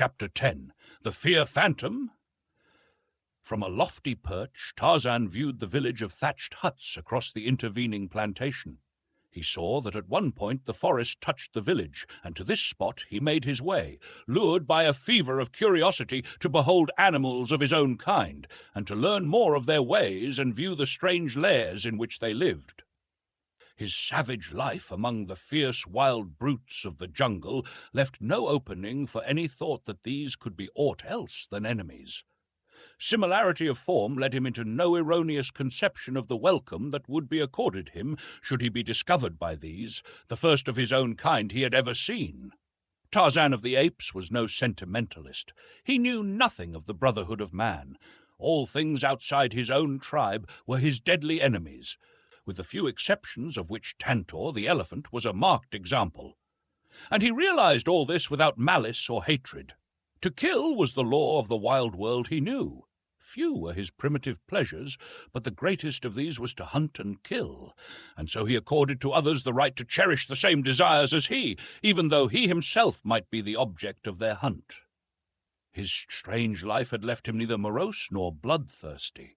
Chapter 10. The Fear Phantom. From a lofty perch, Tarzan viewed the village of thatched huts across the intervening plantation. He saw that at one point the forest touched the village, and to this spot he made his way, lured by a fever of curiosity to behold animals of his own kind, and to learn more of their ways and view the strange lairs in which they lived. His savage life among the fierce wild brutes of the jungle left no opening for any thought that these could be aught else than enemies. Similarity of form led him into no erroneous conception of the welcome that would be accorded him should he be discovered by these, the first of his own kind he had ever seen. Tarzan of the Apes was no sentimentalist. He knew nothing of the brotherhood of man. All things outside his own tribe were his deadly enemies, with the few exceptions of which Tantor, the elephant, was a marked example. And he realized all this without malice or hatred. To kill was the law of the wild world he knew. Few were his primitive pleasures, but the greatest of these was to hunt and kill, and so he accorded to others the right to cherish the same desires as he, even though he himself might be the object of their hunt. His strange life had left him neither morose nor bloodthirsty.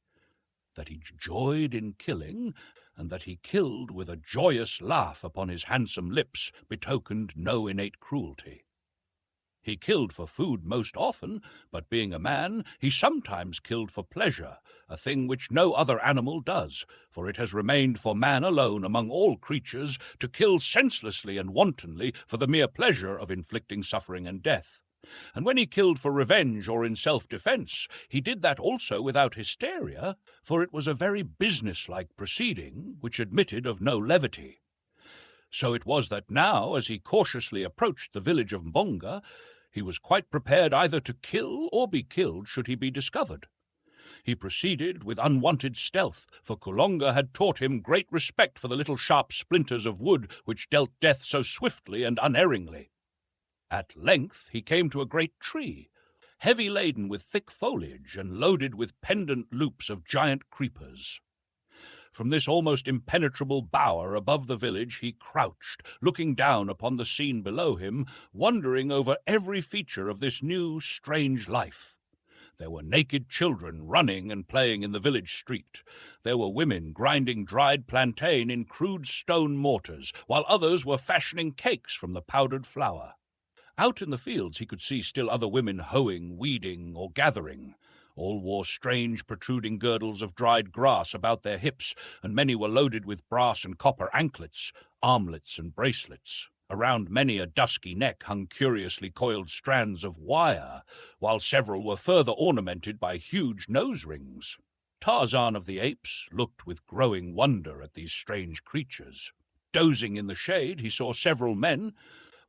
That he joyed in killing, and that he killed with a joyous laugh upon his handsome lips, betokened no innate cruelty. He killed for food most often, but being a man, he sometimes killed for pleasure, a thing which no other animal does, for it has remained for man alone among all creatures to kill senselessly and wantonly for the mere pleasure of inflicting suffering and death. And when he killed for revenge or in self-defense, he did that also without hysteria, for it was a very business-like proceeding which admitted of no levity. So it was that now, as he cautiously approached the village of Mbonga, he was quite prepared either to kill or be killed should he be discovered. He proceeded with unwonted stealth, for Kulonga had taught him great respect for the little sharp splinters of wood which dealt death so swiftly and unerringly. At length he came to a great tree, heavy laden with thick foliage and loaded with pendant loops of giant creepers. From this almost impenetrable bower above the village he crouched, looking down upon the scene below him, wondering over every feature of this new, strange life. There were naked children running and playing in the village street. There were women grinding dried plantain in crude stone mortars, while others were fashioning cakes from the powdered flour. Out in the fields he could see still other women hoeing, weeding, or gathering. All wore strange protruding girdles of dried grass about their hips, and many were loaded with brass and copper anklets, armlets and bracelets. Around many a dusky neck hung curiously coiled strands of wire, while several were further ornamented by huge nose rings. Tarzan of the Apes looked with growing wonder at these strange creatures. Dozing in the shade, he saw several men,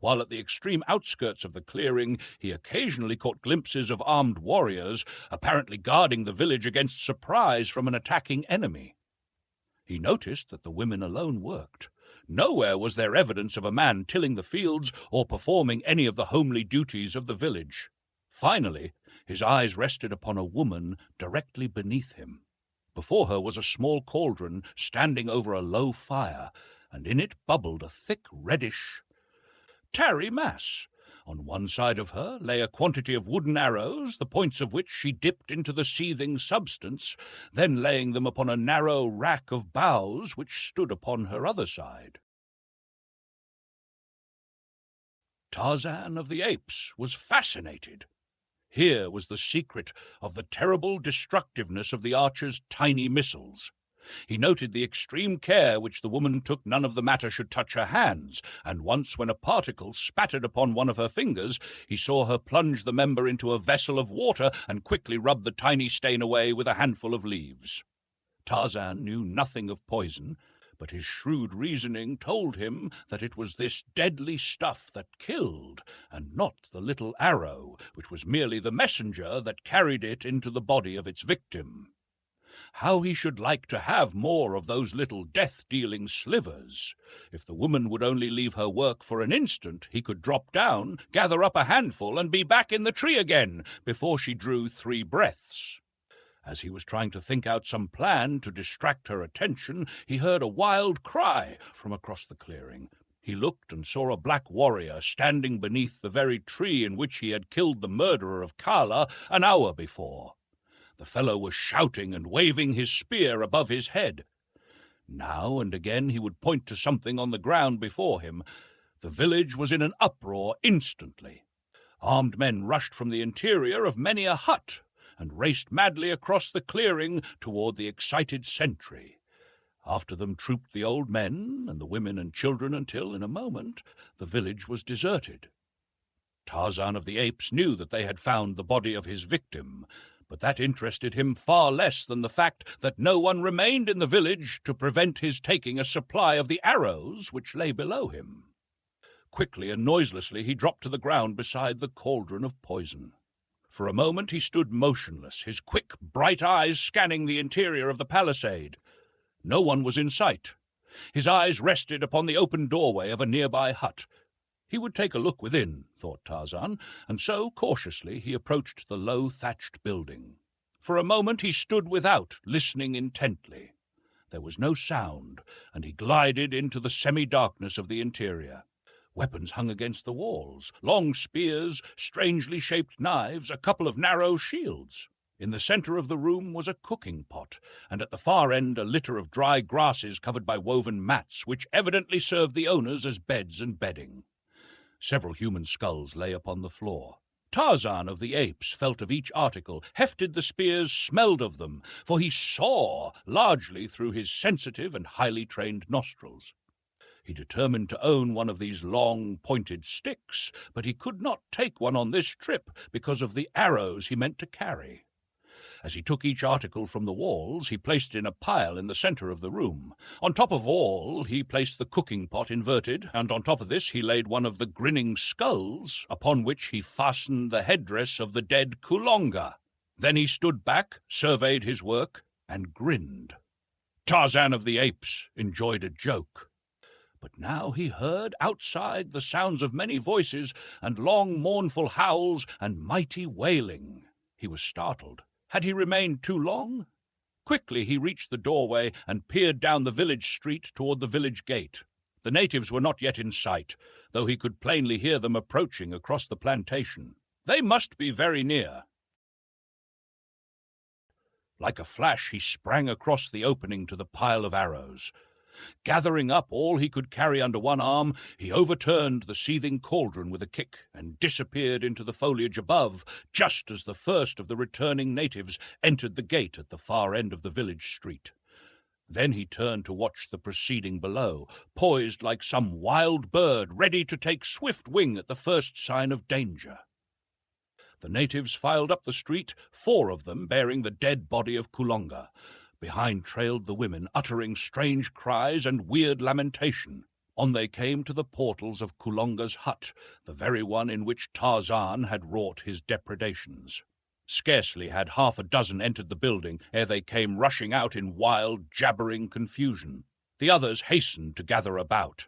while at the extreme outskirts of the clearing he occasionally caught glimpses of armed warriors, apparently guarding the village against surprise from an attacking enemy. He noticed that the women alone worked. Nowhere was there evidence of a man tilling the fields or performing any of the homely duties of the village. Finally, his eyes rested upon a woman directly beneath him. Before her was a small cauldron standing over a low fire, and in it bubbled a thick reddish tarry mass. On one side of her lay a quantity of wooden arrows, the points of which she dipped into the seething substance, then laying them upon a narrow rack of boughs which stood upon her other side. Tarzan of the Apes was fascinated. Here was the secret of the terrible destructiveness of the archer's tiny missiles. He noted the extreme care which the woman took none of the matter should touch her hands, and once when a particle spattered upon one of her fingers, he saw her plunge the member into a vessel of water and quickly rub the tiny stain away with a handful of leaves. Tarzan knew nothing of poison, but his shrewd reasoning told him that it was this deadly stuff that killed, and not the little arrow, which was merely the messenger that carried it into the body of its victim. How he should like to have more of those little death-dealing slivers. If the woman would only leave her work for an instant, he could drop down, gather up a handful, and be back in the tree again before she drew 3 breaths. As he was trying to think out some plan to distract her attention, he heard a wild cry from across the clearing. He looked and saw a black warrior standing beneath the very tree in which he had killed the murderer of Kala an hour before. The fellow was shouting and waving his spear above his head. Now and again he would point to something on the ground before him. The village was in an uproar instantly. Armed men rushed from the interior of many a hut and raced madly across the clearing toward the excited sentry. After them trooped the old men and the women and children until, in a moment, the village was deserted. Tarzan of the Apes knew that they had found the body of his victim, but that interested him far less than the fact that no one remained in the village to prevent his taking a supply of the arrows which lay below him. Quickly and noiselessly he dropped to the ground beside the cauldron of poison. For a moment he stood motionless, his quick, bright eyes scanning the interior of the palisade. No one was in sight. His eyes rested upon the open doorway of a nearby hut. He would take a look within, thought Tarzan, and so, cautiously, he approached the low thatched building. For a moment he stood without, listening intently. There was no sound, and he glided into the semi-darkness of the interior. Weapons hung against the walls, long spears, strangely shaped knives, a couple of narrow shields. In the center of the room was a cooking pot, and at the far end a litter of dry grasses covered by woven mats, which evidently served the owners as beds and bedding. Several human skulls lay upon the floor. Tarzan of the Apes felt of each article, hefted the spears, smelled of them, for he saw largely through his sensitive and highly trained nostrils. He determined to own one of these long, pointed sticks, but he could not take one on this trip because of the arrows he meant to carry. As he took each article from the walls, he placed it in a pile in the center of the room. On top of all, he placed the cooking pot inverted, and on top of this he laid one of the grinning skulls, upon which he fastened the headdress of the dead Kulonga. Then he stood back, surveyed his work, and grinned. Tarzan of the Apes enjoyed a joke. But now he heard outside the sounds of many voices, and long mournful howls, and mighty wailing. He was startled. Had he remained too long? Quickly he reached the doorway and peered down the village street toward the village gate. The natives were not yet in sight, though he could plainly hear them approaching across the plantation. They must be very near. Like a flash he sprang across the opening to the pile of arrows. Gathering up all he could carry under one arm, he overturned the seething cauldron with a kick and disappeared into the foliage above, just as the first of the returning natives entered the gate at the far end of the village street. Then he turned to watch the proceeding below, poised like some wild bird, ready to take swift wing at the first sign of danger. The natives filed up the street, 4 of them bearing the dead body of Kulonga. Behind trailed the women, uttering strange cries and weird lamentation. On they came to the portals of Kulonga's hut, the very one in which Tarzan had wrought his depredations. Scarcely had 6 entered the building ere they came rushing out in wild, jabbering confusion. The others hastened to gather about.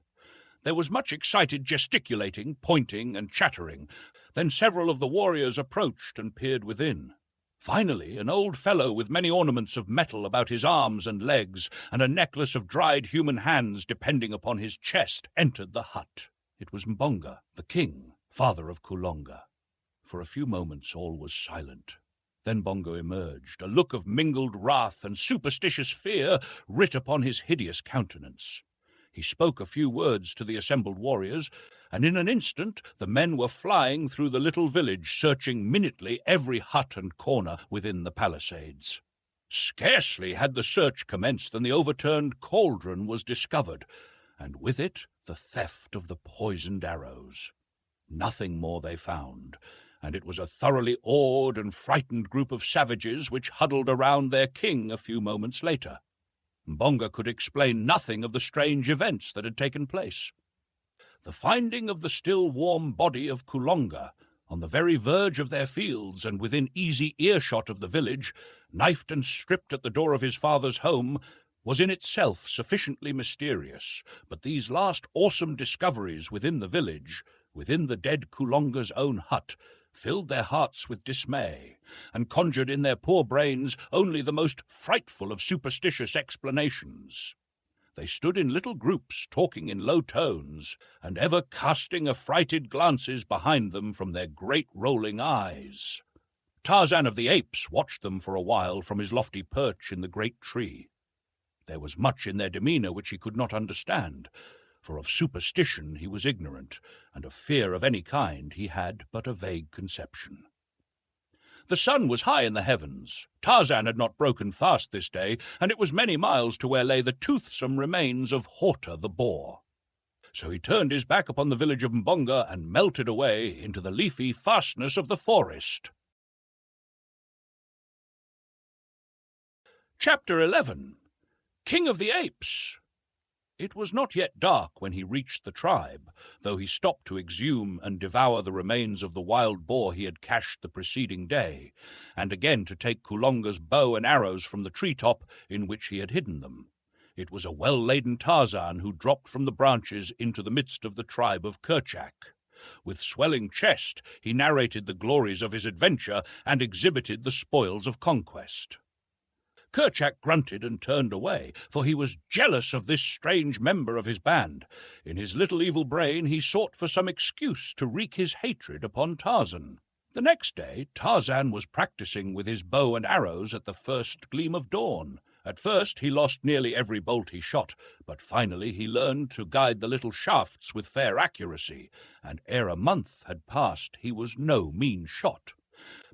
There was much excited gesticulating, pointing, and chattering. Then several of the warriors approached and peered within. Finally, an old fellow with many ornaments of metal about his arms and legs, and a necklace of dried human hands depending upon his chest, entered the hut. It was Mbonga, the king, father of Kulonga. For a few moments all was silent. Then Bongo emerged, a look of mingled wrath and superstitious fear writ upon his hideous countenance. He spoke a few words to the assembled warriors, and in an instant the men were flying through the little village, searching minutely every hut and corner within the palisades. Scarcely had the search commenced than the overturned cauldron was discovered, and with it the theft of the poisoned arrows. Nothing more they found, and it was a thoroughly awed and frightened group of savages which huddled around their king a few moments later. Mbonga could explain nothing of the strange events that had taken place. The finding of the still warm body of Kulonga, on the very verge of their fields and within easy earshot of the village, knifed and stripped at the door of his father's home, was in itself sufficiently mysterious, but these last awesome discoveries within the village, within the dead Kulonga's own hut, filled their hearts with dismay, and conjured in their poor brains only the most frightful of superstitious explanations. They stood in little groups, talking in low tones, and ever casting affrighted glances behind them from their great rolling eyes. Tarzan of the Apes watched them for a while from his lofty perch in the great tree. There was much in their demeanour which he could not understand, for of superstition he was ignorant, and of fear of any kind he had but a vague conception. The sun was high in the heavens. Tarzan had not broken fast this day, and it was many miles to where lay the toothsome remains of Horta the boar. So he turned his back upon the village of Mbonga and melted away into the leafy fastness of the forest. Chapter 11. King of the Apes. It was not yet dark when he reached the tribe, though he stopped to exhume and devour the remains of the wild boar he had cached the preceding day, and again to take Kulonga's bow and arrows from the treetop in which he had hidden them. It was a well-laden Tarzan who dropped from the branches into the midst of the tribe of Kerchak. With swelling chest, he narrated the glories of his adventure and exhibited the spoils of conquest. Kerchak grunted and turned away, for he was jealous of this strange member of his band. In his little evil brain he sought for some excuse to wreak his hatred upon Tarzan. The next day Tarzan was practicing with his bow and arrows at the first gleam of dawn. At first he lost nearly every bolt he shot, but finally he learned to guide the little shafts with fair accuracy, and ere a month had passed he was no mean shot.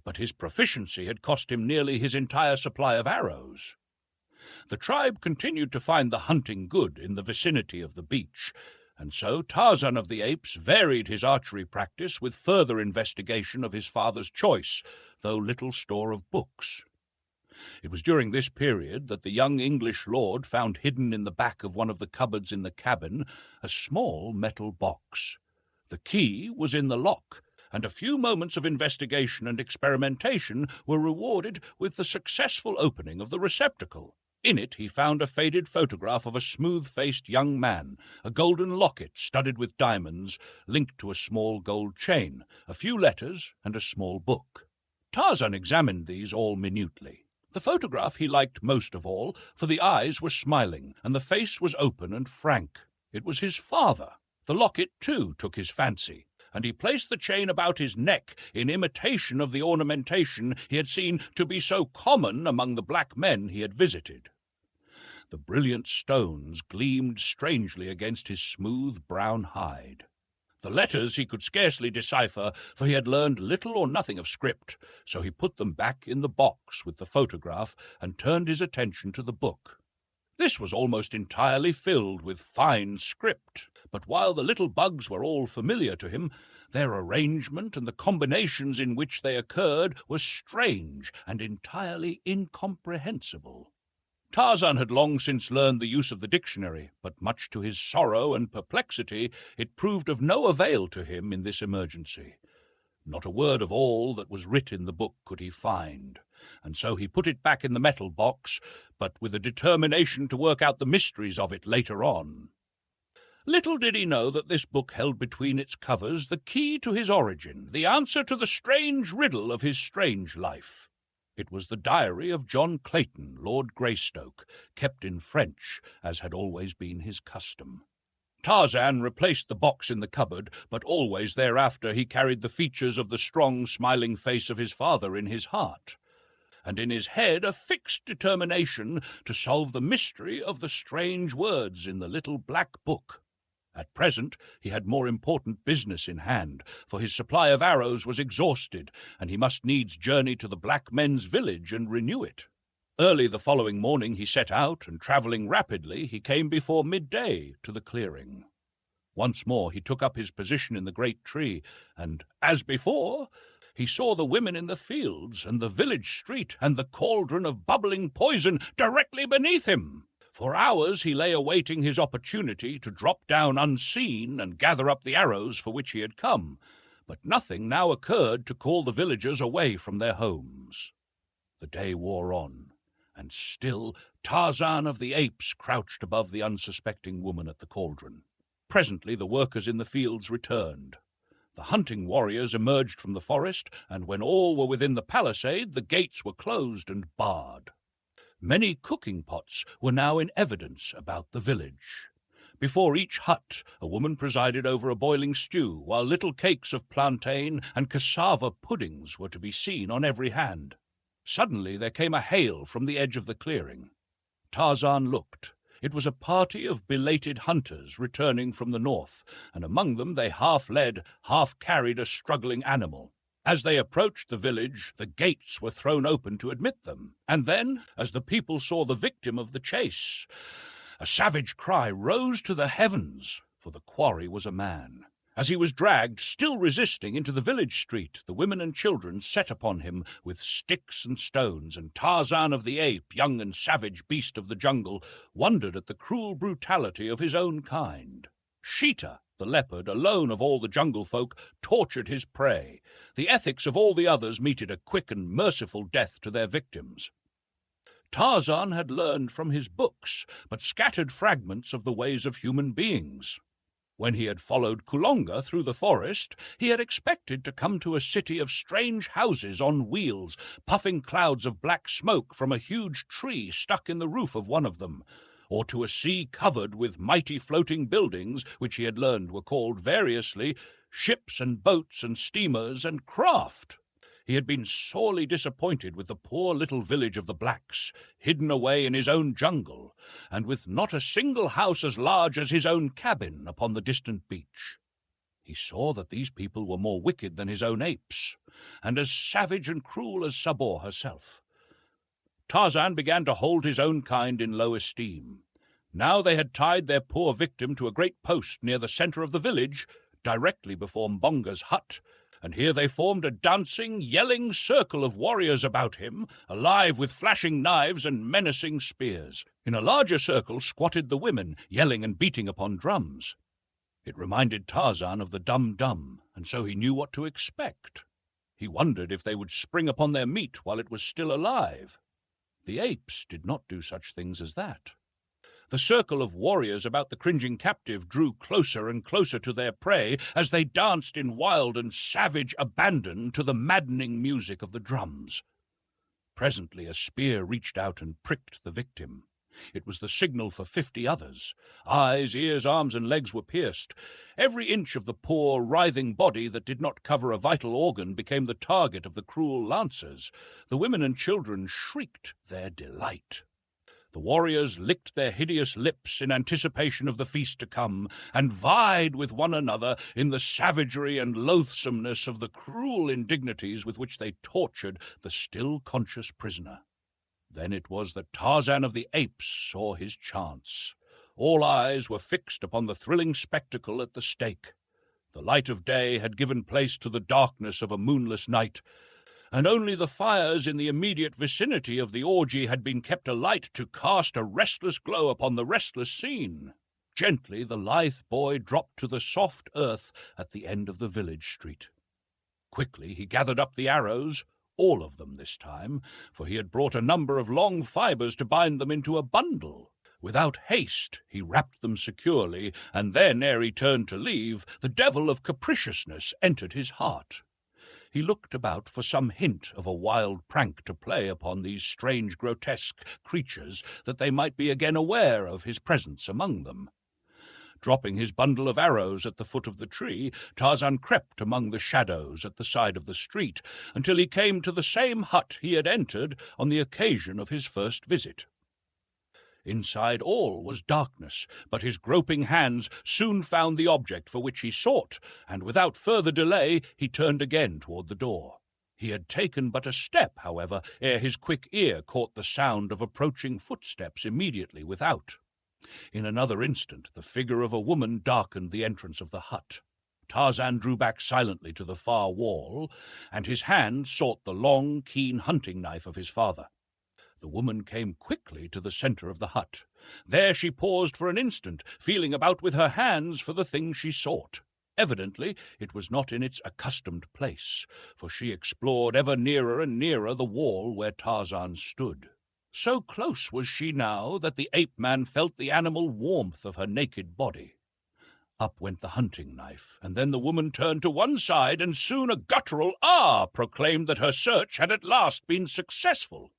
But his proficiency had cost him nearly his entire supply of arrows. The tribe continued to find the hunting good in the vicinity of the beach, and so Tarzan of the Apes varied his archery practice with further investigation of his father's choice, though little store of books. It was during this period that the young English lord found hidden in the back of one of the cupboards in the cabin a small metal box. The key was in the lock, and a few moments of investigation and experimentation were rewarded with the successful opening of the receptacle. In it he found a faded photograph of a smooth-faced young man, a golden locket studded with diamonds linked to a small gold chain, a few letters, and a small book. Tarzan examined these all minutely. The photograph he liked most of all, for the eyes were smiling, and the face was open and frank. It was his father. The locket, too, took his fancy, and he placed the chain about his neck in imitation of the ornamentation he had seen to be so common among the black men he had visited. The brilliant stones gleamed strangely against his smooth brown hide. The letters he could scarcely decipher, for he had learned little or nothing of script, so he put them back in the box with the photograph and turned his attention to the book. This was almost entirely filled with fine script, but while the little bugs were all familiar to him, their arrangement and the combinations in which they occurred were strange and entirely incomprehensible. Tarzan had long since learned the use of the dictionary, but much to his sorrow and perplexity, it proved of no avail to him in this emergency. Not a word of all that was writ in the book could he find, and so he put it back in the metal box, but with a determination to work out the mysteries of it later on. Little did he know that this book held between its covers the key to his origin, the answer to the strange riddle of his strange life. It was the diary of John Clayton, Lord Greystoke, kept in French, as had always been his custom. Tarzan replaced the box in the cupboard, but always thereafter he carried the features of the strong, smiling face of his father in his heart, and in his head a fixed determination to solve the mystery of the strange words in the little black book. At present he had more important business in hand, for his supply of arrows was exhausted, and he must needs journey to the black men's village and renew it. Early the following morning he set out, and travelling rapidly, he came before midday to the clearing. Once more he took up his position in the great tree, and, as before, he saw the women in the fields, and the village street, and the cauldron of bubbling poison directly beneath him. For hours he lay awaiting his opportunity to drop down unseen and gather up the arrows for which he had come, but nothing now occurred to call the villagers away from their homes. The day wore on, and still Tarzan of the Apes crouched above the unsuspecting woman at the cauldron. Presently the workers in the fields returned. The hunting warriors emerged from the forest, and when all were within the palisade, the gates were closed and barred. Many cooking pots were now in evidence about the village. Before each hut, a woman presided over a boiling stew, while little cakes of plantain and cassava puddings were to be seen on every hand. Suddenly there came a hail from the edge of the clearing. Tarzan looked. It was a party of belated hunters returning from the north, and among them they half led, half carried a struggling animal. As they approached the village, the gates were thrown open to admit them, and then, as the people saw the victim of the chase, a savage cry rose to the heavens, for the quarry was a man. As he was dragged, still resisting, into the village street, the women and children set upon him with sticks and stones, and Tarzan of the ape, young and savage beast of the jungle, wondered at the cruel brutality of his own kind. Sheeta, the leopard, alone of all the jungle folk, tortured his prey. The ethics of all the others meted a quick and merciful death to their victims. Tarzan had learned from his books, but scattered fragments of the ways of human beings. When he had followed Kulonga through the forest, he had expected to come to a city of strange houses on wheels, puffing clouds of black smoke from a huge tree stuck in the roof of one of them, or to a sea covered with mighty floating buildings, which he had learned were called variously ships and boats and steamers and craft. He had been sorely disappointed with the poor little village of the blacks, hidden away in his own jungle, and with not a single house as large as his own cabin upon the distant beach. He saw that these people were more wicked than his own apes, and as savage and cruel as Sabor herself. Tarzan began to hold his own kind in low esteem. Now they had tied their poor victim to a great post near the center of the village, directly before Mbonga's hut, and here they formed a dancing, yelling circle of warriors about him, alive with flashing knives and menacing spears. In a larger circle squatted the women, yelling and beating upon drums. It reminded Tarzan of the Dum-Dum, and so he knew what to expect. He wondered if they would spring upon their meat while it was still alive. The apes did not do such things as that. The circle of warriors about the cringing captive drew closer and closer to their prey as they danced in wild and savage abandon to the maddening music of the drums. Presently a spear reached out and pricked the victim. It was the signal for 50 others. Eyes, ears, arms, and legs were pierced. Every inch of the poor, writhing body that did not cover a vital organ became the target of the cruel lancers. The women and children shrieked their delight. The warriors licked their hideous lips in anticipation of the feast to come, and vied with one another in the savagery and loathsomeness of the cruel indignities with which they tortured the still conscious prisoner. Then it was that Tarzan of the Apes saw his chance. All eyes were fixed upon the thrilling spectacle at the stake. The light of day had given place to the darkness of a moonless night, and only the fires in the immediate vicinity of the orgy had been kept alight to cast a restless glow upon the restless scene. Gently the lithe boy dropped to the soft earth at the end of the village street. Quickly he gathered up the arrows, all of them this time, for he had brought a number of long fibers to bind them into a bundle. Without haste he wrapped them securely, and then, ere he turned to leave, the devil of capriciousness entered his heart. He looked about for some hint of a wild prank to play upon these strange, grotesque creatures, that they might be again aware of his presence among them. Dropping his bundle of arrows at the foot of the tree, Tarzan crept among the shadows at the side of the street, until he came to the same hut he had entered on the occasion of his first visit. Inside all was darkness, but his groping hands soon found the object for which he sought, and without further delay he turned again toward the door. He had taken but a step, however, ere his quick ear caught the sound of approaching footsteps immediately without. In another instant the figure of a woman darkened the entrance of the hut. Tarzan drew back silently to the far wall, and his hand sought the long, keen hunting knife of his father. The woman came quickly to the center of the hut. There she paused for an instant, feeling about with her hands for the thing she sought. Evidently it was not in its accustomed place, for she explored ever nearer and nearer the wall where Tarzan stood. So close was she now that the ape-man felt the animal warmth of her naked body. Up went the hunting knife, and then the woman turned to one side, and soon a guttural "ah" proclaimed that her search had at last been successful.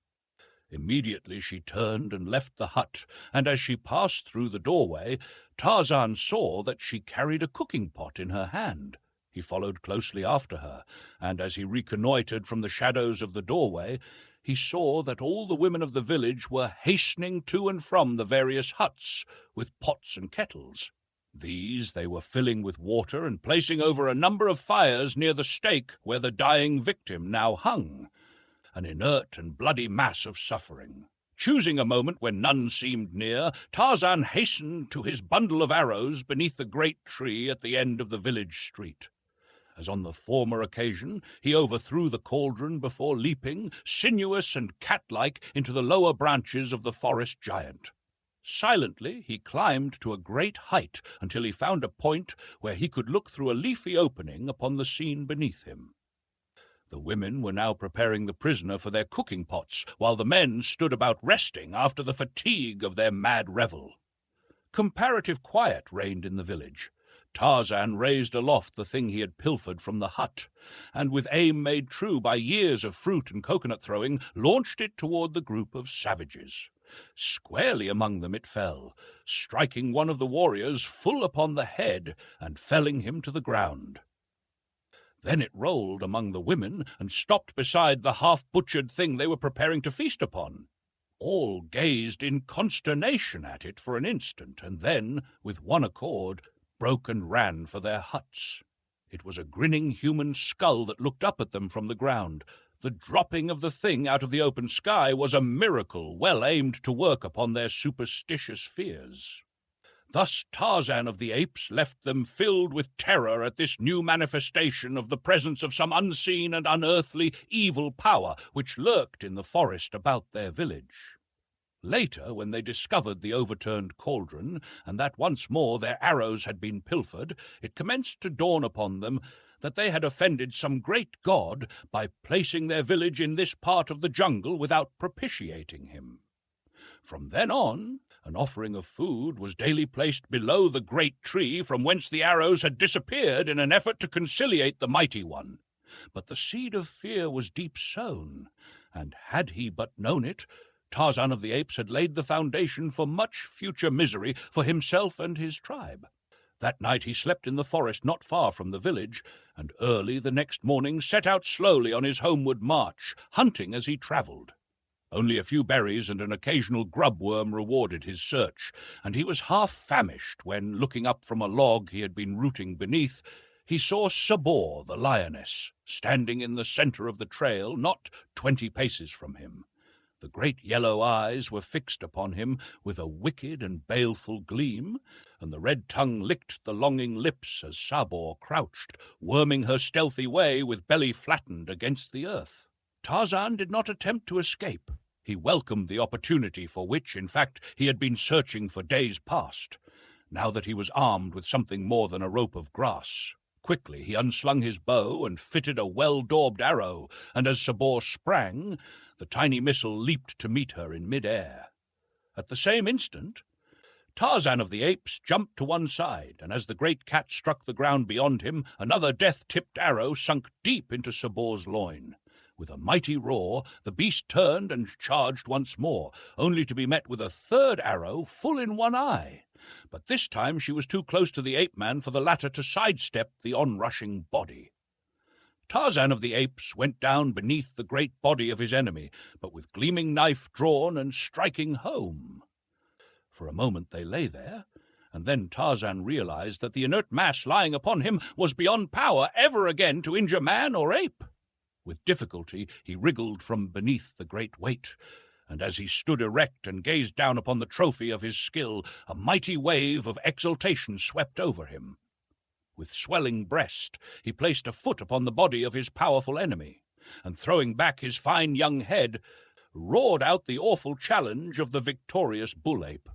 Immediately she turned and left the hut, and as she passed through the doorway, Tarzan saw that she carried a cooking pot in her hand. He followed closely after her, and as he reconnoitered from the shadows of the doorway, he saw that all the women of the village were hastening to and from the various huts with pots and kettles. These they were filling with water and placing over a number of fires near the stake where the dying victim now hung, an inert and bloody mass of suffering. Choosing a moment when none seemed near, Tarzan hastened to his bundle of arrows beneath the great tree at the end of the village street. As on the former occasion, he overthrew the cauldron before leaping, sinuous and cat-like, into the lower branches of the forest giant. Silently he climbed to a great height until he found a point where he could look through a leafy opening upon the scene beneath him. The women were now preparing the prisoner for their cooking pots, while the men stood about resting after the fatigue of their mad revel. Comparative quiet reigned in the village. Tarzan raised aloft the thing he had pilfered from the hut, and with aim made true by years of fruit and coconut throwing, launched it toward the group of savages. Squarely among them it fell, striking one of the warriors full upon the head and felling him to the ground. Then it rolled among the women and stopped beside the half-butchered thing they were preparing to feast upon. All gazed in consternation at it for an instant, and then, with one accord, broke and ran for their huts. It was a grinning human skull that looked up at them from the ground. The dropping of the thing out of the open sky was a miracle well aimed to work upon their superstitious fears. Thus Tarzan of the Apes left them filled with terror at this new manifestation of the presence of some unseen and unearthly evil power which lurked in the forest about their village. Later, when they discovered the overturned cauldron, and that once more their arrows had been pilfered, it commenced to dawn upon them that they had offended some great god by placing their village in this part of the jungle without propitiating him. From then on, an offering of food was daily placed below the great tree from whence the arrows had disappeared in an effort to conciliate the mighty one. But the seed of fear was deep sown, and had he but known it, Tarzan of the Apes had laid the foundation for much future misery for himself and his tribe. That night he slept in the forest not far from the village, and early the next morning set out slowly on his homeward march, hunting as he travelled. Only a few berries and an occasional grub-worm rewarded his search, and he was half famished when, looking up from a log he had been rooting beneath, he saw Sabor, the lioness, standing in the center of the trail, not 20 paces from him. The great yellow eyes were fixed upon him with a wicked and baleful gleam, and the red tongue licked the longing lips as Sabor crouched, worming her stealthy way with belly flattened against the earth. Tarzan did not attempt to escape. He welcomed the opportunity for which, in fact, he had been searching for days past, now that he was armed with something more than a rope of grass. Quickly he unslung his bow and fitted a well-daubed arrow, and as Sabor sprang, the tiny missile leaped to meet her in mid-air. At the same instant, Tarzan of the Apes jumped to one side, and as the great cat struck the ground beyond him, another death-tipped arrow sunk deep into Sabor's loin. With a mighty roar, the beast turned and charged once more, only to be met with a third arrow full in one eye. But this time she was too close to the ape-man for the latter to sidestep the onrushing body. Tarzan of the Apes went down beneath the great body of his enemy, but with gleaming knife drawn and striking home. For a moment they lay there, and then Tarzan realized that the inert mass lying upon him was beyond power ever again to injure man or ape. With difficulty he wriggled from beneath the great weight, and as he stood erect and gazed down upon the trophy of his skill, a mighty wave of exultation swept over him. With swelling breast, he placed a foot upon the body of his powerful enemy, and throwing back his fine young head, roared out the awful challenge of the victorious bull-ape.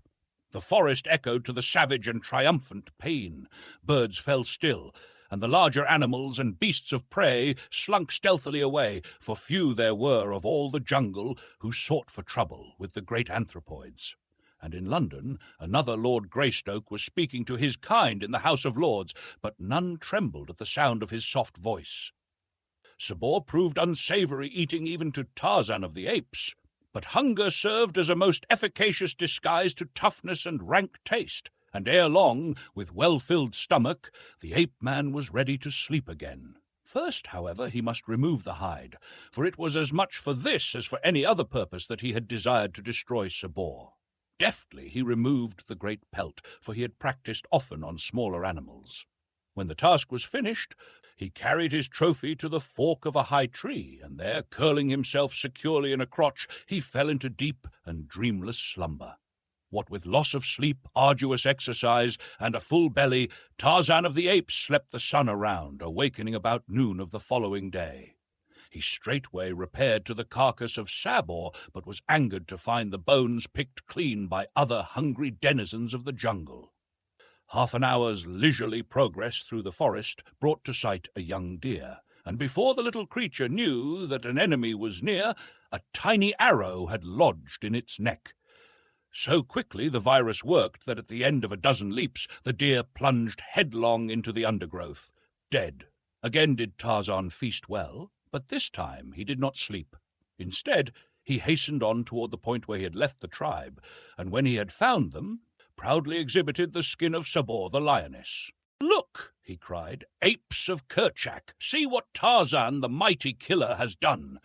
The forest echoed to the savage and triumphant paean. Birds fell still, and the larger animals and beasts of prey slunk stealthily away, for few there were of all the jungle who sought for trouble with the great anthropoids. And in London, another Lord Greystoke was speaking to his kind in the House of Lords, but none trembled at the sound of his soft voice. Sabor proved unsavory eating even to Tarzan of the Apes, but hunger served as a most efficacious disguise to toughness and rank taste, and ere long, with well-filled stomach, the ape-man was ready to sleep again. First, however, he must remove the hide, for it was as much for this as for any other purpose that he had desired to destroy Sabor. Deftly he removed the great pelt, for he had practised often on smaller animals. When the task was finished, he carried his trophy to the fork of a high tree, and there, curling himself securely in a crotch, he fell into deep and dreamless slumber. What with loss of sleep, arduous exercise, and a full belly, Tarzan of the Apes slept the sun around, awakening about noon of the following day. He straightway repaired to the carcass of Sabor, but was angered to find the bones picked clean by other hungry denizens of the jungle. Half an hour's leisurely progress through the forest brought to sight a young deer, and before the little creature knew that an enemy was near, a tiny arrow had lodged in its neck. So quickly the virus worked that at the end of a dozen leaps the deer plunged headlong into the undergrowth, dead. Again did Tarzan feast well, but this time he did not sleep. Instead, he hastened on toward the point where he had left the tribe, and when he had found them, proudly exhibited the skin of Sabor the lioness. "Look," he cried, "apes of Kerchak, see what Tarzan the mighty killer has done.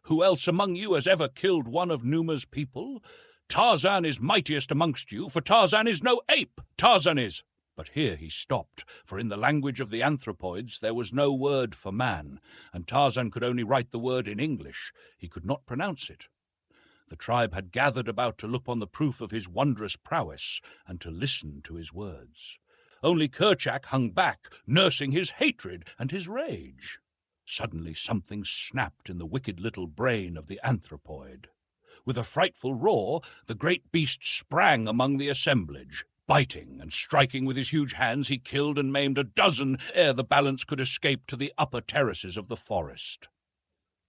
Who else among you has ever killed one of Numa's people? Tarzan is mightiest amongst you, for Tarzan is no ape, Tarzan is." But here he stopped, for in the language of the anthropoids there was no word for man, and Tarzan could only write the word in English. He could not pronounce it. The tribe had gathered about to look on the proof of his wondrous prowess, and to listen to his words. Only Kerchak hung back, nursing his hatred and his rage. Suddenly something snapped in the wicked little brain of the anthropoid. With a frightful roar, the great beast sprang among the assemblage. Biting and striking with his huge hands, he killed and maimed a dozen ere the balance could escape to the upper terraces of the forest.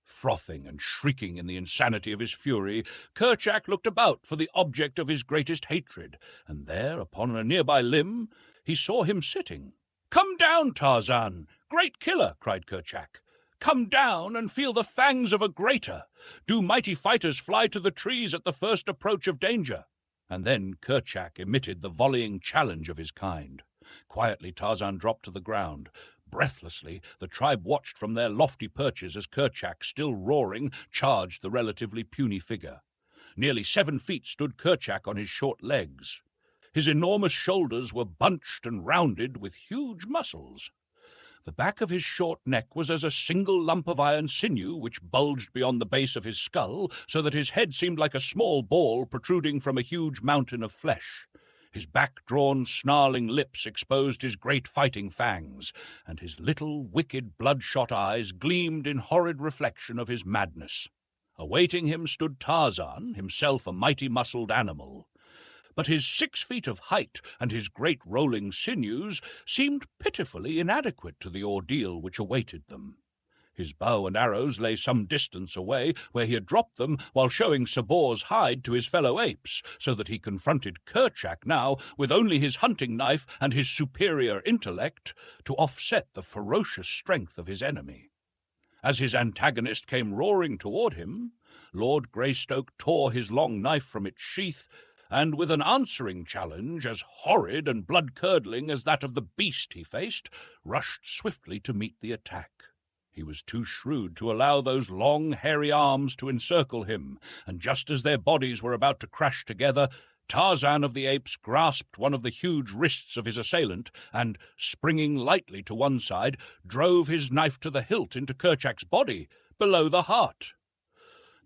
Frothing and shrieking in the insanity of his fury, Kerchak looked about for the object of his greatest hatred, and there, upon a nearby limb, he saw him sitting. "Come down, Tarzan! Great killer!" cried Kerchak. "Come down and feel the fangs of a greater. Do mighty fighters fly to the trees at the first approach of danger?" And then Kerchak emitted the volleying challenge of his kind. Quietly Tarzan dropped to the ground. Breathlessly, the tribe watched from their lofty perches as Kerchak, still roaring, charged the relatively puny figure. Nearly 7 feet stood Kerchak on his short legs. His enormous shoulders were bunched and rounded with huge muscles. The back of his short neck was as a single lump of iron sinew which bulged beyond the base of his skull, so that his head seemed like a small ball protruding from a huge mountain of flesh. His back-drawn, snarling lips exposed his great fighting fangs, and his little, wicked, bloodshot eyes gleamed in horrid reflection of his madness. Awaiting him stood Tarzan, himself a mighty-muscled animal. But his 6 feet of height and his great rolling sinews seemed pitifully inadequate to the ordeal which awaited them. His bow and arrows lay some distance away, where he had dropped them while showing Sabor's hide to his fellow apes, so that he confronted Kerchak now with only his hunting knife and his superior intellect to offset the ferocious strength of his enemy. As his antagonist came roaring toward him, Lord Greystoke tore his long knife from its sheath, and with an answering challenge as horrid and blood-curdling as that of the beast he faced, rushed swiftly to meet the attack. He was too shrewd to allow those long, hairy arms to encircle him, and just as their bodies were about to crash together, Tarzan of the Apes grasped one of the huge wrists of his assailant and, springing lightly to one side, drove his knife to the hilt into Kerchak's body, below the heart.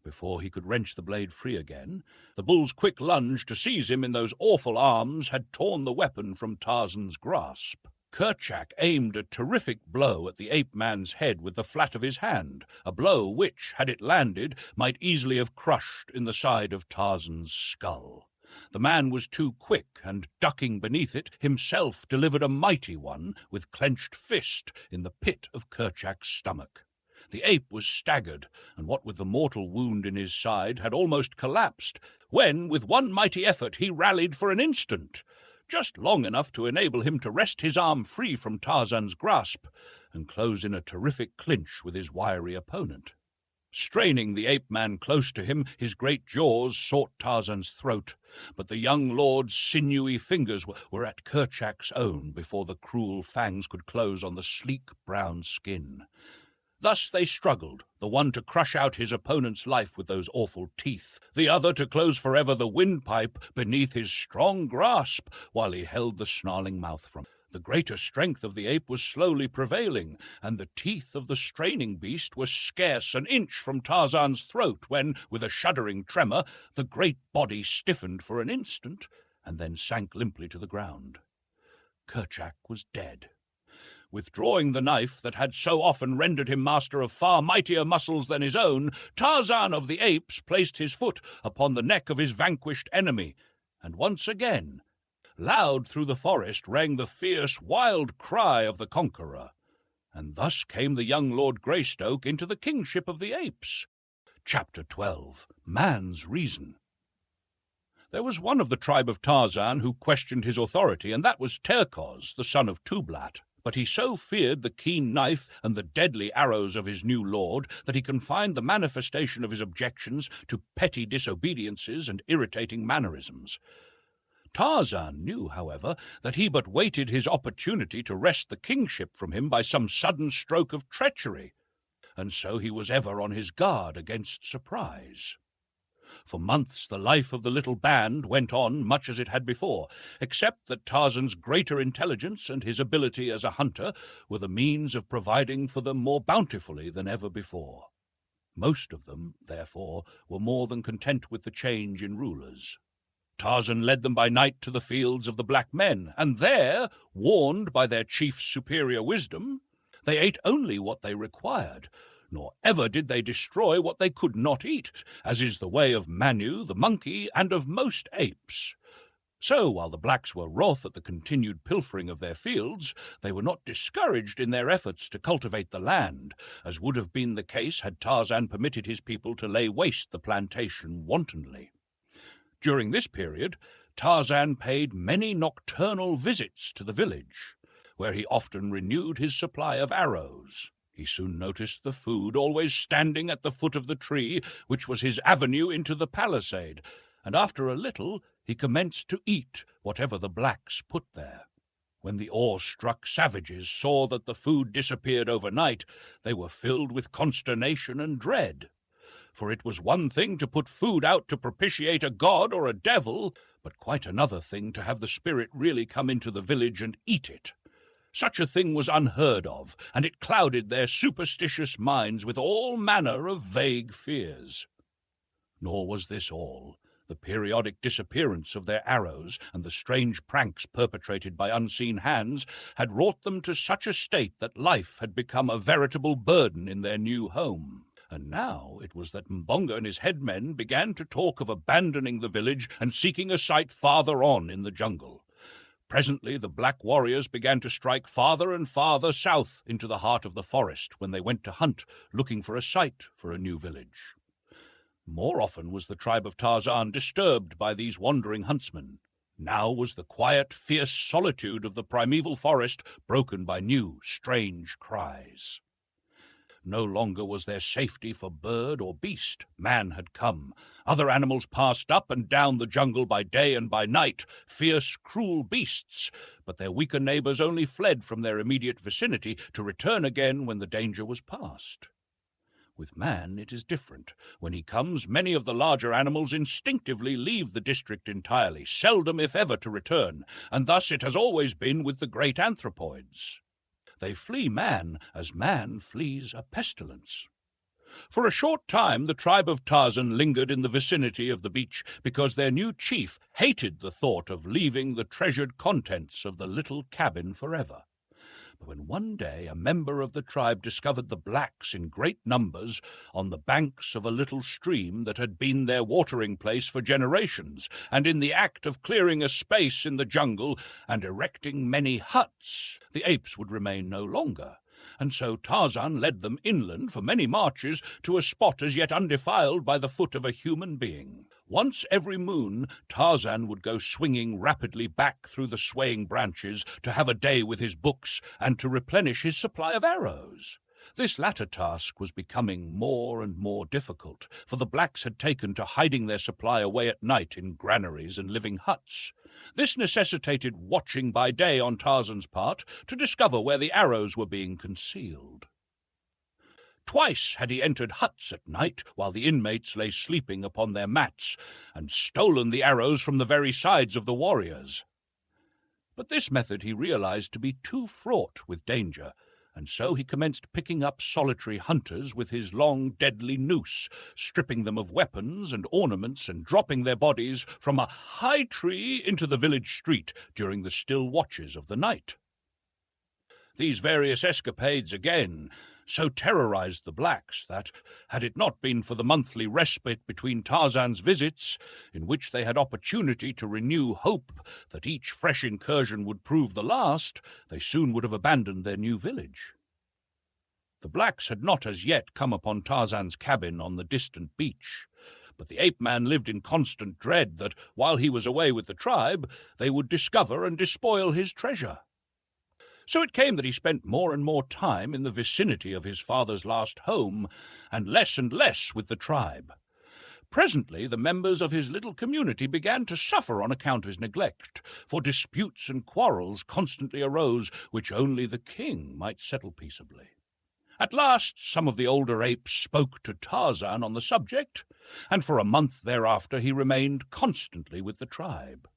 Before he could wrench the blade free again, the bull's quick lunge to seize him in those awful arms had torn the weapon from Tarzan's grasp. Kerchak aimed a terrific blow at the ape-man's head with the flat of his hand, a blow which, had it landed, might easily have crushed in the side of Tarzan's skull. The man was too quick, and, ducking beneath it, himself delivered a mighty one with clenched fist in the pit of Kerchak's stomach. The ape was staggered, and what with the mortal wound in his side had almost collapsed, when, with one mighty effort, he rallied for an instant, just long enough to enable him to wrest his arm free from Tarzan's grasp and close in a terrific clinch with his wiry opponent. Straining the ape-man close to him, his great jaws sought Tarzan's throat, but the young lord's sinewy fingers were at Kerchak's own before the cruel fangs could close on the sleek brown skin. Thus they struggled, the one to crush out his opponent's life with those awful teeth, the other to close forever the windpipe beneath his strong grasp while he held the snarling mouth from. The greater strength of the ape was slowly prevailing, and the teeth of the straining beast were scarce an inch from Tarzan's throat when, with a shuddering tremor, the great body stiffened for an instant and then sank limply to the ground. Kerchak was dead. Withdrawing the knife that had so often rendered him master of far mightier muscles than his own, Tarzan of the Apes placed his foot upon the neck of his vanquished enemy, and once again, loud through the forest rang the fierce, wild cry of the conqueror. And thus came the young Lord Greystoke into the kingship of the apes. Chapter 12. Man's Reason. There was one of the tribe of Tarzan who questioned his authority, and that was Terkoz, the son of Tublat. But he so feared the keen knife and the deadly arrows of his new lord that he confined the manifestation of his objections to petty disobediences and irritating mannerisms. Tarzan knew, however, that he but waited his opportunity to wrest the kingship from him by some sudden stroke of treachery, and so he was ever on his guard against surprise. For months the life of the little band went on much as it had before, except that Tarzan's greater intelligence and his ability as a hunter were the means of providing for them more bountifully than ever before. Most of them, therefore, were more than content with the change in rulers. Tarzan led them by night to the fields of the black men, and there, warned by their chief's superior wisdom, they ate only what they required, nor ever did they destroy what they could not eat, as is the way of Manu, the monkey, and of most apes. So, while the blacks were wroth at the continued pilfering of their fields, they were not discouraged in their efforts to cultivate the land, as would have been the case had Tarzan permitted his people to lay waste the plantation wantonly. During this period, Tarzan paid many nocturnal visits to the village, where he often renewed his supply of arrows. He soon noticed the food always standing at the foot of the tree, which was his avenue into the palisade, and after a little he commenced to eat whatever the blacks put there. When the awe-struck savages saw that the food disappeared overnight, they were filled with consternation and dread. For it was one thing to put food out to propitiate a god or a devil, but quite another thing to have the spirit really come into the village and eat it. Such a thing was unheard of, and it clouded their superstitious minds with all manner of vague fears. Nor was this all. The periodic disappearance of their arrows and the strange pranks perpetrated by unseen hands had wrought them to such a state that life had become a veritable burden in their new home. And now it was that Mbonga and his headmen began to talk of abandoning the village and seeking a site farther on in the jungle. Presently the black warriors began to strike farther and farther south into the heart of the forest when they went to hunt, looking for a site for a new village. More often was the tribe of Tarzan disturbed by these wandering huntsmen. Now was the quiet, fierce solitude of the primeval forest broken by new, strange cries. No longer was there safety for bird or beast. Man had come. Other animals passed up and down the jungle by day and by night, fierce, cruel beasts, but their weaker neighbors only fled from their immediate vicinity to return again when the danger was past. With man it is different. When he comes, many of the larger animals instinctively leave the district entirely, seldom if ever to return, and thus it has always been with the great anthropoids. They flee man as man flees a pestilence. For a short time the tribe of Tarzan lingered in the vicinity of the beach because their new chief hated the thought of leaving the treasured contents of the little cabin forever. But when one day a member of the tribe discovered the blacks in great numbers on the banks of a little stream that had been their watering place for generations, and in the act of clearing a space in the jungle and erecting many huts, the apes would remain no longer. And so Tarzan led them inland for many marches to a spot as yet undefiled by the foot of a human being. Once every moon, Tarzan would go swinging rapidly back through the swaying branches to have a day with his books and to replenish his supply of arrows. This latter task was becoming more and more difficult, for the blacks had taken to hiding their supply away at night in granaries and living huts. This necessitated watching by day on Tarzan's part to discover where the arrows were being concealed. Twice had he entered huts at night while the inmates lay sleeping upon their mats, and stolen the arrows from the very sides of the warriors. But this method he realized to be too fraught with danger, and so he commenced picking up solitary hunters with his long, deadly noose, stripping them of weapons and ornaments and dropping their bodies from a high tree into the village street during the still watches of the night. These various escapades again so terrorized the blacks that, had it not been for the monthly respite between Tarzan's visits, in which they had opportunity to renew hope that each fresh incursion would prove the last, they soon would have abandoned their new village. The blacks had not as yet come upon Tarzan's cabin on the distant beach, but the ape-man lived in constant dread that, while he was away with the tribe, they would discover and despoil his treasure. So it came that he spent more and more time in the vicinity of his father's last home, and less with the tribe. Presently the members of his little community began to suffer on account of his neglect, for disputes and quarrels constantly arose which only the king might settle peaceably. At last some of the older apes spoke to Tarzan on the subject, and for a month thereafter he remained constantly with the tribe.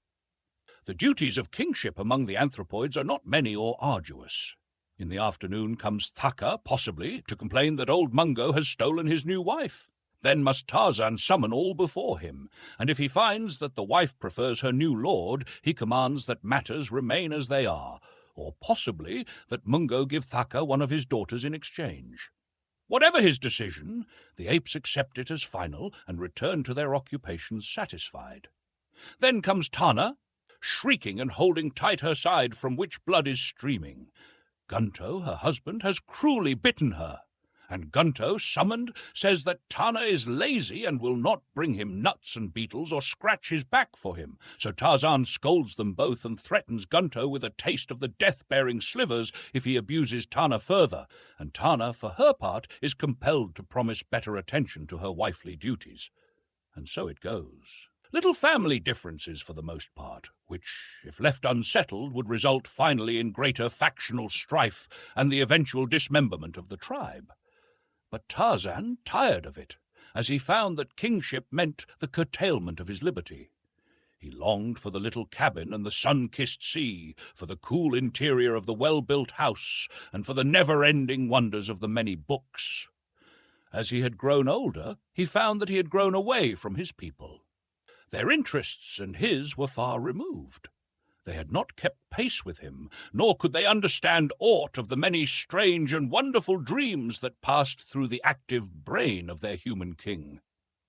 The duties of kingship among the anthropoids are not many or arduous. In the afternoon comes Thaka, possibly, to complain that old Mungo has stolen his new wife. Then must Tarzan summon all before him, and if he finds that the wife prefers her new lord, he commands that matters remain as they are, or possibly that Mungo give Thaka one of his daughters in exchange. Whatever his decision, the apes accept it as final and return to their occupations satisfied. Then comes Tana, shrieking and holding tight her side from which blood is streaming. Gunto, her husband, has cruelly bitten her, and Gunto, summoned, says that Tana is lazy and will not bring him nuts and beetles or scratch his back for him. So Tarzan scolds them both and threatens Gunto with a taste of the death-bearing slivers if he abuses Tana further, and Tana, for her part, is compelled to promise better attention to her wifely duties. And so it goes. Little family differences for the most part, which, if left unsettled, would result finally in greater factional strife and the eventual dismemberment of the tribe. But Tarzan tired of it, as he found that kingship meant the curtailment of his liberty. He longed for the little cabin and the sun-kissed sea, for the cool interior of the well-built house, and for the never-ending wonders of the many books. As he had grown older, he found that he had grown away from his people. Their interests and his were far removed. They had not kept pace with him, nor could they understand aught of the many strange and wonderful dreams that passed through the active brain of their human king.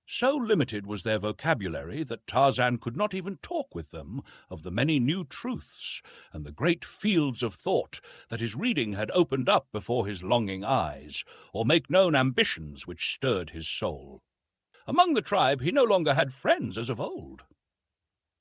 So limited was their vocabulary that Tarzan could not even talk with them of the many new truths and the great fields of thought that his reading had opened up before his longing eyes, or make known ambitions which stirred his soul. Among the tribe he no longer had friends as of old.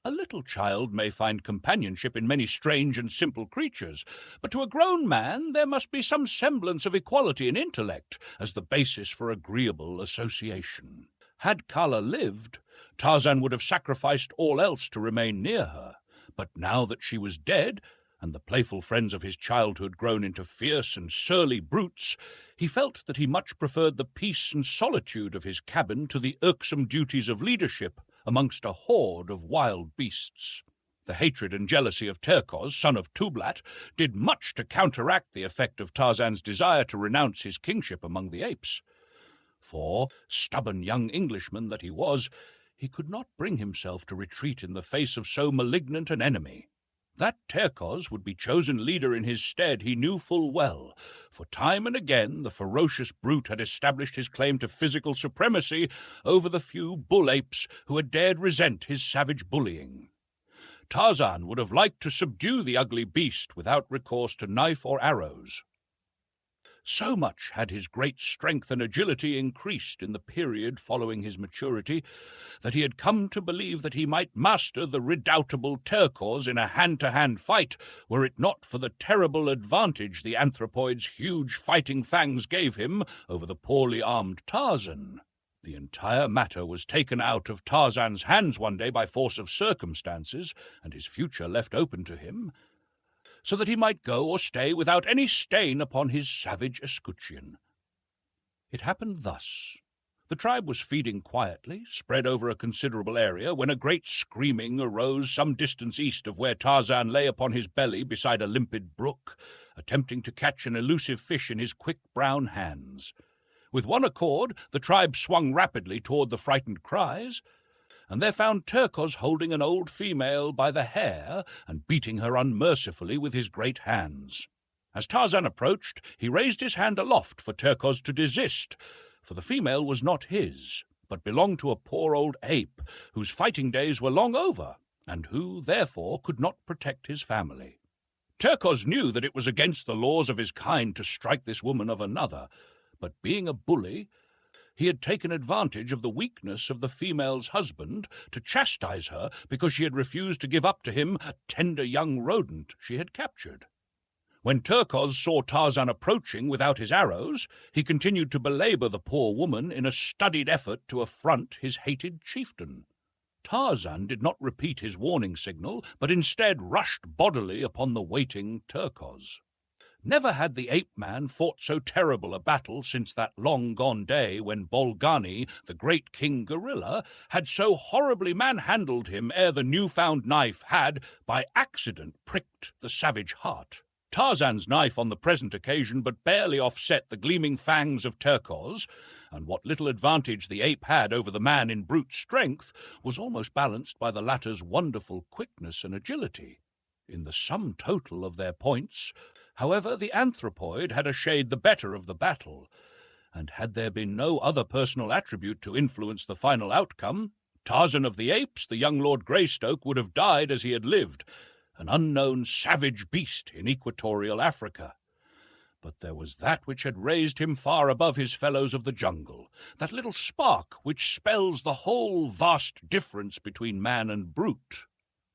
A little child may find companionship in many strange and simple creatures, but to a grown man there must be some semblance of equality in intellect as the basis for agreeable association. Had Kala lived, Tarzan would have sacrificed all else to remain near her, but now that she was dead, and the playful friends of his childhood grown into fierce and surly brutes, he felt that he much preferred the peace and solitude of his cabin to the irksome duties of leadership amongst a horde of wild beasts. The hatred and jealousy of Terkoz, son of Tublat, did much to counteract the effect of Tarzan's desire to renounce his kingship among the apes. For, stubborn young Englishman that he was, he could not bring himself to retreat in the face of so malignant an enemy. That Terkoz would be chosen leader in his stead he knew full well, for time and again the ferocious brute had established his claim to physical supremacy over the few bull-apes who had dared resent his savage bullying. Tarzan would have liked to subdue the ugly beast without recourse to knife or arrows. So much had his great strength and agility increased in the period following his maturity that he had come to believe that he might master the redoubtable Turcos in a hand-to-hand fight, were it not for the terrible advantage the anthropoid's huge fighting fangs gave him over the poorly armed Tarzan. The entire matter was taken out of Tarzan's hands one day by force of circumstances, and his future left open to him, so that he might go or stay without any stain upon his savage escutcheon. It happened thus. The tribe was feeding quietly, spread over a considerable area, when a great screaming arose some distance east of where Tarzan lay upon his belly beside a limpid brook, attempting to catch an elusive fish in his quick brown hands. With one accord, the tribe swung rapidly toward the frightened cries, and there found Turcos holding an old female by the hair and beating her unmercifully with his great hands. As Tarzan approached, he raised his hand aloft for Turcos to desist, for the female was not his, but belonged to a poor old ape whose fighting days were long over, and who, therefore, could not protect his family. Turcos knew that it was against the laws of his kind to strike this woman of another, but being a bully, he had taken advantage of the weakness of the female's husband to chastise her because she had refused to give up to him a tender young rodent she had captured. When Turcos saw Tarzan approaching without his arrows, he continued to belabor the poor woman in a studied effort to affront his hated chieftain. Tarzan did not repeat his warning signal, but instead rushed bodily upon the waiting Turcos. Never had the ape-man fought so terrible a battle since that long-gone day when Bolgani, the great king gorilla, had so horribly manhandled him ere the new-found knife had, by accident, pricked the savage heart. Tarzan's knife on the present occasion but barely offset the gleaming fangs of Turcos, and what little advantage the ape had over the man in brute strength was almost balanced by the latter's wonderful quickness and agility. In the sum total of their points, however, the anthropoid had a shade the better of the battle, and had there been no other personal attribute to influence the final outcome, Tarzan of the Apes, the young Lord Greystoke, would have died as he had lived, an unknown savage beast in equatorial Africa. But there was that which had raised him far above his fellows of the jungle, that little spark which spells the whole vast difference between man and brute: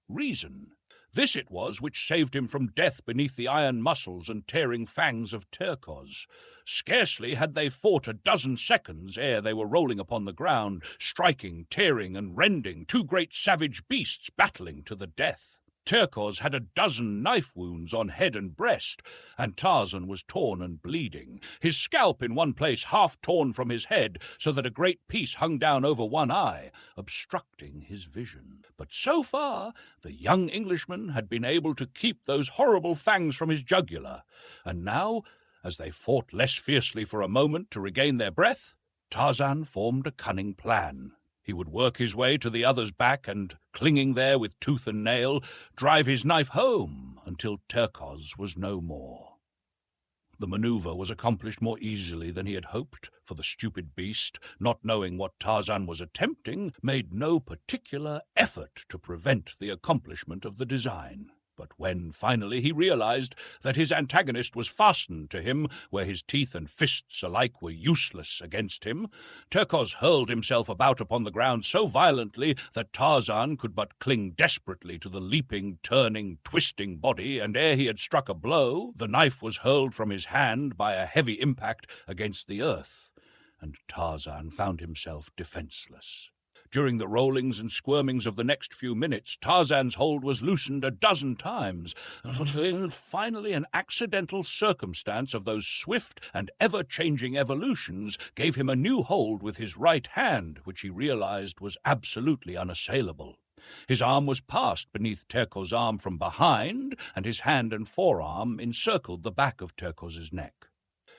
reason. This it was which saved him from death beneath the iron muscles and tearing fangs of Turcos. Scarcely had they fought a dozen seconds ere they were rolling upon the ground, striking, tearing, and rending, two great savage beasts battling to the death. Turcos had a dozen knife wounds on head and breast, and Tarzan was torn and bleeding, his scalp in one place half torn from his head, so that a great piece hung down over one eye, obstructing his vision. But so far, the young Englishman had been able to keep those horrible fangs from his jugular, and now, as they fought less fiercely for a moment to regain their breath, Tarzan formed a cunning plan. He would work his way to the other's back and, clinging there with tooth and nail, drive his knife home until Turcos was no more. The maneuver was accomplished more easily than he had hoped, for the stupid beast, not knowing what Tarzan was attempting, made no particular effort to prevent the accomplishment of the design. But when, finally, he realized that his antagonist was fastened to him where his teeth and fists alike were useless against him, Turcos hurled himself about upon the ground so violently that Tarzan could but cling desperately to the leaping, turning, twisting body, and ere he had struck a blow, the knife was hurled from his hand by a heavy impact against the earth, and Tarzan found himself defenseless. During the rollings and squirmings of the next few minutes, Tarzan's hold was loosened a dozen times, until finally an accidental circumstance of those swift and ever-changing evolutions gave him a new hold with his right hand, which he realized was absolutely unassailable. His arm was passed beneath Turcos' arm from behind, and his hand and forearm encircled the back of Turcos' neck.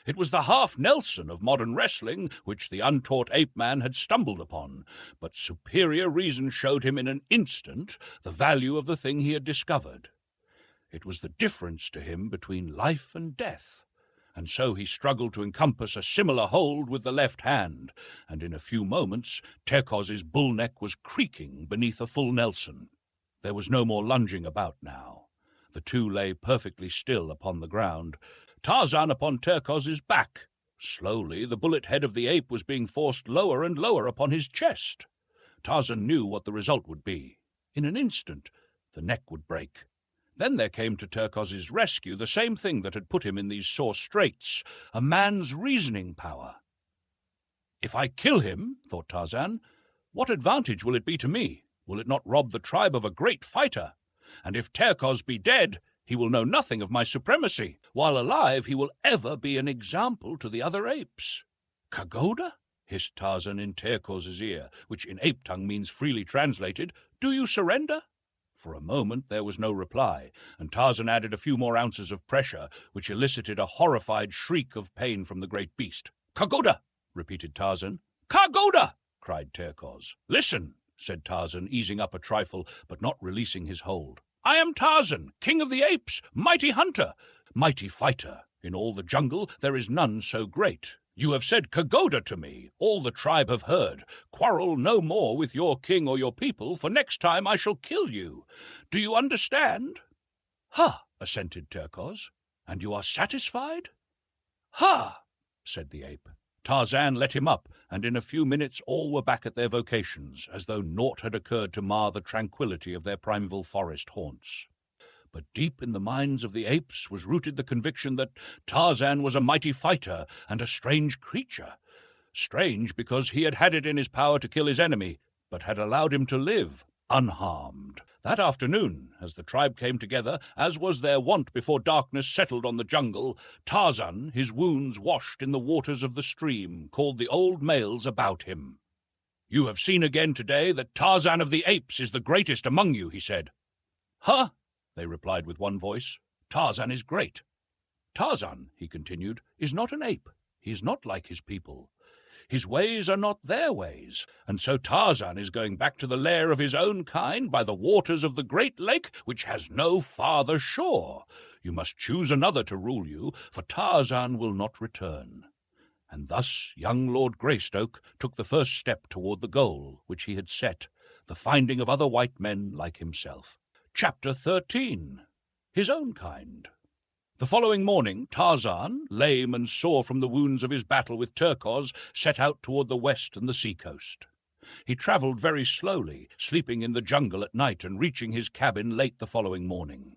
It was the half-Nelson of modern wrestling which the untaught ape-man had stumbled upon, but superior reason showed him in an instant the value of the thing he had discovered. It was the difference to him between life and death, and so he struggled to encompass a similar hold with the left hand, and in a few moments Turcos' bull neck was creaking beneath a full Nelson. There was no more lunging about now. The two lay perfectly still upon the ground, Tarzan upon Terkoz's back. Slowly, the bullet head of the ape was being forced lower and lower upon his chest. Tarzan knew what the result would be. In an instant, the neck would break. Then there came to Terkoz's rescue the same thing that had put him in these sore straits, a man's reasoning power. "If I kill him," thought Tarzan, "what advantage will it be to me? Will it not rob the tribe of a great fighter? And if Terkoz be dead, he will know nothing of my supremacy. While alive, he will ever be an example to the other apes." "Kagoda?" hissed Tarzan in Terkoz's ear, which in ape tongue means freely translated, "Do you surrender?" For a moment there was no reply, and Tarzan added a few more ounces of pressure, which elicited a horrified shriek of pain from the great beast. "Kagoda!" repeated Tarzan. "Kagoda!" cried Terkoz. "Listen," said Tarzan, easing up a trifle, but not releasing his hold. "I am Tarzan, king of the apes, mighty hunter, mighty fighter. In all the jungle there is none so great. You have said Kagoda to me. All the tribe have heard. Quarrel no more with your king or your people, for next time I shall kill you. Do you understand?" "Ha!" assented Terkoz. "And you are satisfied?" "Ha!" said the ape. Tarzan let him up, and in a few minutes all were back at their vocations, as though naught had occurred to mar the tranquillity of their primeval forest haunts. But deep in the minds of the apes was rooted the conviction that Tarzan was a mighty fighter and a strange creature. Strange because he had had it in his power to kill his enemy, but had allowed him to live unharmed. That afternoon, as the tribe came together, as was their wont before darkness settled on the jungle, Tarzan, his wounds washed in the waters of the stream, called the old males about him. "You have seen again today that Tarzan of the Apes is the greatest among you," he said. "Huh?" they replied with one voice. "Tarzan is great." "Tarzan," he continued, "is not an ape. He is not like his people. His ways are not their ways, and so Tarzan is going back to the lair of his own kind by the waters of the great lake, which has no farther shore. You must choose another to rule you, for Tarzan will not return." And thus young Lord Greystoke took the first step toward the goal which he had set, the finding of other white men like himself. Chapter 13. His Own Kind. The following morning, Tarzan, lame and sore from the wounds of his battle with Terkoz, set out toward the west and the seacoast. He traveled very slowly, sleeping in the jungle at night and reaching his cabin late the following morning.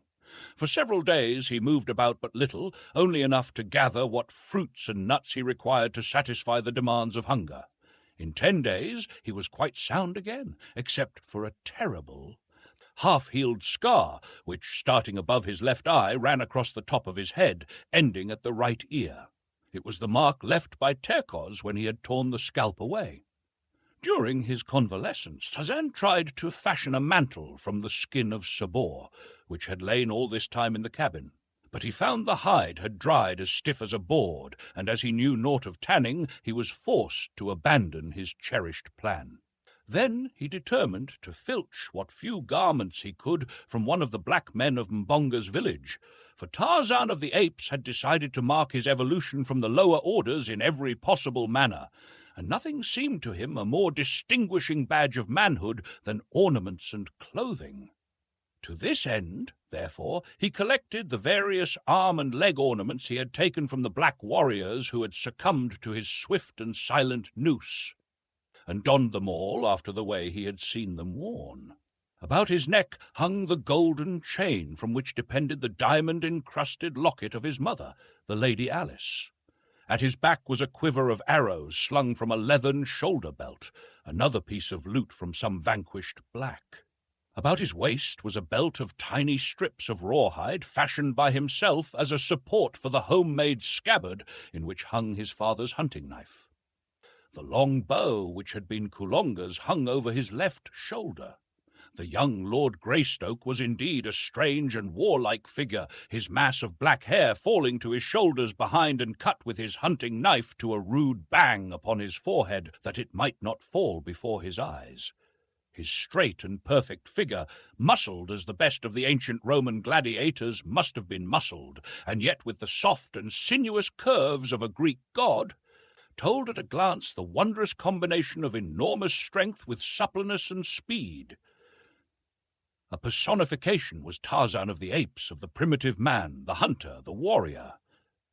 For several days he moved about but little, only enough to gather what fruits and nuts he required to satisfy the demands of hunger. In 10 days he was quite sound again, except for a terrible half-healed scar, which, starting above his left eye, ran across the top of his head, ending at the right ear. It was the mark left by Terkoz when he had torn the scalp away. During his convalescence, Tarzan tried to fashion a mantle from the skin of Sabor, which had lain all this time in the cabin. But he found the hide had dried as stiff as a board, and as he knew naught of tanning, he was forced to abandon his cherished plan. Then he determined to filch what few garments he could from one of the black men of Mbonga's village, for Tarzan of the Apes had decided to mark his evolution from the lower orders in every possible manner, and nothing seemed to him a more distinguishing badge of manhood than ornaments and clothing. To this end, therefore, he collected the various arm and leg ornaments he had taken from the black warriors who had succumbed to his swift and silent noose, and donned them all after the way he had seen them worn. About his neck hung the golden chain from which depended the diamond-encrusted locket of his mother, the Lady Alice. At his back was a quiver of arrows slung from a leathern shoulder-belt, another piece of loot from some vanquished black. About his waist was a belt of tiny strips of rawhide fashioned by himself as a support for the homemade scabbard in which hung his father's hunting knife. The long bow which had been Kulonga's hung over his left shoulder. The young Lord Greystoke was indeed a strange and warlike figure, his mass of black hair falling to his shoulders behind and cut with his hunting knife to a rude bang upon his forehead, that it might not fall before his eyes. His straight and perfect figure, muscled as the best of the ancient Roman gladiators must have been muscled, and yet with the soft and sinuous curves of a Greek god, told at a glance the wondrous combination of enormous strength with suppleness and speed. A personification was Tarzan of the Apes, of the primitive man, the hunter, the warrior.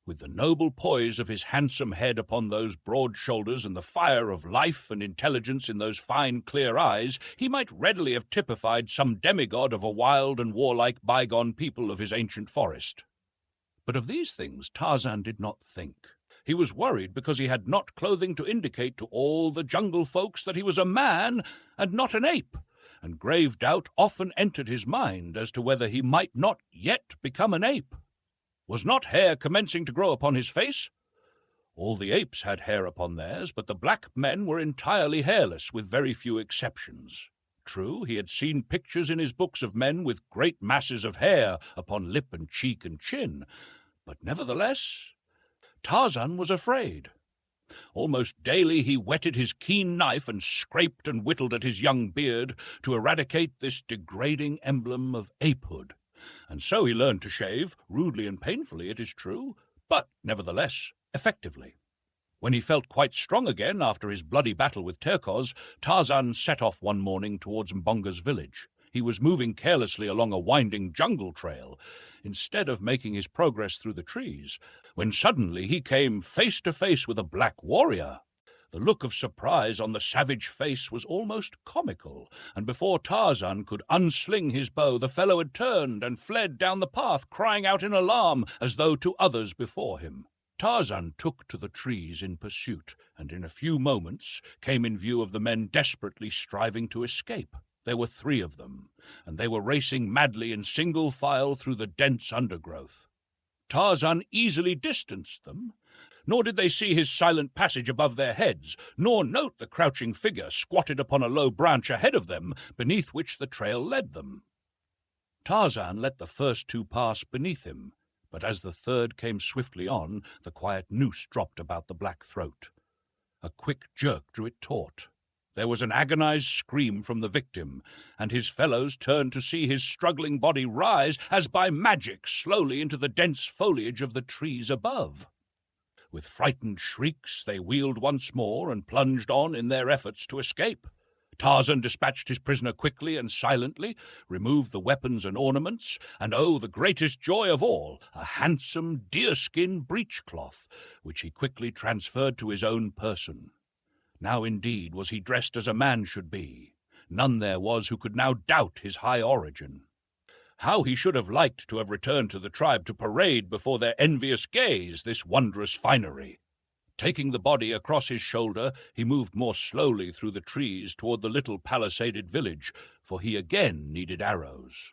With the noble poise of his handsome head upon those broad shoulders and the fire of life and intelligence in those fine, clear eyes, he might readily have typified some demigod of a wild and warlike bygone people of his ancient forest. But of these things Tarzan did not think. He was worried because he had not clothing to indicate to all the jungle folks that he was a man and not an ape, and grave doubt often entered his mind as to whether he might not yet become an ape. Was not hair commencing to grow upon his face? All the apes had hair upon theirs, but the black men were entirely hairless, with very few exceptions. True, he had seen pictures in his books of men with great masses of hair upon lip and cheek and chin, but nevertheless, Tarzan was afraid. Almost daily he whetted his keen knife and scraped and whittled at his young beard to eradicate this degrading emblem of apehood. And so he learned to shave, rudely and painfully, it is true, but nevertheless effectively. When he felt quite strong again after his bloody battle with Terkoz, Tarzan set off one morning towards Mbonga's village. He was moving carelessly along a winding jungle trail, instead of making his progress through the trees, when suddenly he came face to face with a black warrior. The look of surprise on the savage face was almost comical, and before Tarzan could unsling his bow, the fellow had turned and fled down the path, crying out in alarm as though to others before him. Tarzan took to the trees in pursuit, and in a few moments came in view of the men desperately striving to escape. There were 3 of them, and they were racing madly in single file through the dense undergrowth. Tarzan easily distanced them, nor did they see his silent passage above their heads, nor note the crouching figure squatted upon a low branch ahead of them, beneath which the trail led them. Tarzan let the first 2 pass beneath him, but as the third came swiftly on, the quiet noose dropped about the black throat. A quick jerk drew it taut. There was an agonized scream from the victim, and his fellows turned to see his struggling body rise, as by magic, slowly into the dense foliage of the trees above. With frightened shrieks, they wheeled once more and plunged on in their efforts to escape. Tarzan dispatched his prisoner quickly and silently, removed the weapons and ornaments, and the greatest joy of all, a handsome deerskin breechcloth, which he quickly transferred to his own person. Now indeed was he dressed as a man should be. None there was who could now doubt his high origin. How he should have liked to have returned to the tribe to parade before their envious gaze this wondrous finery. Taking the body across his shoulder, he moved more slowly through the trees toward the little palisaded village, for he again needed arrows.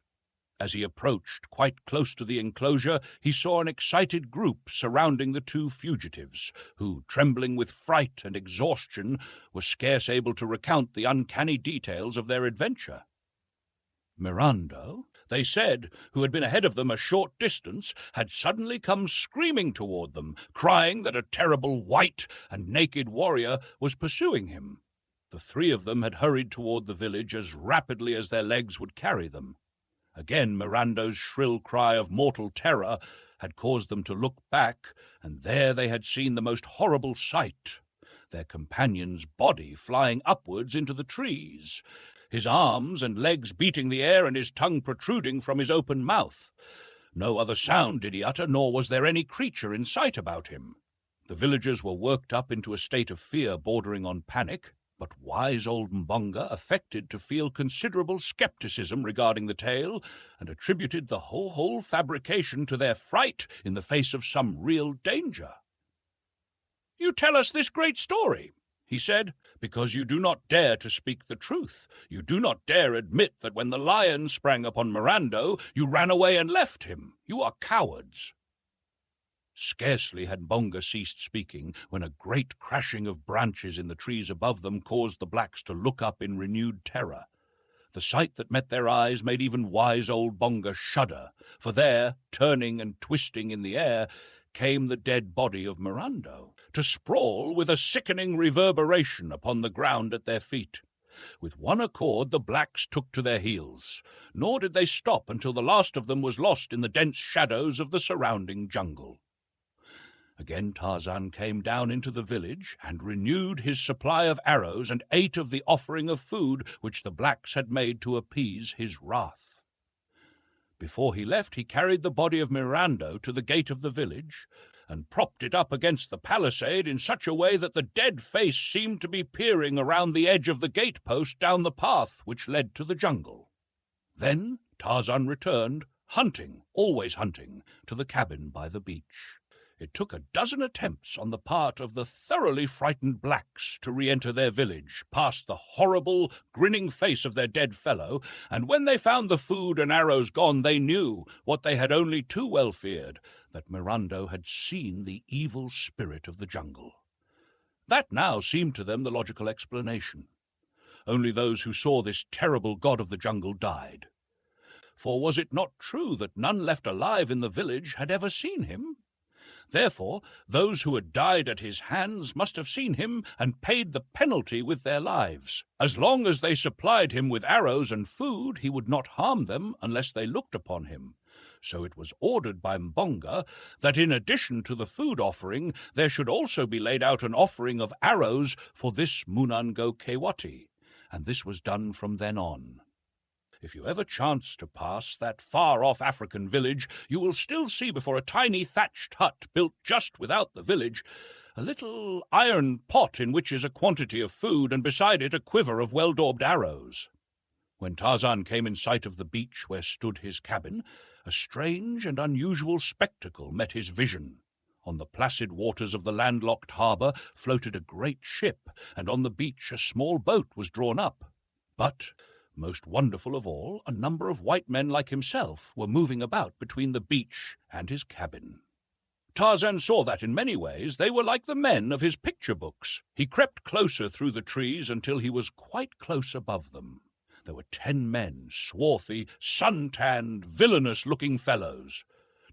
As he approached quite close to the enclosure, he saw an excited group surrounding the 2 fugitives, who, trembling with fright and exhaustion, were scarce able to recount the uncanny details of their adventure. Mirando, they said, who had been ahead of them a short distance, had suddenly come screaming toward them, crying that a terrible white and naked warrior was pursuing him. The 3 of them had hurried toward the village as rapidly as their legs would carry them. Again Mirando's shrill cry of mortal terror had caused them to look back, and there they had seen the most horrible sight, their companion's body flying upwards into the trees, his arms and legs beating the air and his tongue protruding from his open mouth. No other sound did he utter, nor was there any creature in sight about him. The villagers were worked up into a state of fear bordering on panic, but wise old Mbonga affected to feel considerable skepticism regarding the tale, and attributed the whole fabrication to their fright in the face of some real danger. "You tell us this great story," he said, "because you do not dare to speak the truth. You do not dare admit that when the lion sprang upon Mirando, you ran away and left him. You are cowards." Scarcely had Mbonga ceased speaking when a great crashing of branches in the trees above them caused the blacks to look up in renewed terror. The sight that met their eyes made even wise old Mbonga shudder, for there, turning and twisting in the air, came the dead body of Mirando, to sprawl with a sickening reverberation upon the ground at their feet. With one accord the blacks took to their heels, nor did they stop until the last of them was lost in the dense shadows of the surrounding jungle. Again Tarzan came down into the village and renewed his supply of arrows and ate of the offering of food which the blacks had made to appease his wrath. Before he left, he carried the body of Mirando to the gate of the village, and propped it up against the palisade in such a way that the dead face seemed to be peering around the edge of the gatepost down the path which led to the jungle. Then Tarzan returned, always hunting, to the cabin by the beach. It took a dozen attempts on the part of the thoroughly frightened blacks to re-enter their village, past the horrible, grinning face of their dead fellow, and when they found the food and arrows gone, they knew, what they had only too well feared, that Mirandu had seen the evil spirit of the jungle. That now seemed to them the logical explanation. Only those who saw this terrible god of the jungle died. For was it not true that none left alive in the village had ever seen him? Therefore, those who had died at his hands must have seen him and paid the penalty with their lives. As long as they supplied him with arrows and food, he would not harm them unless they looked upon him. So it was ordered by Mbonga that in addition to the food offering, there should also be laid out an offering of arrows for this Munango Kewati, and this was done from then on. If you ever chance to pass that far-off African village, you will still see before a tiny thatched hut built just without the village a little iron pot in which is a quantity of food, and beside it a quiver of well-daubed arrows. When Tarzan came in sight of the beach where stood his cabin, a strange and unusual spectacle met his vision. On the placid waters of the landlocked harbour floated a great ship, and on the beach a small boat was drawn up. But most wonderful of all, a number of white men like himself were moving about between the beach and his cabin. Tarzan saw that in many ways they were like the men of his picture books. He crept closer through the trees until he was quite close above them. There were 10 men, swarthy, sun-tanned, villainous-looking fellows.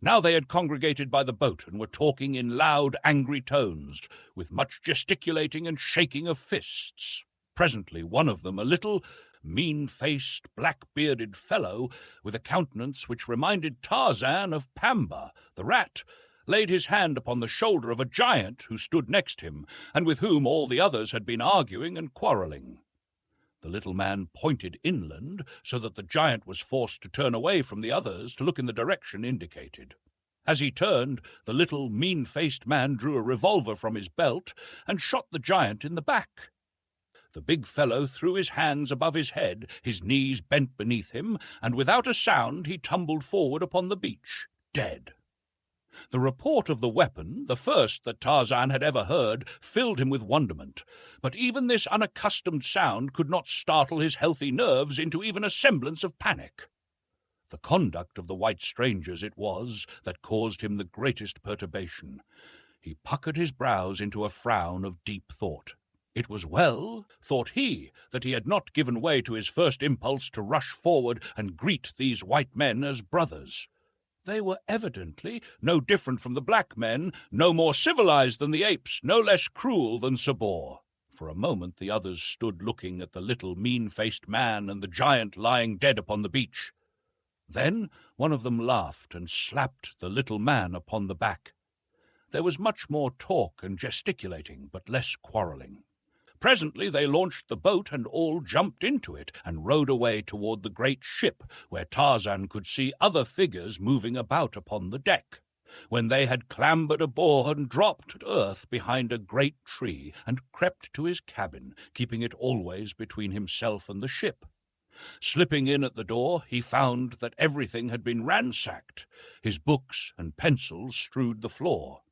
Now they had congregated by the boat and were talking in loud, angry tones, with much gesticulating and shaking of fists. Presently one of them, a little, mean-faced, black-bearded fellow with a countenance which reminded Tarzan of Pamba, the rat, laid his hand upon the shoulder of a giant who stood next him, and with whom all the others had been arguing and quarrelling. The little man pointed inland, so that the giant was forced to turn away from the others to look in the direction indicated. As he turned, the little, mean-faced man drew a revolver from his belt and shot the giant in the back. The big fellow threw his hands above his head, his knees bent beneath him, and without a sound he tumbled forward upon the beach, dead. The report of the weapon, the first that Tarzan had ever heard, filled him with wonderment, but even this unaccustomed sound could not startle his healthy nerves into even a semblance of panic. The conduct of the white strangers it was that caused him the greatest perturbation. He puckered his brows into a frown of deep thought. It was well, thought he, that he had not given way to his first impulse to rush forward and greet these white men as brothers. They were evidently no different from the black men, no more civilized than the apes, no less cruel than Sabor. For a moment the others stood looking at the little mean-faced man and the giant lying dead upon the beach. Then one of them laughed and slapped the little man upon the back. There was much more talk and gesticulating, but less quarrelling. Presently they launched the boat and all jumped into it and rowed away toward the great ship, where Tarzan could see other figures moving about upon the deck. When they had clambered aboard and dropped to earth behind a great tree and crept to his cabin, keeping it always between himself and the ship. Slipping in at the door, he found that everything had been ransacked. His books and pencils strewed the floor.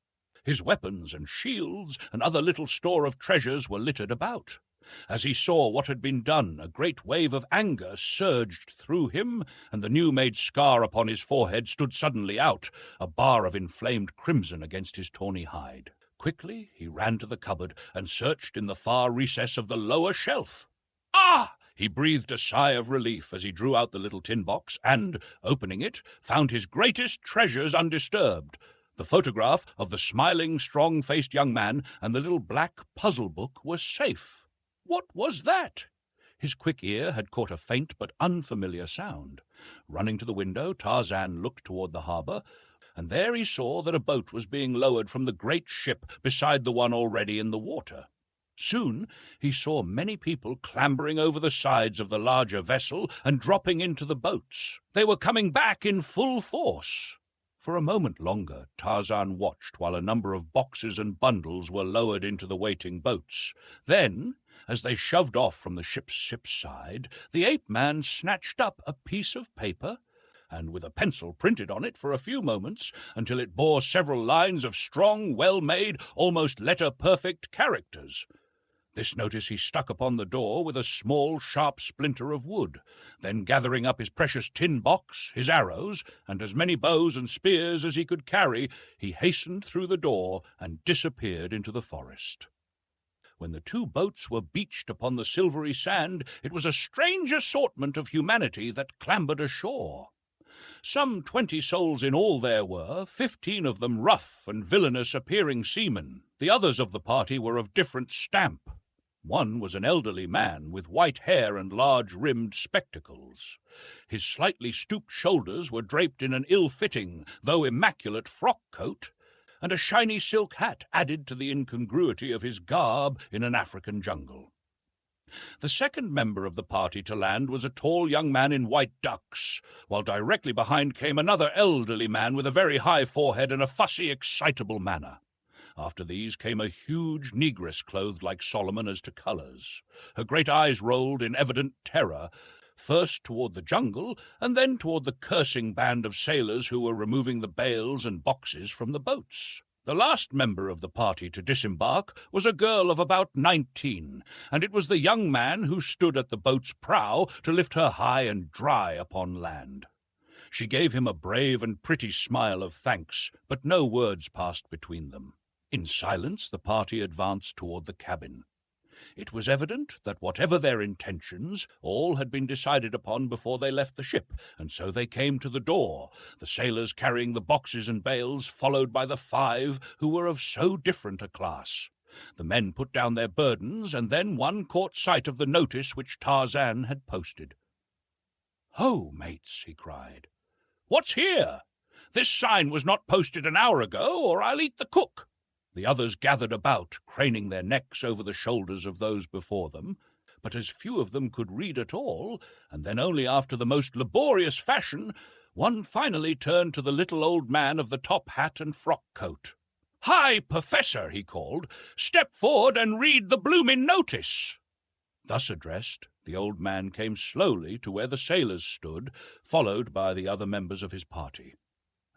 His weapons and shields and other little store of treasures were littered about. As he saw what had been done, a great wave of anger surged through him, and the new-made scar upon his forehead stood suddenly out, a bar of inflamed crimson against his tawny hide. Quickly he ran to the cupboard and searched in the far recess of the lower shelf. Ah! He breathed a sigh of relief as he drew out the little tin box and, opening it, found his greatest treasures undisturbed. The photograph of the smiling, strong-faced young man and the little black puzzle book were safe. What was that? His quick ear had caught a faint but unfamiliar sound. Running to the window, Tarzan looked toward the harbour, and there he saw that a boat was being lowered from the great ship beside the one already in the water. Soon he saw many people clambering over the sides of the larger vessel and dropping into the boats. They were coming back in full force. For a moment longer, Tarzan watched while a number of boxes and bundles were lowered into the waiting boats. Then, as they shoved off from the ship's side, the ape-man snatched up a piece of paper and with a pencil printed on it for a few moments until it bore several lines of strong, well-made, almost letter-perfect characters. This notice he stuck upon the door with a small, sharp splinter of wood. Then, gathering up his precious tin box, his arrows, and as many bows and spears as he could carry, he hastened through the door and disappeared into the forest. When the two boats were beached upon the silvery sand, it was a strange assortment of humanity that clambered ashore. Some 20 souls in all there were, 15 of them rough and villainous-appearing seamen. The others of the party were of different stamp. One was an elderly man with white hair and large-rimmed spectacles. His slightly stooped shoulders were draped in an ill-fitting, though immaculate, frock-coat, and a shiny silk hat added to the incongruity of his garb in an African jungle. The second member of the party to land was a tall young man in white ducks, while directly behind came another elderly man with a very high forehead and a fussy, excitable manner. After these came a huge negress clothed like Solomon as to colours. Her great eyes rolled in evident terror, first toward the jungle, and then toward the cursing band of sailors who were removing the bales and boxes from the boats. The last member of the party to disembark was a girl of about 19, and it was the young man who stood at the boat's prow to lift her high and dry upon land. She gave him a brave and pretty smile of thanks, but no words passed between them. In silence the party advanced toward the cabin. It was evident that whatever their intentions, all had been decided upon before they left the ship, and so they came to the door, the sailors carrying the boxes and bales, followed by the 5 who were of so different a class. The men put down their burdens, and then one caught sight of the notice which Tarzan had posted. "Ho, mates," he cried. "What's here? This sign was not posted an hour ago, or I'll eat the cook." The others gathered about, craning their necks over the shoulders of those before them, but as few of them could read at all, and then only after the most laborious fashion, one finally turned to the little old man of the top hat and frock-coat. "Hi, Professor," he called, "step forward and read the bloomin' notice." Thus addressed, the old man came slowly to where the sailors stood, followed by the other members of his party.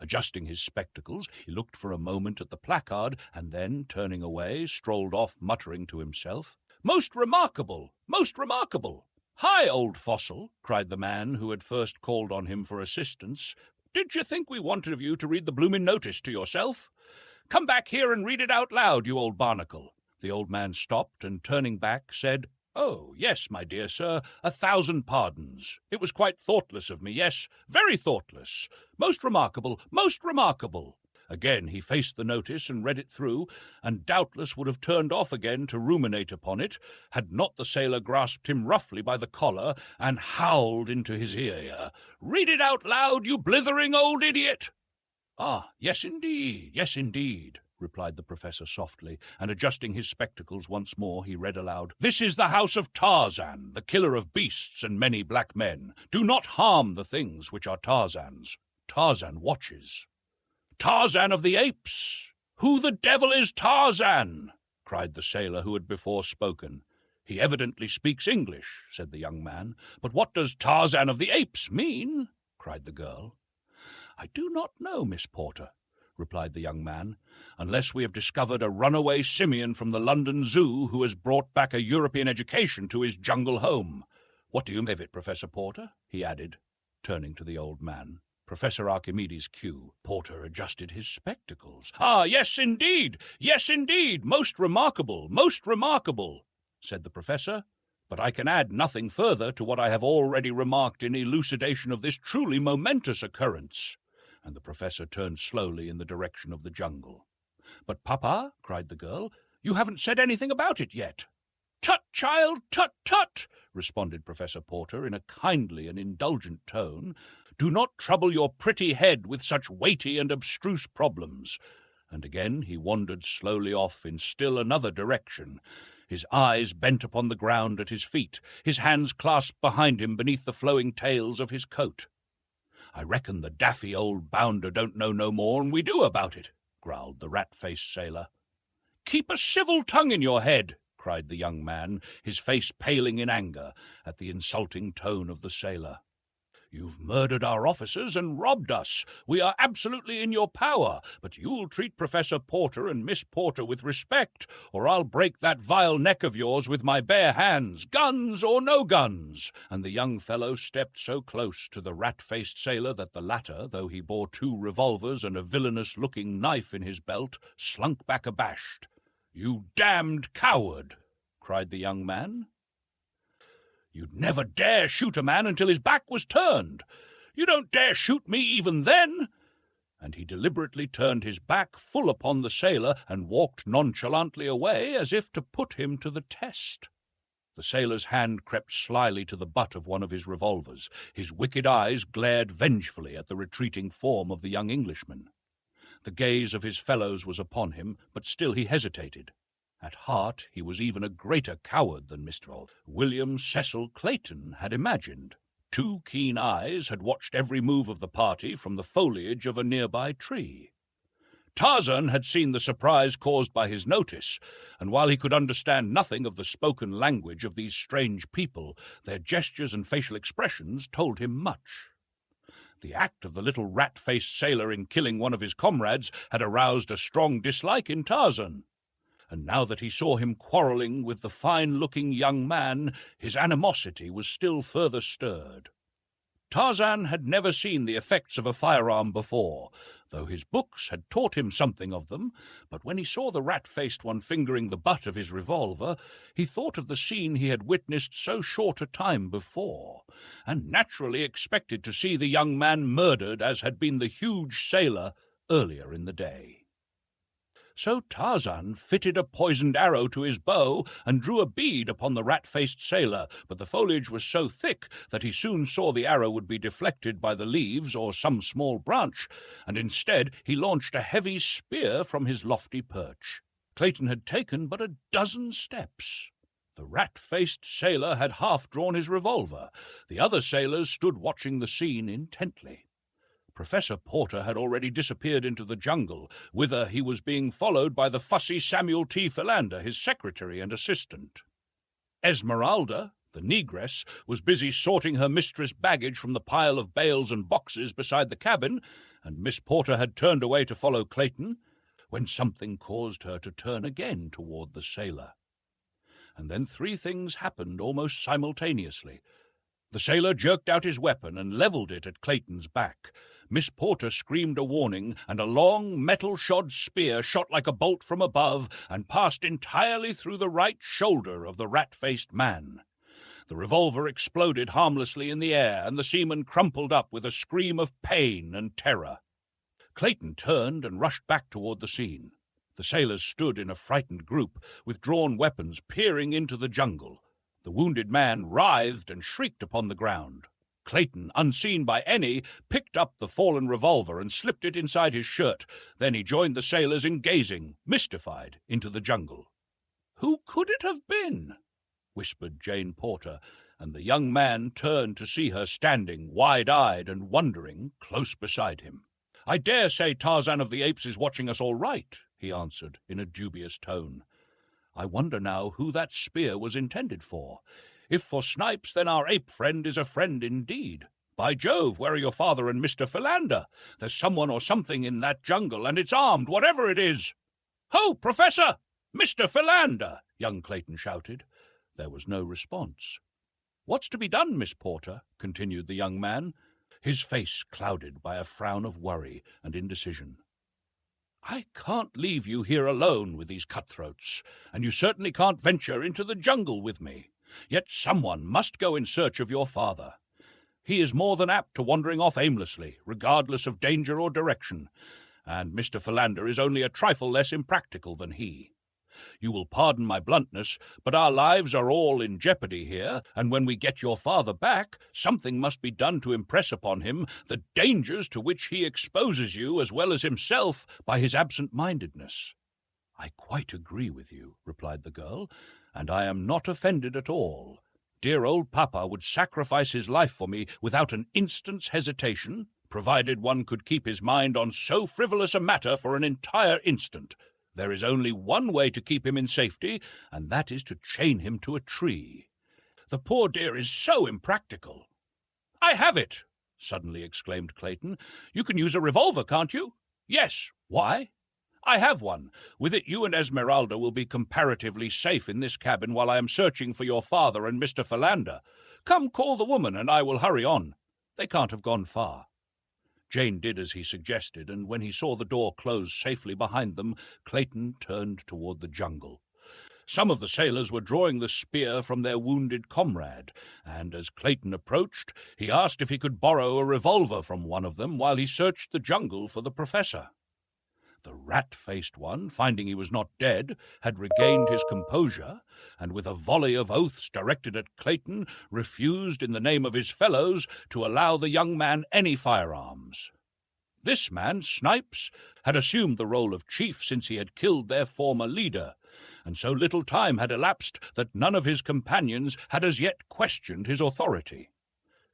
Adjusting his spectacles, he looked for a moment at the placard, and then, turning away, strolled off muttering to himself. "Most remarkable! Most remarkable! Hi, old fossil!" cried the man who had first called on him for assistance. "Did you think we wanted of you to read the bloomin' notice to yourself? Come back here and read it out loud, you old barnacle." The old man stopped, and turning back, said, "Oh, yes, my dear sir, 1,000 pardons. It was quite thoughtless of me, yes, very thoughtless. Most remarkable, most remarkable." Again he faced the notice and read it through, and doubtless would have turned off again to ruminate upon it, had not the sailor grasped him roughly by the collar and howled into his ear, "Read it out loud, you blithering old idiot!" "Ah, yes, indeed," replied the professor softly, and adjusting his spectacles once more, he read aloud, "This is the house of Tarzan, the killer of beasts and many black men. Do not harm the things which are Tarzan's. Tarzan watches." "Tarzan of the Apes! Who the devil is Tarzan?" cried the sailor who had before spoken. "He evidently speaks English," said the young man. "But what does Tarzan of the Apes mean?" cried the girl. "I do not know, Miss Porter," replied the young man, "unless we have discovered a runaway simian from the London Zoo who has brought back a European education to his jungle home. What do you make of it, Professor Porter?" he added, turning to the old man. Professor Archimedes Q. Porter adjusted his spectacles. "Ah, yes, indeed, most remarkable, said the professor. "But I can add nothing further to what I have already remarked in elucidation of this truly momentous occurrence." And the professor turned slowly in the direction of the jungle. "But, Papa," cried the girl, "you haven't said anything about it yet." "Tut, child, tut," responded Professor Porter in a kindly and indulgent tone. "Do not trouble your pretty head with such weighty and abstruse problems." And again he wandered slowly off in still another direction, his eyes bent upon the ground at his feet, his hands clasped behind him beneath the flowing tails of his coat. "I reckon the daffy old bounder don't know no more'n we do about it," growled the rat-faced sailor. "Keep a civil tongue in your head," cried the young man, his face paling in anger at the insulting tone of the sailor. "You've murdered our officers and robbed us. We are absolutely in your power, but you'll treat Professor Porter and Miss Porter with respect, or I'll break that vile neck of yours with my bare hands, guns or no guns." And the young fellow stepped so close to the rat-faced sailor that the latter, though he bore 2 revolvers and a villainous-looking knife in his belt, slunk back abashed. "You damned coward!" cried the young man. "You'd never dare shoot a man until his back was turned. You don't dare shoot me even then." And he deliberately turned his back full upon the sailor and walked nonchalantly away as if to put him to the test. The sailor's hand crept slyly to the butt of one of his revolvers. His wicked eyes glared vengefully at the retreating form of the young Englishman. The gaze of his fellows was upon him, but still he hesitated. At heart, he was even a greater coward than Mr. William Cecil Clayton had imagined. 2 keen eyes had watched every move of the party from the foliage of a nearby tree. Tarzan had seen the surprise caused by his notice, and while he could understand nothing of the spoken language of these strange people, their gestures and facial expressions told him much. The act of the little rat-faced sailor in killing one of his comrades had aroused a strong dislike in Tarzan. And now that he saw him quarrelling with the fine-looking young man, his animosity was still further stirred. Tarzan had never seen the effects of a firearm before, though his books had taught him something of them, but when he saw the rat-faced one fingering the butt of his revolver, he thought of the scene he had witnessed so short a time before, and naturally expected to see the young man murdered as had been the huge sailor earlier in the day. So Tarzan fitted a poisoned arrow to his bow and drew a bead upon the rat-faced sailor, but the foliage was so thick that he soon saw the arrow would be deflected by the leaves or some small branch, and instead he launched a heavy spear from his lofty perch. Clayton had taken but a dozen steps. The rat-faced sailor had half drawn his revolver. The other sailors stood watching the scene intently. Professor Porter had already disappeared into the jungle, whither he was being followed by the fussy Samuel T. Philander, his secretary and assistant. Esmeralda, the negress, was busy sorting her mistress' baggage from the pile of bales and boxes beside the cabin, and Miss Porter had turned away to follow Clayton, when something caused her to turn again toward the sailor. And then 3 things happened almost simultaneously. The sailor jerked out his weapon and leveled it at Clayton's back. Miss Porter screamed a warning, and a long, metal-shod spear shot like a bolt from above and passed entirely through the right shoulder of the rat-faced man. The revolver exploded harmlessly in the air, and the seaman crumpled up with a scream of pain and terror. Clayton turned and rushed back toward the scene. The sailors stood in a frightened group, with drawn weapons, peering into the jungle. The wounded man writhed and shrieked upon the ground. Clayton, unseen by any, picked up the fallen revolver and slipped it inside his shirt. Then he joined the sailors in gazing, mystified, into the jungle. "Who could it have been?" whispered Jane Porter, and the young man turned to see her standing, wide-eyed and wondering, close beside him. "I dare say Tarzan of the Apes is watching us all right," he answered in a dubious tone. "I wonder now who that spear was intended for. If for Snipes, then our ape friend is a friend indeed. By Jove, where are your father and Mr. Philander? There's someone or something in that jungle, and it's armed, whatever it is." "Ho, Professor! Mr. Philander!" young Clayton shouted. There was no response. "What's to be done, Miss Porter?" continued the young man, his face clouded by a frown of worry and indecision. "I can't leave you here alone with these cutthroats, and you certainly can't venture into the jungle with me. Yet someone must go in search of your father. He is more than apt to wandering off aimlessly, regardless of danger or direction, and Mr. Philander is only a trifle less impractical than he. You will pardon my bluntness, but our lives are all in jeopardy here, and when we get your father back, something must be done to impress upon him the dangers to which he exposes you as well as himself by his absent-mindedness." "I quite agree with you," replied the girl, "and I am not offended at all. Dear old Papa would sacrifice his life for me without an instant's hesitation, provided one could keep his mind on so frivolous a matter for an entire instant. There is only one way to keep him in safety, and that is to chain him to a tree. The poor dear is so impractical." "I have it!" suddenly exclaimed Clayton. "You can use a revolver, can't you?" "Yes. Why?" "I have one. With it you and Esmeralda will be comparatively safe in this cabin while I am searching for your father and Mr. Philander. Come, call the woman, and I will hurry on. They can't have gone far." Jane did as he suggested, and when he saw the door close safely behind them, Clayton turned toward the jungle. Some of the sailors were drawing the spear from their wounded comrade, and as Clayton approached, he asked if he could borrow a revolver from one of them while he searched the jungle for the professor. The rat-faced one, finding he was not dead, had regained his composure, and with a volley of oaths directed at Clayton, refused in the name of his fellows to allow the young man any firearms. This man, Snipes, had assumed the role of chief since he had killed their former leader, and so little time had elapsed that none of his companions had as yet questioned his authority.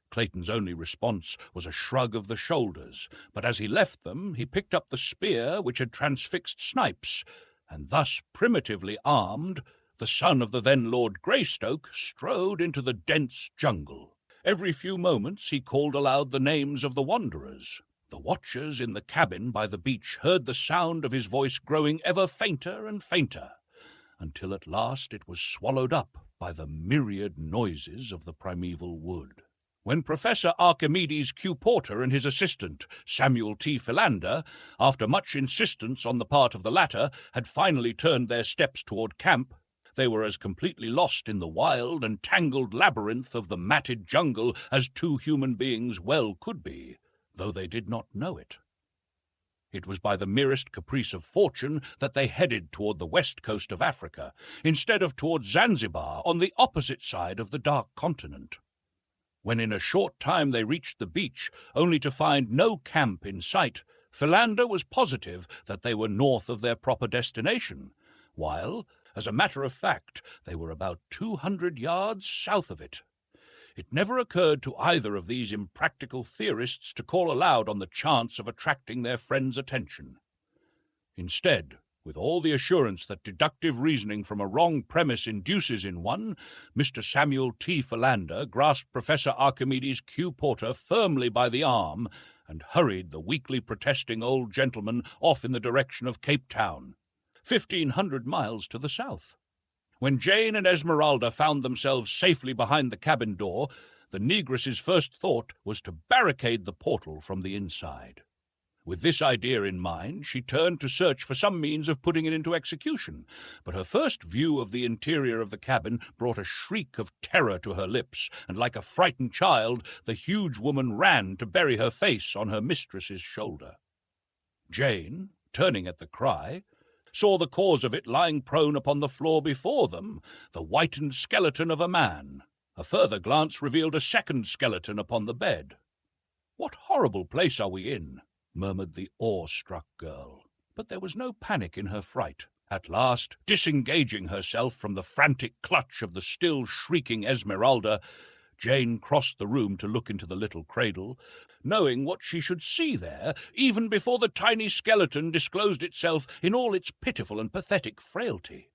Clayton's only response was a shrug of the shoulders, but as he left them, he picked up the spear which had transfixed Snipes, and thus primitively armed, the son of the then Lord Greystoke strode into the dense jungle. Every few moments he called aloud the names of the wanderers. The watchers in the cabin by the beach heard the sound of his voice growing ever fainter and fainter, until at last it was swallowed up by the myriad noises of the primeval wood. When Professor Archimedes Q. Porter and his assistant, Samuel T. Philander, after much insistence on the part of the latter, had finally turned their steps toward camp, they were as completely lost in the wild and tangled labyrinth of the matted jungle as two human beings well could be, though they did not know it. It was by the merest caprice of fortune that they headed toward the west coast of Africa, instead of toward Zanzibar on the opposite side of the dark continent. When in a short time they reached the beach, only to find no camp in sight, Philander was positive that they were north of their proper destination, while, as a matter of fact, they were about 200 yards south of it. It never occurred to either of these impractical theorists to call aloud on the chance of attracting their friend's attention. Instead, with all the assurance that deductive reasoning from a wrong premise induces in one, Mr. Samuel T. Philander grasped Professor Archimedes Q. Porter firmly by the arm and hurried the weakly protesting old gentleman off in the direction of Cape Town, 1,500 miles to the south. When Jane and Esmeralda found themselves safely behind the cabin door, the negress's first thought was to barricade the portal from the inside. With this idea in mind, she turned to search for some means of putting it into execution, but her first view of the interior of the cabin brought a shriek of terror to her lips, and like a frightened child, the huge woman ran to bury her face on her mistress's shoulder. Jane, turning at the cry, saw the cause of it lying prone upon the floor before them, the whitened skeleton of a man. A further glance revealed a second skeleton upon the bed. "What horrible place are we in?" murmured the awe-struck girl. But there was no panic in her fright. At last, disengaging herself from the frantic clutch of the still shrieking Esmeralda, Jane crossed the room to look into the little cradle, knowing what she should see there, even before the tiny skeleton disclosed itself in all its pitiful and pathetic frailty.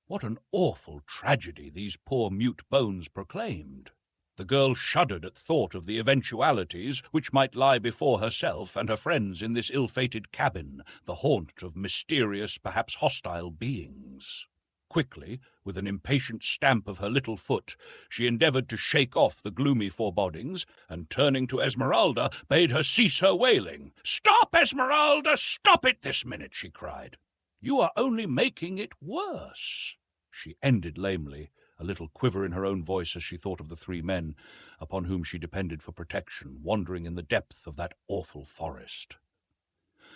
What an awful tragedy these poor mute bones proclaimed! The girl shuddered at thought of the eventualities which might lie before herself and her friends in this ill-fated cabin, the haunt of mysterious, perhaps hostile beings. Quickly, with an impatient stamp of her little foot, she endeavored to shake off the gloomy forebodings, and turning to Esmeralda, bade her cease her wailing. "Stop, Esmeralda! Stop it this minute!" she cried. "You are only making it worse," she ended lamely, a little quiver in her own voice as she thought of the three men upon whom she depended for protection, wandering in the depth of that awful forest.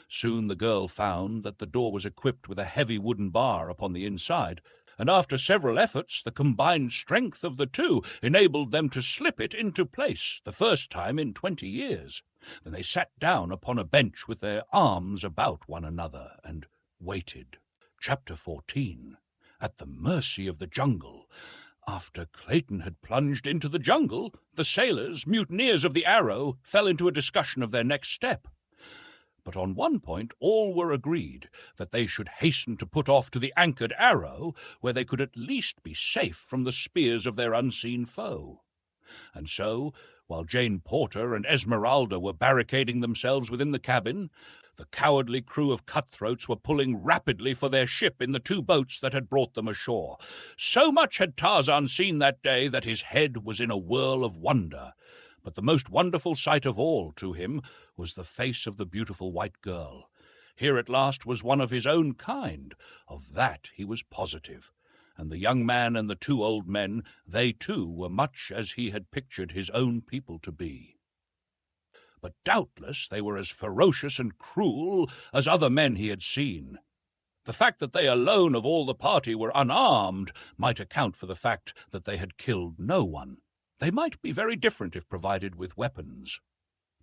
Soon the girl found that the door was equipped with a heavy wooden bar upon the inside, and after several efforts the combined strength of the two enabled them to slip it into place, the first time in 20 years. Then they sat down upon a bench with their arms about one another and waited. Chapter 14. At the mercy of the jungle. After Clayton had plunged into the jungle, the sailors, mutineers of the Arrow, fell into a discussion of their next step. But on one point all were agreed, that they should hasten to put off to the anchored Arrow, where they could at least be safe from the spears of their unseen foe. And so, while Jane Porter and Esmeralda were barricading themselves within the cabin, the cowardly crew of cutthroats were pulling rapidly for their ship in the 2 boats that had brought them ashore. So much had Tarzan seen that day that his head was in a whirl of wonder. But the most wonderful sight of all to him was the face of the beautiful white girl. Here at last was one of his own kind. Of that he was positive. And the young man and the 2 old men, they too were much as he had pictured his own people to be. But doubtless they were as ferocious and cruel as other men he had seen. The fact that they alone of all the party were unarmed might account for the fact that they had killed no one. They might be very different if provided with weapons.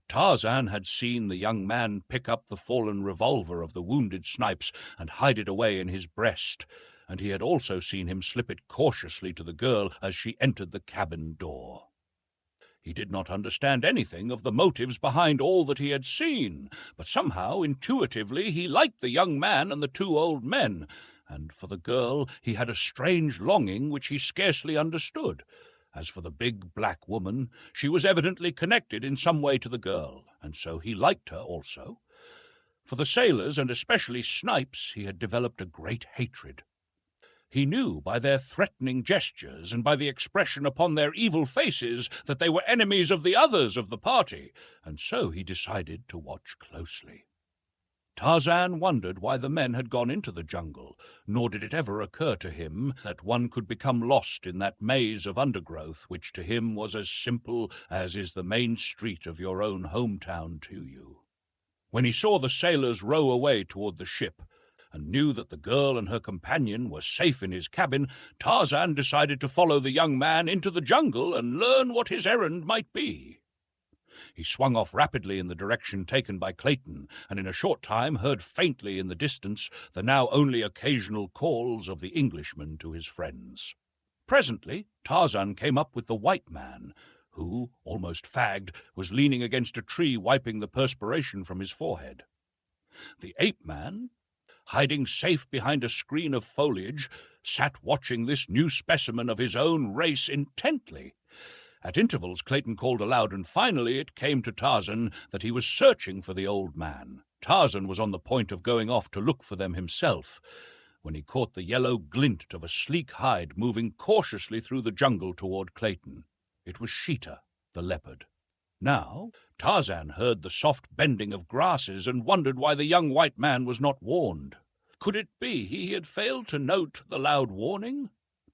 Tarzan had seen the young man pick up the fallen revolver of the wounded Snipes and hide it away in his breast, and he had also seen him slip it cautiously to the girl as she entered the cabin door. He did not understand anything of the motives behind all that he had seen, but somehow, intuitively, he liked the young man and the 2 old men, and for the girl he had a strange longing which he scarcely understood. As for the big black woman, she was evidently connected in some way to the girl, and so he liked her also. For the sailors, and especially Snipes, he had developed a great hatred. He knew by their threatening gestures and by the expression upon their evil faces that they were enemies of the others of the party, and so he decided to watch closely. Tarzan wondered why the men had gone into the jungle, nor did it ever occur to him that one could become lost in that maze of undergrowth which to him was as simple as is the main street of your own hometown to you. When he saw the sailors row away toward the ship, and knew that the girl and her companion were safe in his cabin, Tarzan decided to follow the young man into the jungle and learn what his errand might be. He swung off rapidly in the direction taken by Clayton, and in a short time heard faintly in the distance the now only occasional calls of the Englishman to his friends. Presently Tarzan came up with the white man, who, almost fagged, was leaning against a tree wiping the perspiration from his forehead. The ape man, hiding safe behind a screen of foliage, sat watching this new specimen of his own race intently. At intervals Clayton called aloud, and finally it came to Tarzan that he was searching for the old man. Tarzan was on the point of going off to look for them himself, when he caught the yellow glint of a sleek hide moving cautiously through the jungle toward Clayton. It was Sheeta, the leopard. Now Tarzan heard the soft bending of grasses and wondered why the young white man was not warned. Could it be he had failed to note the loud warning?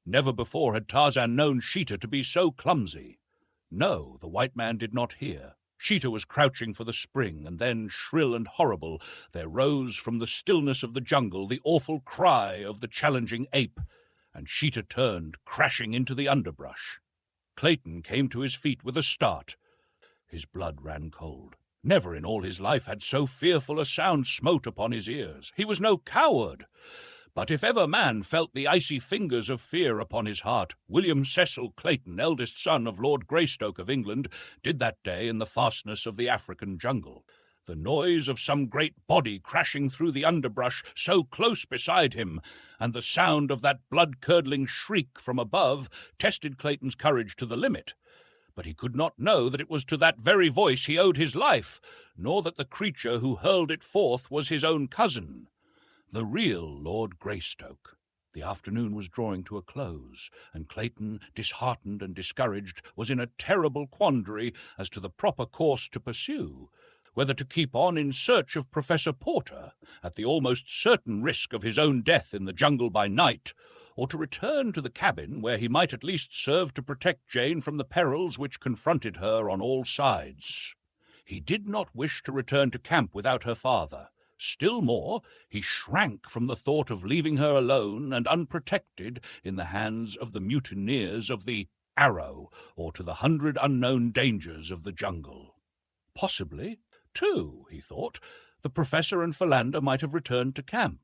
Never before had Tarzan known Sheeta to be so clumsy. No, the white man did not hear. Sheeta was crouching for the spring, and then, shrill and horrible, there rose from the stillness of the jungle the awful cry of the challenging ape, and Sheeta turned, crashing into the underbrush. Clayton came to his feet with a start. His blood ran cold. Never in all his life had so fearful a sound smote upon his ears. He was no coward. But if ever man felt the icy fingers of fear upon his heart, William Cecil Clayton, eldest son of Lord Greystoke of England, did that day in the fastness of the African jungle. The noise of some great body crashing through the underbrush so close beside him, and the sound of that blood-curdling shriek from above, tested Clayton's courage to the limit. But he could not know that it was to that very voice he owed his life, nor that the creature who hurled it forth was his own cousin, the real Lord Greystoke. The afternoon was drawing to a close, and Clayton, disheartened and discouraged, was in a terrible quandary as to the proper course to pursue, whether to keep on in search of Professor Porter, at the almost certain risk of his own death in the jungle by night, or to return to the cabin where he might at least serve to protect Jane from the perils which confronted her on all sides. He did not wish to return to camp without her father. Still more, he shrank from the thought of leaving her alone and unprotected in the hands of the mutineers of the Arrow, or to the 100 unknown dangers of the jungle. Possibly, too, he thought, the professor and Philander might have returned to camp.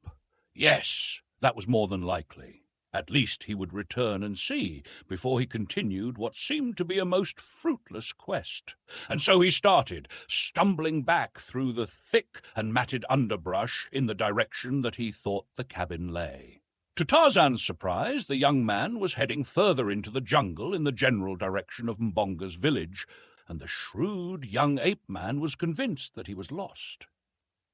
Yes, that was more than likely. At least he would return and see before he continued what seemed to be a most fruitless quest. And so he started, stumbling back through the thick and matted underbrush in the direction that he thought the cabin lay. To Tarzan's surprise, the young man was heading further into the jungle in the general direction of Mbonga's village, and the shrewd young ape-man was convinced that he was lost.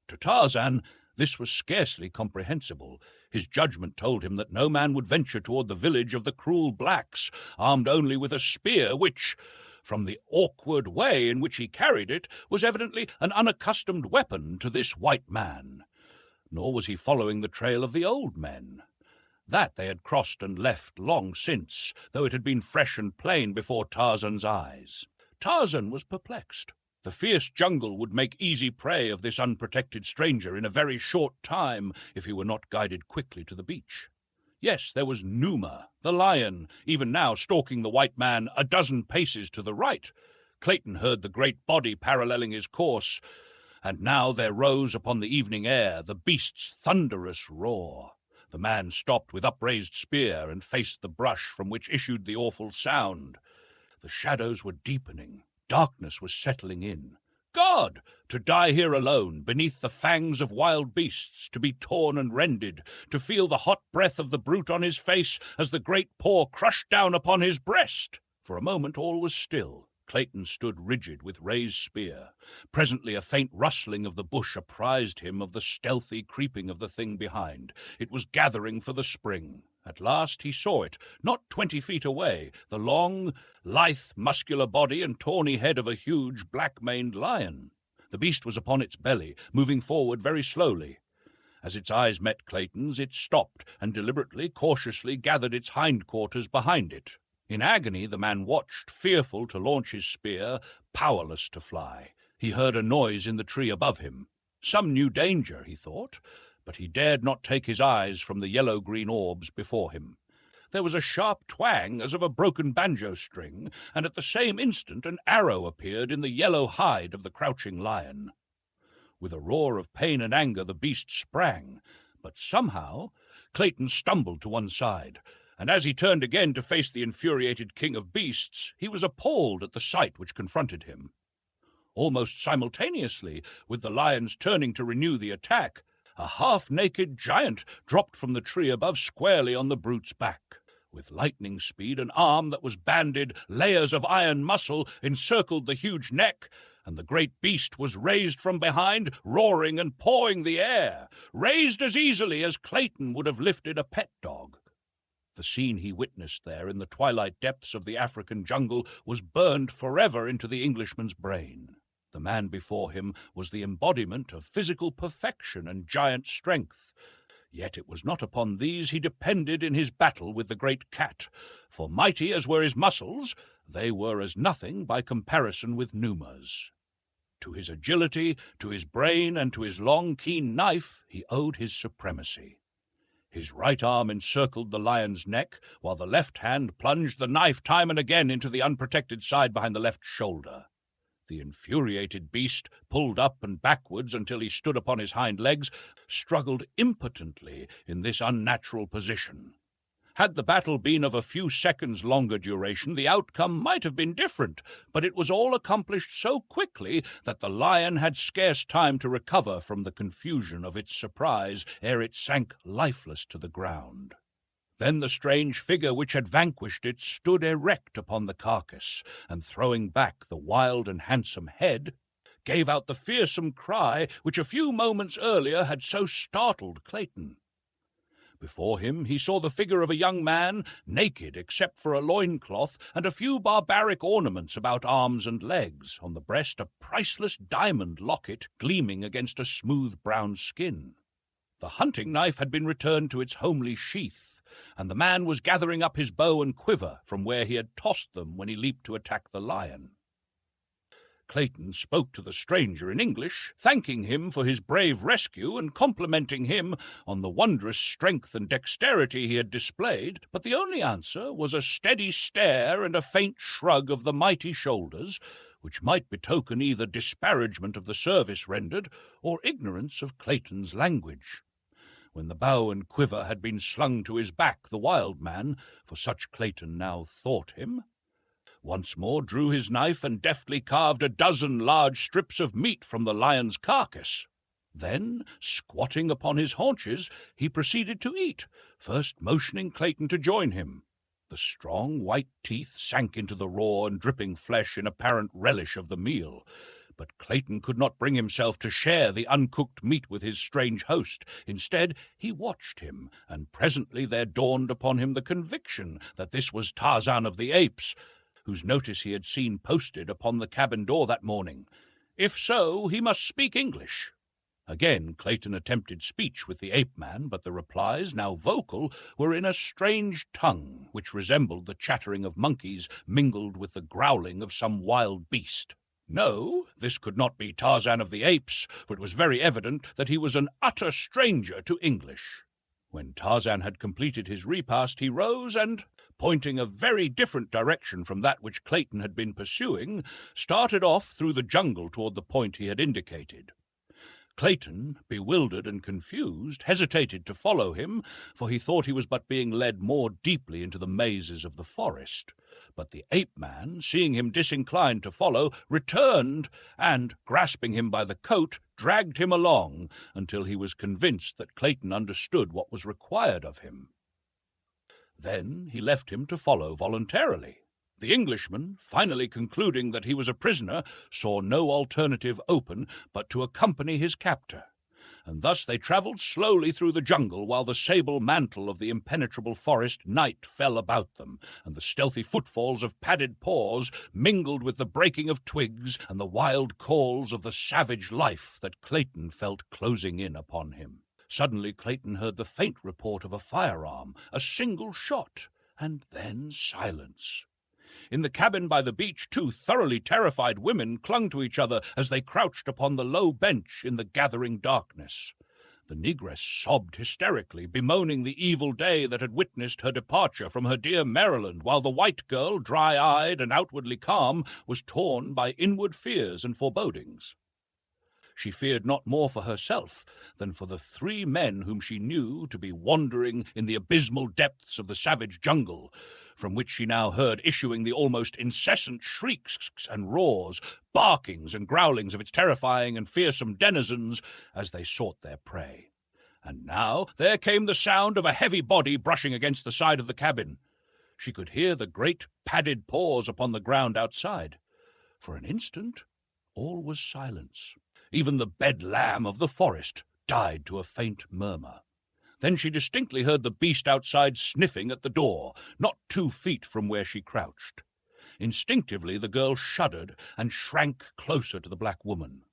To Tarzan, this was scarcely comprehensible. His judgment told him that no man would venture toward the village of the cruel blacks, armed only with a spear which, from the awkward way in which he carried it, was evidently an unaccustomed weapon to this white man. Nor was he following the trail of the old men. That they had crossed and left long since, though it had been fresh and plain before Tarzan's eyes. Tarzan was perplexed. The fierce jungle would make easy prey of this unprotected stranger in a very short time if he were not guided quickly to the beach. Yes, there was Numa, the lion, even now stalking the white man a dozen paces to the right. Clayton heard the great body paralleling his course, and now there rose upon the evening air the beast's thunderous roar. The man stopped with upraised spear and faced the brush from which issued the awful sound. The shadows were deepening. Darkness was settling in. God! To die here alone, beneath the fangs of wild beasts, to be torn and rended, to feel the hot breath of the brute on his face as the great paw crushed down upon his breast. For a moment all was still. Clayton stood rigid with raised spear. Presently a faint rustling of the bush apprised him of the stealthy creeping of the thing behind. It was gathering for the spring. At last he saw it, not 20 feet away, the long, lithe, muscular body and tawny head of a huge, black-maned lion. The beast was upon its belly, moving forward very slowly. As its eyes met Clayton's, it stopped and deliberately, cautiously gathered its hindquarters behind it. In agony the man watched, fearful to launch his spear, powerless to fly. He heard a noise in the tree above him. Some new danger, he thought, but he dared not take his eyes from the yellow-green orbs before him. There was a sharp twang as of a broken banjo string, and at the same instant an arrow appeared in the yellow hide of the crouching lion. With a roar of pain and anger the beast sprang, but somehow Clayton stumbled to one side, and as he turned again to face the infuriated king of beasts, he was appalled at the sight which confronted him. Almost simultaneously with the lion's turning to renew the attack, a half-naked giant dropped from the tree above squarely on the brute's back. With lightning speed, an arm that was banded layers of iron muscle encircled the huge neck, and the great beast was raised from behind, roaring and pawing the air, raised as easily as Clayton would have lifted a pet dog. The scene he witnessed there in the twilight depths of the African jungle was burned forever into the Englishman's brain. The man before him was the embodiment of physical perfection and giant strength. Yet it was not upon these he depended in his battle with the great cat, for mighty as were his muscles, they were as nothing by comparison with Numa's. To his agility, to his brain, and to his long, keen knife he owed his supremacy. His right arm encircled the lion's neck, while the left hand plunged the knife time and again into the unprotected side behind the left shoulder. The infuriated beast, pulled up and backwards until he stood upon his hind legs, struggled impotently in this unnatural position. Had the battle been of a few seconds longer duration, the outcome might have been different, but it was all accomplished so quickly that the lion had scarce time to recover from the confusion of its surprise ere it sank lifeless to the ground. Then the strange figure which had vanquished it stood erect upon the carcass, and throwing back the wild and handsome head, gave out the fearsome cry which a few moments earlier had so startled Clayton. Before him he saw the figure of a young man, naked except for a loincloth and a few barbaric ornaments about arms and legs, on the breast a priceless diamond locket gleaming against a smooth brown skin. The hunting knife had been returned to its homely sheath, and the man was gathering up his bow and quiver from where he had tossed them when he leaped to attack the lion. Clayton spoke to the stranger in English, thanking him for his brave rescue and complimenting him on the wondrous strength and dexterity he had displayed, but the only answer was a steady stare and a faint shrug of the mighty shoulders, which might betoken either disparagement of the service rendered or ignorance of Clayton's language. When the bow and quiver had been slung to his back, the wild man, for such Clayton now thought him, once more drew his knife and deftly carved a dozen large strips of meat from the lion's carcass. Then, squatting upon his haunches, he proceeded to eat, first motioning Clayton to join him. The strong white teeth sank into the raw and dripping flesh in apparent relish of the meal. But Clayton could not bring himself to share the uncooked meat with his strange host. Instead, he watched him, and presently there dawned upon him the conviction that this was Tarzan of the Apes, whose notice he had seen posted upon the cabin door that morning. If so, he must speak English. Again Clayton attempted speech with the ape-man, but the replies, now vocal, were in a strange tongue, which resembled the chattering of monkeys mingled with the growling of some wild beast. No, this could not be Tarzan of the Apes, for it was very evident that he was an utter stranger to English. When Tarzan had completed his repast, he rose and, pointing a very different direction from that which Clayton had been pursuing, started off through the jungle toward the point he had indicated. Clayton, bewildered and confused, hesitated to follow him, for he thought he was but being led more deeply into the mazes of the forest. But the ape-man, seeing him disinclined to follow, returned and, grasping him by the coat, dragged him along until he was convinced that Clayton understood what was required of him. Then he left him to follow voluntarily. The Englishman, finally concluding that he was a prisoner, saw no alternative open but to accompany his captor, and thus they travelled slowly through the jungle while the sable mantle of the impenetrable forest night fell about them, and the stealthy footfalls of padded paws mingled with the breaking of twigs and the wild calls of the savage life that Clayton felt closing in upon him. Suddenly Clayton heard the faint report of a firearm, a single shot, and then silence. In the cabin by the beach, two thoroughly terrified women clung to each other as they crouched upon the low bench in the gathering darkness. The negress sobbed hysterically, bemoaning the evil day that had witnessed her departure from her dear Maryland, while the white girl, dry-eyed and outwardly calm, was torn by inward fears and forebodings. She feared not more for herself than for the three men whom she knew to be wandering in the abysmal depths of the savage jungle, from which she now heard issuing the almost incessant shrieks and roars, barkings and growlings of its terrifying and fearsome denizens as they sought their prey. And now there came the sound of a heavy body brushing against the side of the cabin. She could hear the great padded paws upon the ground outside. For an instant, all was silence. Even the bedlam of the forest died to a faint murmur. Then she distinctly heard the beast outside sniffing at the door, not 2 feet from where she crouched. Instinctively the girl shuddered and shrank closer to the black woman.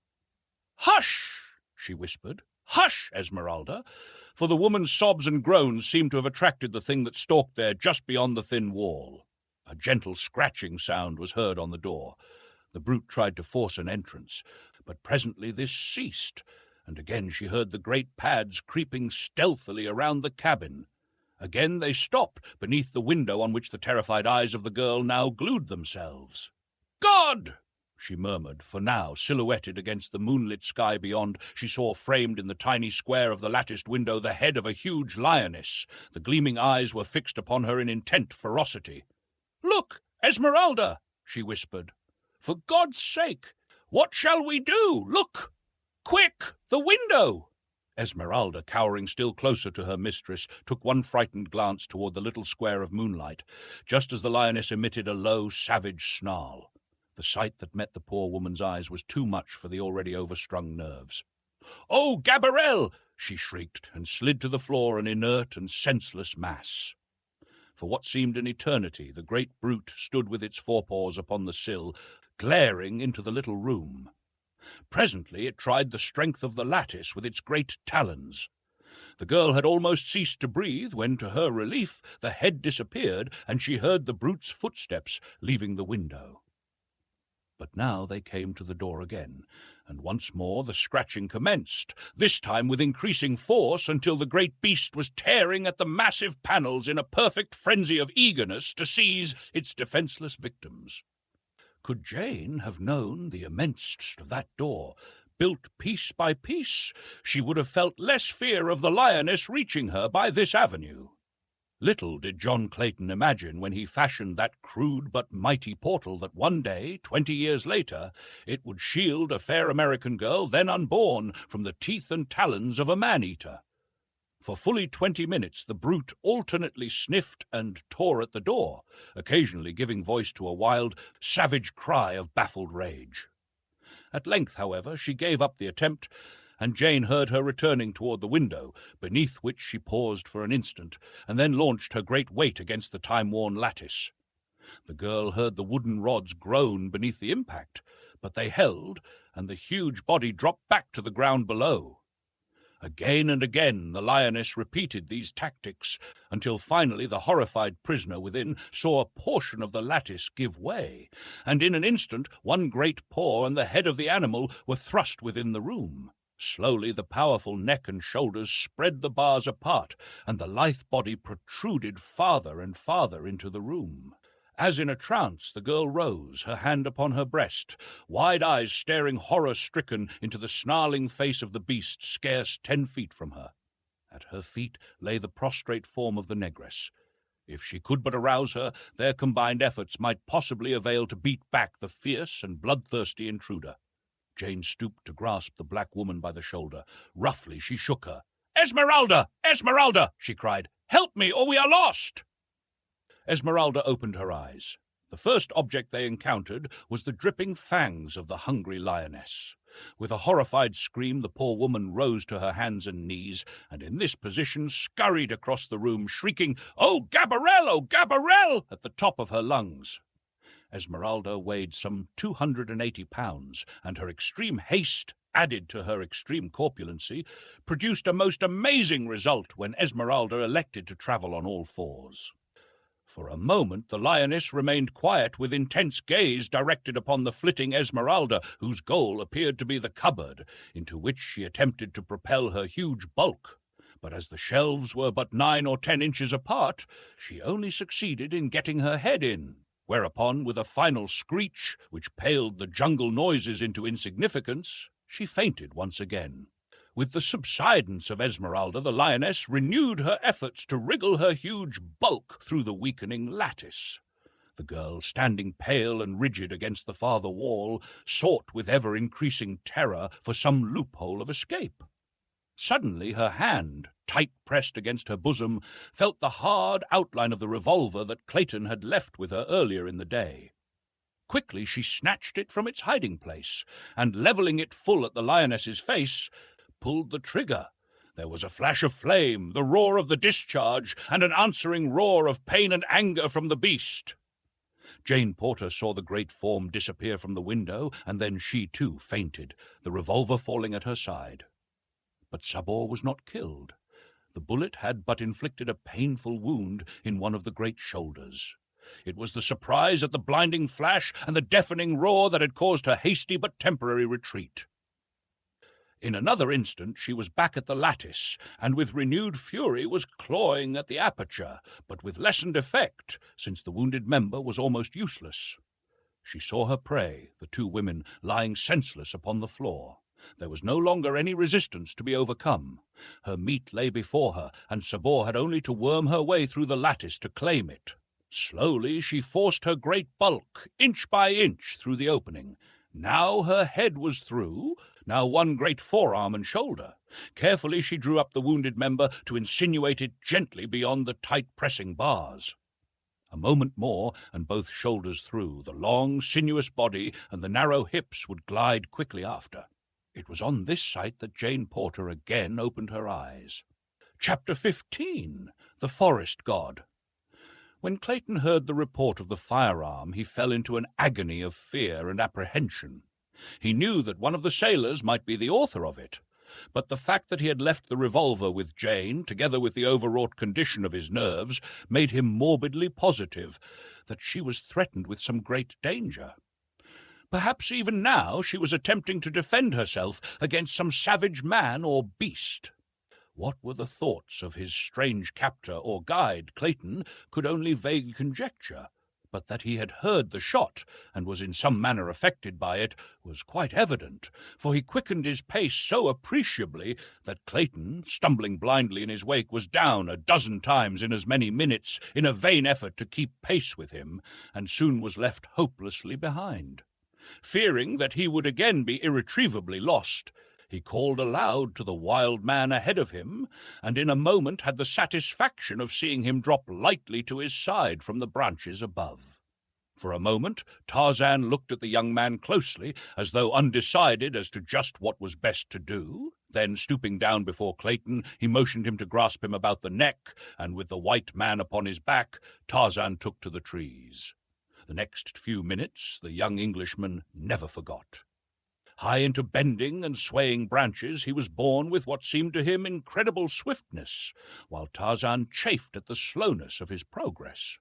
"Hush!" she whispered. "Hush, Esmeralda!" For the woman's sobs and groans seemed to have attracted the thing that stalked there just beyond the thin wall. A gentle scratching sound was heard on the door. The brute tried to force an entrance, but presently this ceased, and again she heard the great pads creeping stealthily around the cabin. Again they stopped beneath the window on which the terrified eyes of the girl now glued themselves. "God!" she murmured, for now, silhouetted against the moonlit sky beyond, she saw framed in the tiny square of the latticed window the head of a huge lioness. The gleaming eyes were fixed upon her in intent ferocity. "Look, Esmeralda!" she whispered. "For God's sake, what shall we do? Look! Quick! The window!" Esmeralda, cowering still closer to her mistress, took one frightened glance toward the little square of moonlight, just as the lioness emitted a low, savage snarl. The sight that met the poor woman's eyes was too much for the already overstrung nerves. "Oh, Gabarel!" she shrieked, and slid to the floor an inert and senseless mass. For what seemed an eternity, the great brute stood with its forepaws upon the sill, glaring into the little room. Presently it tried the strength of the lattice with its great talons. The girl had almost ceased to breathe when, to her relief, the head disappeared, and she heard the brute's footsteps leaving the window. But now they came to the door again, and once more the scratching commenced, this time with increasing force until the great beast was tearing at the massive panels in a perfect frenzy of eagerness to seize its defenseless victims. Could Jane have known the immenseness of that door, built piece by piece, she would have felt less fear of the lioness reaching her by this avenue. Little did John Clayton imagine when he fashioned that crude but mighty portal that one day, 20 years later, it would shield a fair American girl then unborn from the teeth and talons of a man-eater. For fully 20 minutes the brute alternately sniffed and tore at the door, occasionally giving voice to a wild, savage cry of baffled rage. At length, however, she gave up the attempt, and Jane heard her returning toward the window, beneath which she paused for an instant, and then launched her great weight against the time-worn lattice. The girl heard the wooden rods groan beneath the impact, but they held, and the huge body dropped back to the ground below. Again and again the lioness repeated these tactics, until finally the horrified prisoner within saw a portion of the lattice give way, and in an instant one great paw and the head of the animal were thrust within the room. Slowly the powerful neck and shoulders spread the bars apart, and the lithe body protruded farther and farther into the room. As in a trance, the girl rose, her hand upon her breast, wide eyes staring horror-stricken into the snarling face of the beast scarce 10 feet from her. At her feet lay the prostrate form of the negress. If she could but arouse her, their combined efforts might possibly avail to beat back the fierce and bloodthirsty intruder. Jane stooped to grasp the black woman by the shoulder. Roughly she shook her. "Esmeralda! Esmeralda!" she cried. "Help me, or we are lost!" Esmeralda opened her eyes. The first object they encountered was the dripping fangs of the hungry lioness. With a horrified scream, the poor woman rose to her hands and knees, and in this position scurried across the room, shrieking, "Oh, Gabarel! Oh, Gabarel!" at the top of her lungs. Esmeralda weighed some 280 pounds, and her extreme haste, added to her extreme corpulency, produced a most amazing result when Esmeralda elected to travel on all fours. For a moment the lioness remained quiet, with intense gaze directed upon the flitting Esmeralda, whose goal appeared to be the cupboard, into which she attempted to propel her huge bulk. But as the shelves were but 9 or 10 inches apart, she only succeeded in getting her head in. Whereupon, with a final screech, which paled the jungle noises into insignificance, she fainted once again. With the subsidence of Esmeralda, the lioness renewed her efforts to wriggle her huge bulk through the weakening lattice. The girl, standing pale and rigid against the farther wall, sought with ever-increasing terror for some loophole of escape. Suddenly her hand, tight pressed against her bosom, felt the hard outline of the revolver that Clayton had left with her earlier in the day. Quickly she snatched it from its hiding-place, and levelling it full at the lioness's face, pulled the trigger. There was a flash of flame, the roar of the discharge, and an answering roar of pain and anger from the beast. Jane Porter saw the great form disappear from the window, and then she too fainted, the revolver falling at her side. But Sabor was not killed. The bullet had but inflicted a painful wound in one of the great shoulders. It was the surprise at the blinding flash and the deafening roar that had caused her hasty but temporary retreat. In another instant she was back at the lattice, and with renewed fury was clawing at the aperture, but with lessened effect, since the wounded member was almost useless. She saw her prey, the 2 women, lying senseless upon the floor. There was no longer any resistance to be overcome. Her meat lay before her, and Sabor had only to worm her way through the lattice to claim it. Slowly she forced her great bulk, inch by inch, through the opening. Now her head was through, now one great forearm and shoulder. Carefully she drew up the wounded member to insinuate it gently beyond the tight-pressing bars. A moment more, and both shoulders through, the long, sinuous body and the narrow hips would glide quickly after. It was on this sight that Jane Porter again opened her eyes. Chapter 15. The Forest God. When Clayton heard the report of the firearm, he fell into an agony of fear and apprehension. He knew that one of the sailors might be the author of it, but the fact that he had left the revolver with Jane, together with the overwrought condition of his nerves, made him morbidly positive that she was threatened with some great danger. Perhaps even now she was attempting to defend herself against some savage man or beast. What were the thoughts of his strange captor or guide, Clayton could only vaguely conjecture. But that he had heard the shot, and was in some manner affected by it, was quite evident, for he quickened his pace so appreciably that Clayton, stumbling blindly in his wake, was down a dozen times in as many minutes in a vain effort to keep pace with him, and soon was left hopelessly behind. Fearing that he would again be irretrievably lost, he called aloud to the wild man ahead of him, and in a moment had the satisfaction of seeing him drop lightly to his side from the branches above. For a moment Tarzan looked at the young man closely, as though undecided as to just what was best to do. Then, stooping down before Clayton, he motioned him to grasp him about the neck, and with the white man upon his back, Tarzan took to the trees. The next few minutes the young Englishman never forgot. High into bending and swaying branches he was borne with what seemed to him incredible swiftness, while Tarzan chafed at the slowness of his progress.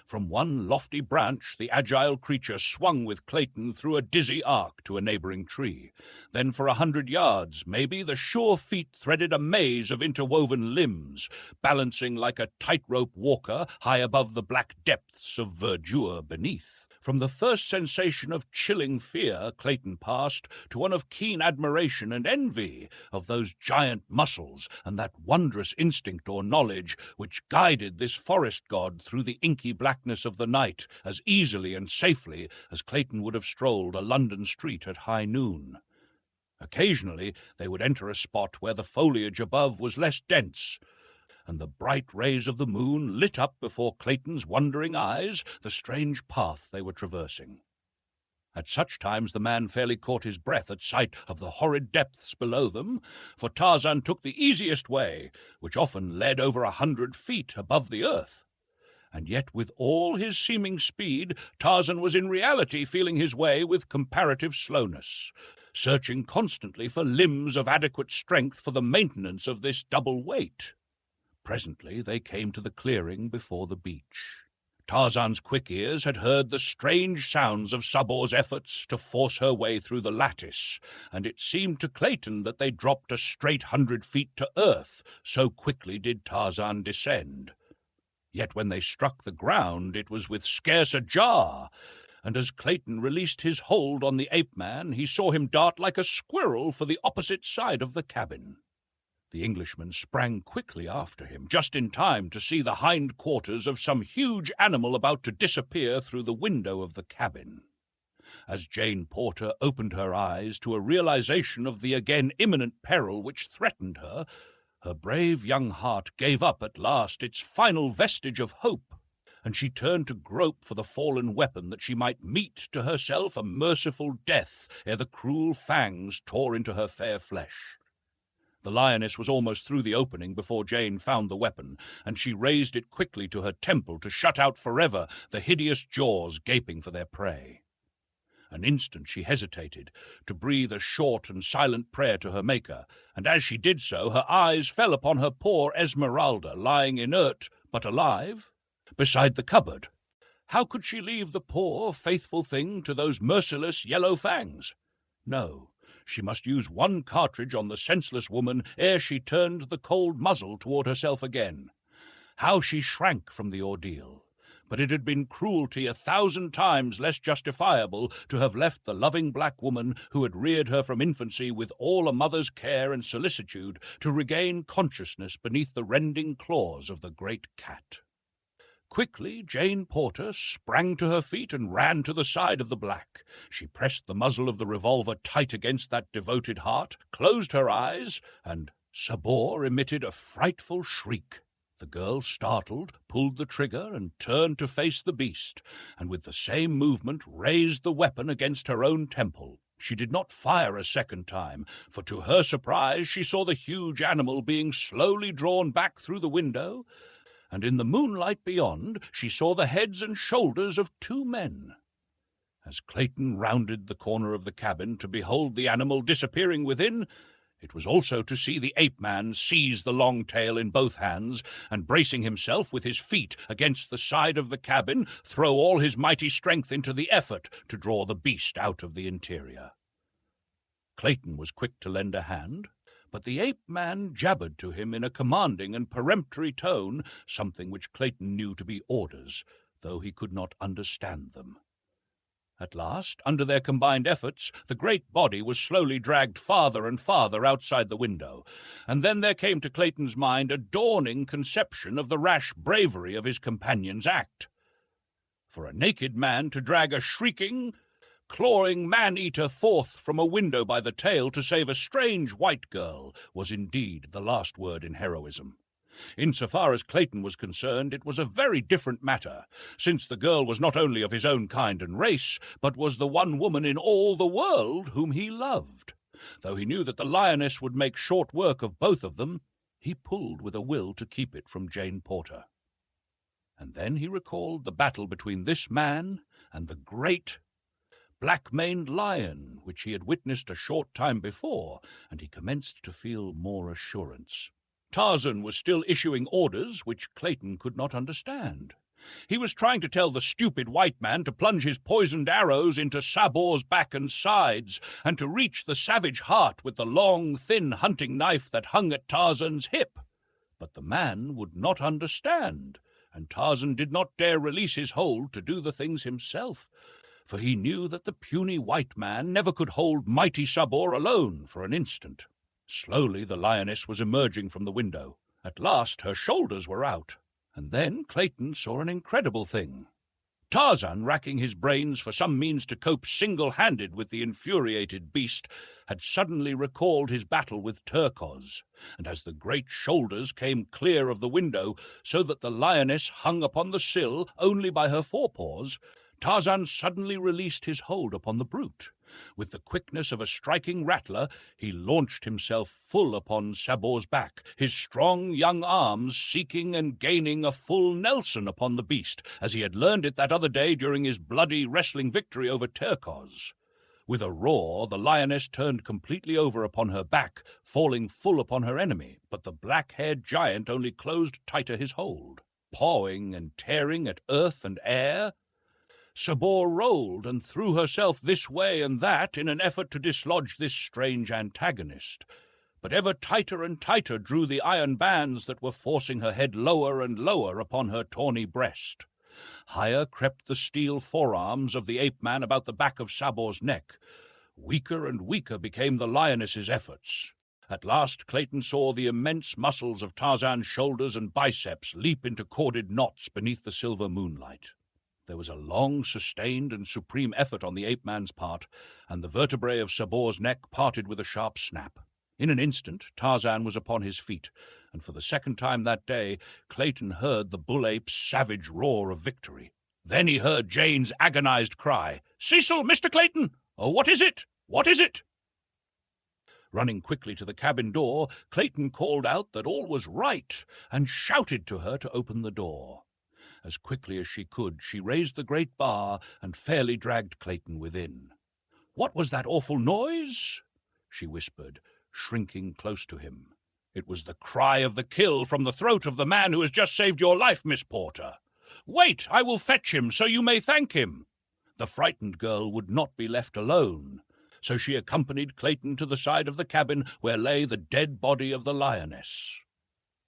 From one lofty branch the agile creature swung with Clayton through a dizzy arc to a neighboring tree. Then for 100 yards, maybe, the sure feet threaded a maze of interwoven limbs, balancing like a tightrope walker high above the black depths of verdure beneath. From the first sensation of chilling fear Clayton passed to one of keen admiration and envy of those giant muscles and that wondrous instinct or knowledge which guided this forest god through the inky blackness of the night as easily and safely as Clayton would have strolled a London street at high noon. Occasionally they would enter a spot where the foliage above was less dense, and the bright rays of the moon lit up before Clayton's wondering eyes the strange path they were traversing. At such times the man fairly caught his breath at sight of the horrid depths below them, for Tarzan took the easiest way, which often led over 100 feet above the earth. And yet with all his seeming speed, Tarzan was in reality feeling his way with comparative slowness, searching constantly for limbs of adequate strength for the maintenance of this double weight. Presently they came to the clearing before the beach. Tarzan's quick ears had heard the strange sounds of Sabor's efforts to force her way through the lattice, and it seemed to Clayton that they dropped a straight 100 feet to earth, so quickly did Tarzan descend. Yet when they struck the ground it was with scarce a jar, and as Clayton released his hold on the ape-man, he saw him dart like a squirrel for the opposite side of the cabin. The Englishman sprang quickly after him, just in time to see the hind quarters of some huge animal about to disappear through the window of the cabin. As Jane Porter opened her eyes to a realization of the again imminent peril which threatened her, her brave young heart gave up at last its final vestige of hope, and she turned to grope for the fallen weapon that she might meet to herself a merciful death ere the cruel fangs tore into her fair flesh. The lioness was almost through the opening before Jane found the weapon, and she raised it quickly to her temple to shut out forever the hideous jaws gaping for their prey. An instant she hesitated, to breathe a short and silent prayer to her Maker, and as she did so her eyes fell upon her poor Esmeralda lying inert, but alive, beside the cupboard. How could she leave the poor, faithful thing to those merciless yellow fangs? No. She must use one cartridge on the senseless woman ere she turned the cold muzzle toward herself again. How she shrank from the ordeal! But it had been cruelty 1,000 times less justifiable to have left the loving black woman who had reared her from infancy with all a mother's care and solicitude to regain consciousness beneath the rending claws of the great cat. Quickly Jane Porter sprang to her feet and ran to the side of the black. She pressed the muzzle of the revolver tight against that devoted heart, closed her eyes, and Sabor emitted a frightful shriek. The girl, startled, pulled the trigger and turned to face the beast, and with the same movement raised the weapon against her own temple. She did not fire a second time, for to her surprise she saw the huge animal being slowly drawn back through the window, and in the moonlight beyond she saw the heads and shoulders of 2 men. As Clayton rounded the corner of the cabin to behold the animal disappearing within, it was also to see the ape-man seize the long tail in both hands, and bracing himself with his feet against the side of the cabin, throw all his mighty strength into the effort to draw the beast out of the interior. Clayton was quick to lend a hand, but the ape-man jabbered to him in a commanding and peremptory tone, something which Clayton knew to be orders, though he could not understand them. At last, under their combined efforts, the great body was slowly dragged farther and farther outside the window, and then there came to Clayton's mind a dawning conception of the rash bravery of his companion's act. For a naked man to drag a shrieking, clawing man-eater forth from a window by the tail to save a strange white girl was indeed the last word in heroism. Insofar as Clayton was concerned, it was a very different matter, since the girl was not only of his own kind and race, but was the one woman in all the world whom he loved. Though he knew that the lioness would make short work of both of them, he pulled with a will to keep it from Jane Porter. And then he recalled the battle between this man and the great black-maned lion, which he had witnessed a short time before, and he commenced to feel more assurance. Tarzan was still issuing orders which Clayton could not understand. He was trying to tell the stupid white man to plunge his poisoned arrows into Sabor's back and sides, and to reach the savage heart with the long, thin hunting knife that hung at Tarzan's hip. But the man would not understand, and Tarzan did not dare release his hold to do the things himself, for he knew that the puny white man never could hold mighty Sabor alone for an instant. Slowly the lioness was emerging from the window. At last her shoulders were out, and then Clayton saw an incredible thing. Tarzan, racking his brains for some means to cope single-handed with the infuriated beast, had suddenly recalled his battle with Turcos, and as the great shoulders came clear of the window, so that the lioness hung upon the sill only by her forepaws, Tarzan suddenly released his hold upon the brute. With the quickness of a striking rattler, he launched himself full upon Sabor's back, his strong young arms seeking and gaining a full Nelson upon the beast, as he had learned it that other day during his bloody wrestling victory over Turcos. With a roar, the lioness turned completely over upon her back, falling full upon her enemy, but the black-haired giant only closed tighter his hold. Pawing and tearing at earth and air, Sabor rolled and threw herself this way and that in an effort to dislodge this strange antagonist, but ever tighter and tighter drew the iron bands that were forcing her head lower and lower upon her tawny breast. Higher crept the steel forearms of the ape-man about the back of Sabor's neck. Weaker and weaker became the lioness's efforts. At last Clayton saw the immense muscles of Tarzan's shoulders and biceps leap into corded knots beneath the silver moonlight. There was a long, sustained, and supreme effort on the ape-man's part, and the vertebrae of Sabor's neck parted with a sharp snap. In an instant, Tarzan was upon his feet, and for the second time that day, Clayton heard the bull-ape's savage roar of victory. Then he heard Jane's agonized cry, "Cecil, Mr. Clayton! Oh, what is it? What is it?" Running quickly to the cabin door, Clayton called out that all was right, and shouted to her to open the door. As quickly as she could, she raised the great bar and fairly dragged Clayton within. "What was that awful noise?" she whispered, shrinking close to him. "It was the cry of the kill from the throat of the man who has just saved your life, Miss Porter. Wait, I will fetch him so you may thank him." The frightened girl would not be left alone, so she accompanied Clayton to the side of the cabin where lay the dead body of the lioness.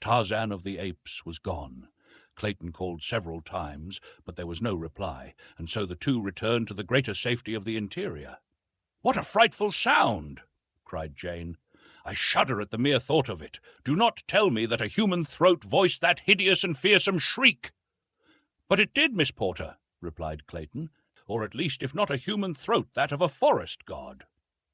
Tarzan of the Apes was gone. Clayton called several times, but there was no reply, and so the two returned to the greater safety of the interior. "What a frightful sound!" cried Jane. "I shudder at the mere thought of it. Do not tell me that a human throat voiced that hideous and fearsome shriek." "But it did, Miss Porter," replied Clayton, "or at least, if not a human throat, that of a forest god."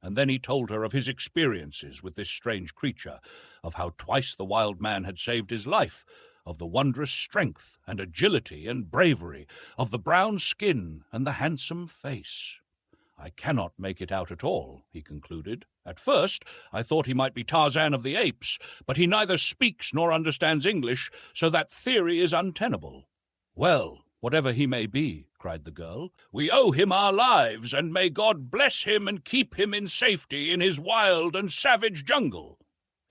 And then he told her of his experiences with this strange creature, of how twice the wild man had saved his life, of the wondrous strength and agility and bravery, of the brown skin and the handsome face. "I cannot make it out at all," he concluded. "At first I thought he might be Tarzan of the Apes, but he neither speaks nor understands English, so that theory is untenable." "Well, whatever he may be," cried the girl, "we owe him our lives, and may God bless him and keep him in safety in his wild and savage jungle."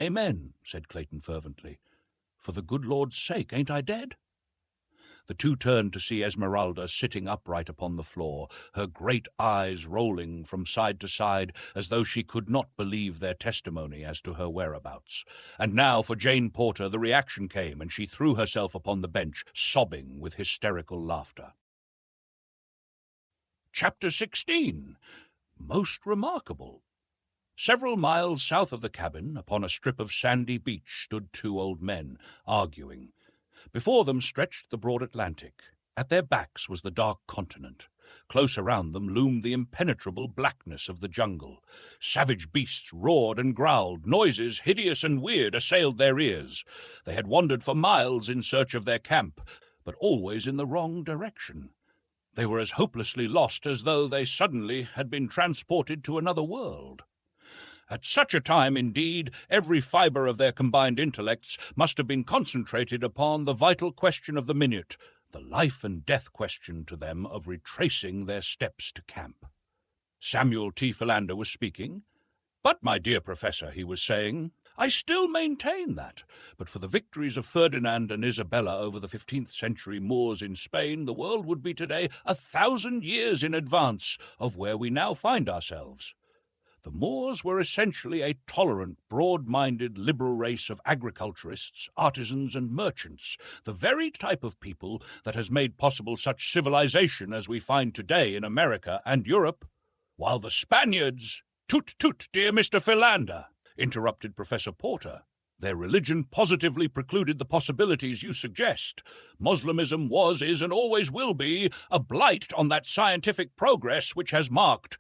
"Amen," said Clayton fervently. "For the good Lord's sake, ain't I dead?" The two turned to see Esmeralda sitting upright upon the floor, her great eyes rolling from side to side as though she could not believe their testimony as to her whereabouts. And now for Jane Porter the reaction came, and she threw herself upon the bench, sobbing with hysterical laughter. Chapter 16. Most remarkable. Several miles south of the cabin, upon a strip of sandy beach, stood two old men, arguing. Before them stretched the broad Atlantic. At their backs was the dark continent. Close around them loomed the impenetrable blackness of the jungle. Savage beasts roared and growled. Noises, hideous and weird, assailed their ears. They had wandered for miles in search of their camp, but always in the wrong direction. They were as hopelessly lost as though they suddenly had been transported to another world. At such a time, indeed, every fibre of their combined intellects must have been concentrated upon the vital question of the minute, the life and death question to them of retracing their steps to camp. Samuel T. Philander was speaking. "But, my dear Professor," he was saying, "I still maintain that, but for the victories of Ferdinand and Isabella over the 15th century Moors in Spain, the world would be today 1,000 years in advance of where we now find ourselves. The Moors were essentially a tolerant, broad-minded, liberal race of agriculturists, artisans, and merchants, the very type of people that has made possible such civilization as we find today in America and Europe, while the Spaniards—" "Toot, toot, dear Mr. Philander," interrupted Professor Porter. "Their religion positively precluded the possibilities you suggest. Moslemism was, is, and always will be a blight on that scientific progress which has marked—"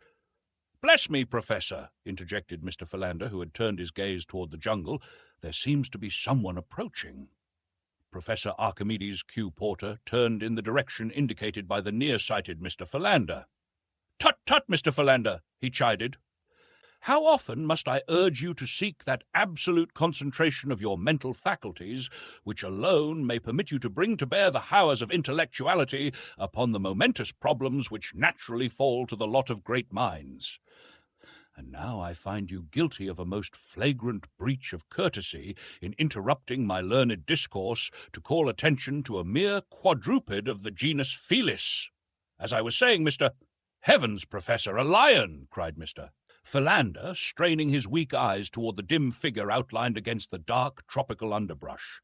"Bless me, Professor," interjected Mr. Philander, who had turned his gaze toward the jungle, "there seems to be someone approaching." Professor Archimedes Q. Porter turned in the direction indicated by the near-sighted Mr. Philander. "Tut, tut, Mr. Philander," he chided. "How often must I urge you to seek that absolute concentration of your mental faculties, which alone may permit you to bring to bear the powers of intellectuality upon the momentous problems which naturally fall to the lot of great minds? And now I find you guilty of a most flagrant breach of courtesy in interrupting my learned discourse to call attention to a mere quadruped of the genus Felis. As I was saying, Mr. "Heavens, Professor, a lion!" cried Mr. Philander, straining his weak eyes toward the dim figure outlined against the dark tropical underbrush.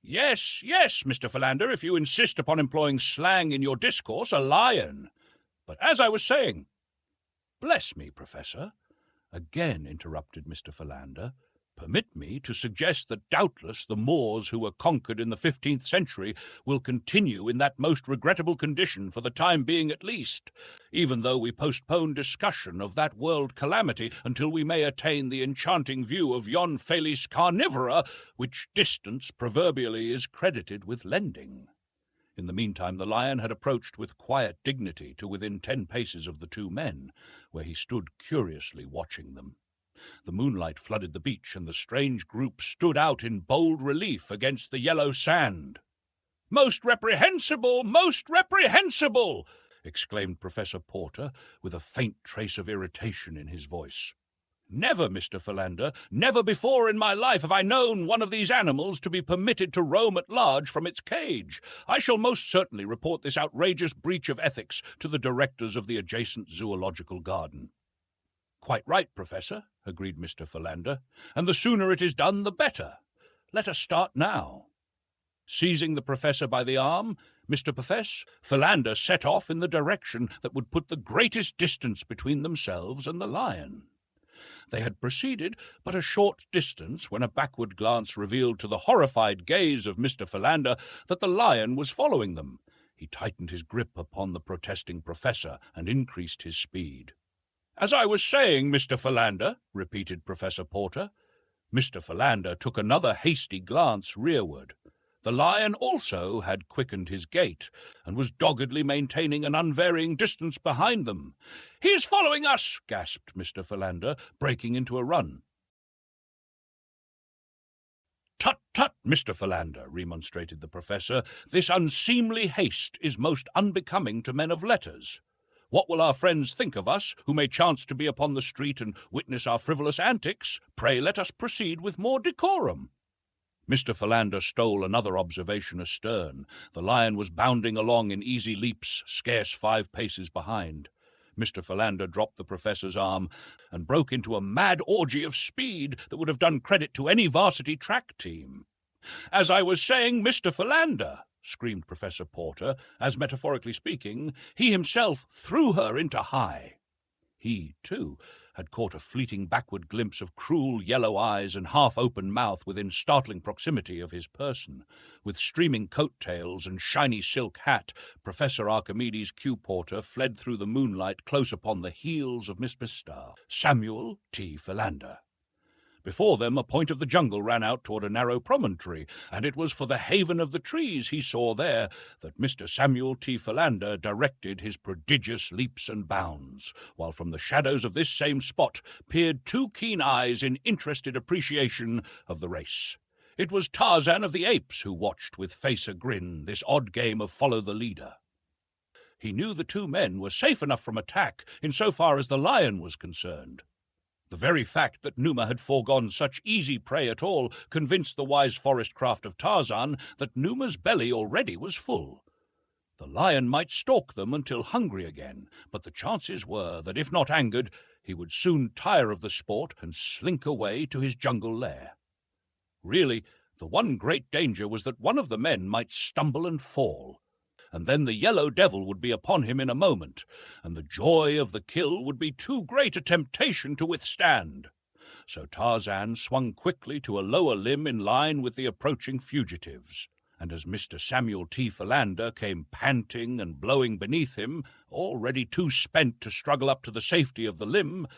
"Yes, yes, Mr. Philander, if you insist upon employing slang in your discourse, a lion. But as I was saying—" "Bless me, Professor," again interrupted Mr. Philander, "permit me to suggest that doubtless the Moors who were conquered in the 15th century will continue in that most regrettable condition for the time being at least, even though we postpone discussion of that world calamity until we may attain the enchanting view of yon Felis carnivora, which distance proverbially is credited with lending." In the meantime, the lion had approached with quiet dignity to within 10 paces of the two men, where he stood curiously watching them. The moonlight flooded the beach, and the strange group stood out in bold relief against the yellow sand. "Most reprehensible! Most reprehensible!" exclaimed Professor Porter, with a faint trace of irritation in his voice. "Never, Mr. Philander, never before in my life have I known one of these animals to be permitted to roam at large from its cage. I shall most certainly report this outrageous breach of ethics to the directors of the adjacent zoological garden." "Quite right, Professor," agreed Mr. Philander, "and the sooner it is done, the better. Let us start now." Seizing the Professor by the arm, Mr. Philander set off in the direction that would put the greatest distance between themselves and the lion. They had proceeded but a short distance when a backward glance revealed to the horrified gaze of Mr. Philander that the lion was following them. He tightened his grip upon the protesting Professor and increased his speed. "As I was saying, Mr. Philander," repeated Professor Porter. Mr. Philander took another hasty glance rearward. The lion also had quickened his gait, and was doggedly maintaining an unvarying distance behind them. "He is following us!" gasped Mr. Philander, breaking into a run. "Tut, tut, Mr. Philander," remonstrated the Professor. "This unseemly haste is most unbecoming to men of letters. What will our friends think of us, who may chance to be upon the street and witness our frivolous antics? Pray let us proceed with more decorum." Mr. Philander stole another observation astern. The lion was bounding along in easy leaps, scarce 5 paces behind. Mr. Philander dropped the professor's arm and broke into a mad orgy of speed that would have done credit to any varsity track team. "As I was saying, Mr. Philander," screamed Professor Porter, as, metaphorically speaking, he himself threw her into high. He, too, had caught a fleeting backward glimpse of cruel yellow eyes and half-open mouth within startling proximity of his person. With streaming coat-tails and shiny silk hat, Professor Archimedes Q. Porter fled through the moonlight close upon the heels of Mr. Samuel T. Philander. Before them, a point of the jungle ran out toward a narrow promontory, and it was for the haven of the trees he saw there that Mr. Samuel T. Philander directed his prodigious leaps and bounds, while from the shadows of this same spot peered 2 keen eyes in interested appreciation of the race. It was Tarzan of the Apes who watched with face a-grin this odd game of follow the leader. He knew the 2 men were safe enough from attack in so far as the lion was concerned. The very fact that Numa had foregone such easy prey at all convinced the wise forest craft of Tarzan that Numa's belly already was full. The lion might stalk them until hungry again, but the chances were that if not angered, he would soon tire of the sport and slink away to his jungle lair. Really, the one great danger was that one of the men might stumble and fall, and then the yellow devil would be upon him in a moment, and the joy of the kill would be too great a temptation to withstand. So Tarzan swung quickly to a lower limb in line with the approaching fugitives, and as Mr. Samuel T. Philander came panting and blowing beneath him, already too spent to struggle up to the safety of the limb,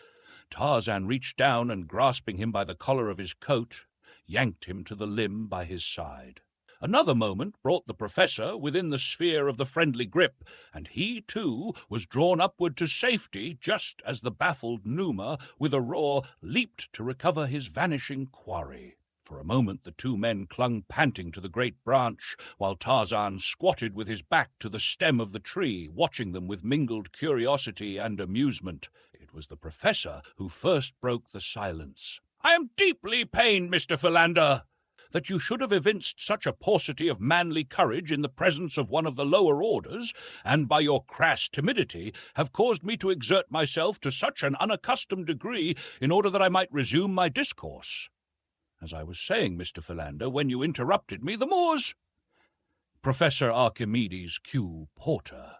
Tarzan reached down and, grasping him by the collar of his coat, yanked him to the limb by his side. Another moment brought the professor within the sphere of the friendly grip, and he, too, was drawn upward to safety just as the baffled Numa, with a roar, leaped to recover his vanishing quarry. For a moment the 2 men clung panting to the great branch, while Tarzan squatted with his back to the stem of the tree, watching them with mingled curiosity and amusement. It was the professor who first broke the silence. "I am deeply pained, Mr. Philander, that you should have evinced such a paucity of manly courage in the presence of one of the lower orders, and by your crass timidity have caused me to exert myself to such an unaccustomed degree in order that I might resume my discourse. As I was saying, Mr. Philander, when you interrupted me, the Moors—" "Professor Archimedes Q. Porter,"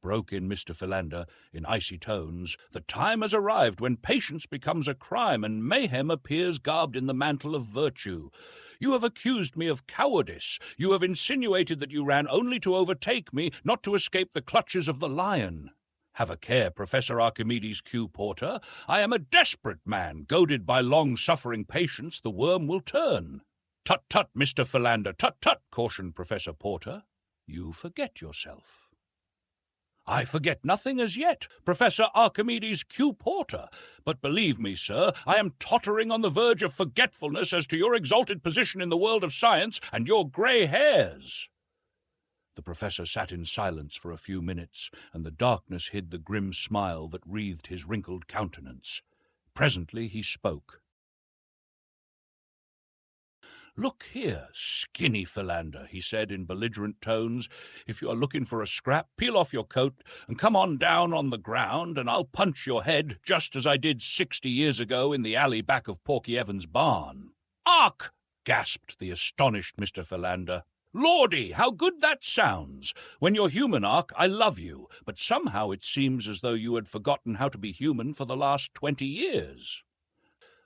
broke in Mr. Philander in icy tones, "the time has arrived when patience becomes a crime and mayhem appears garbed in the mantle of virtue. You have accused me of cowardice. You have insinuated that you ran only to overtake me, not to escape the clutches of the lion. Have a care, Professor Archimedes Q. Porter. I am a desperate man. Goaded by long-suffering patience, the worm will turn." "Tut-tut, Mr. Philander, tut-tut," cautioned Professor Porter. "You forget yourself." "I forget nothing as yet, Professor Archimedes Q. Porter. But believe me, sir, I am tottering on the verge of forgetfulness as to your exalted position in the world of science and your grey hairs." The professor sat in silence for a few minutes, and the darkness hid the grim smile that wreathed his wrinkled countenance. Presently he spoke. "Look here, skinny Philander," he said in belligerent tones. "If you are looking for a scrap, peel off your coat and come on down on the ground, and I'll punch your head just as I did 60 years ago in the alley back of Porky Evans' barn." "Ark!" gasped the astonished Mr. Philander. "Lordy, how good that sounds! When you're human, Ark, I love you, but somehow it seems as though you had forgotten how to be human for the last 20 years.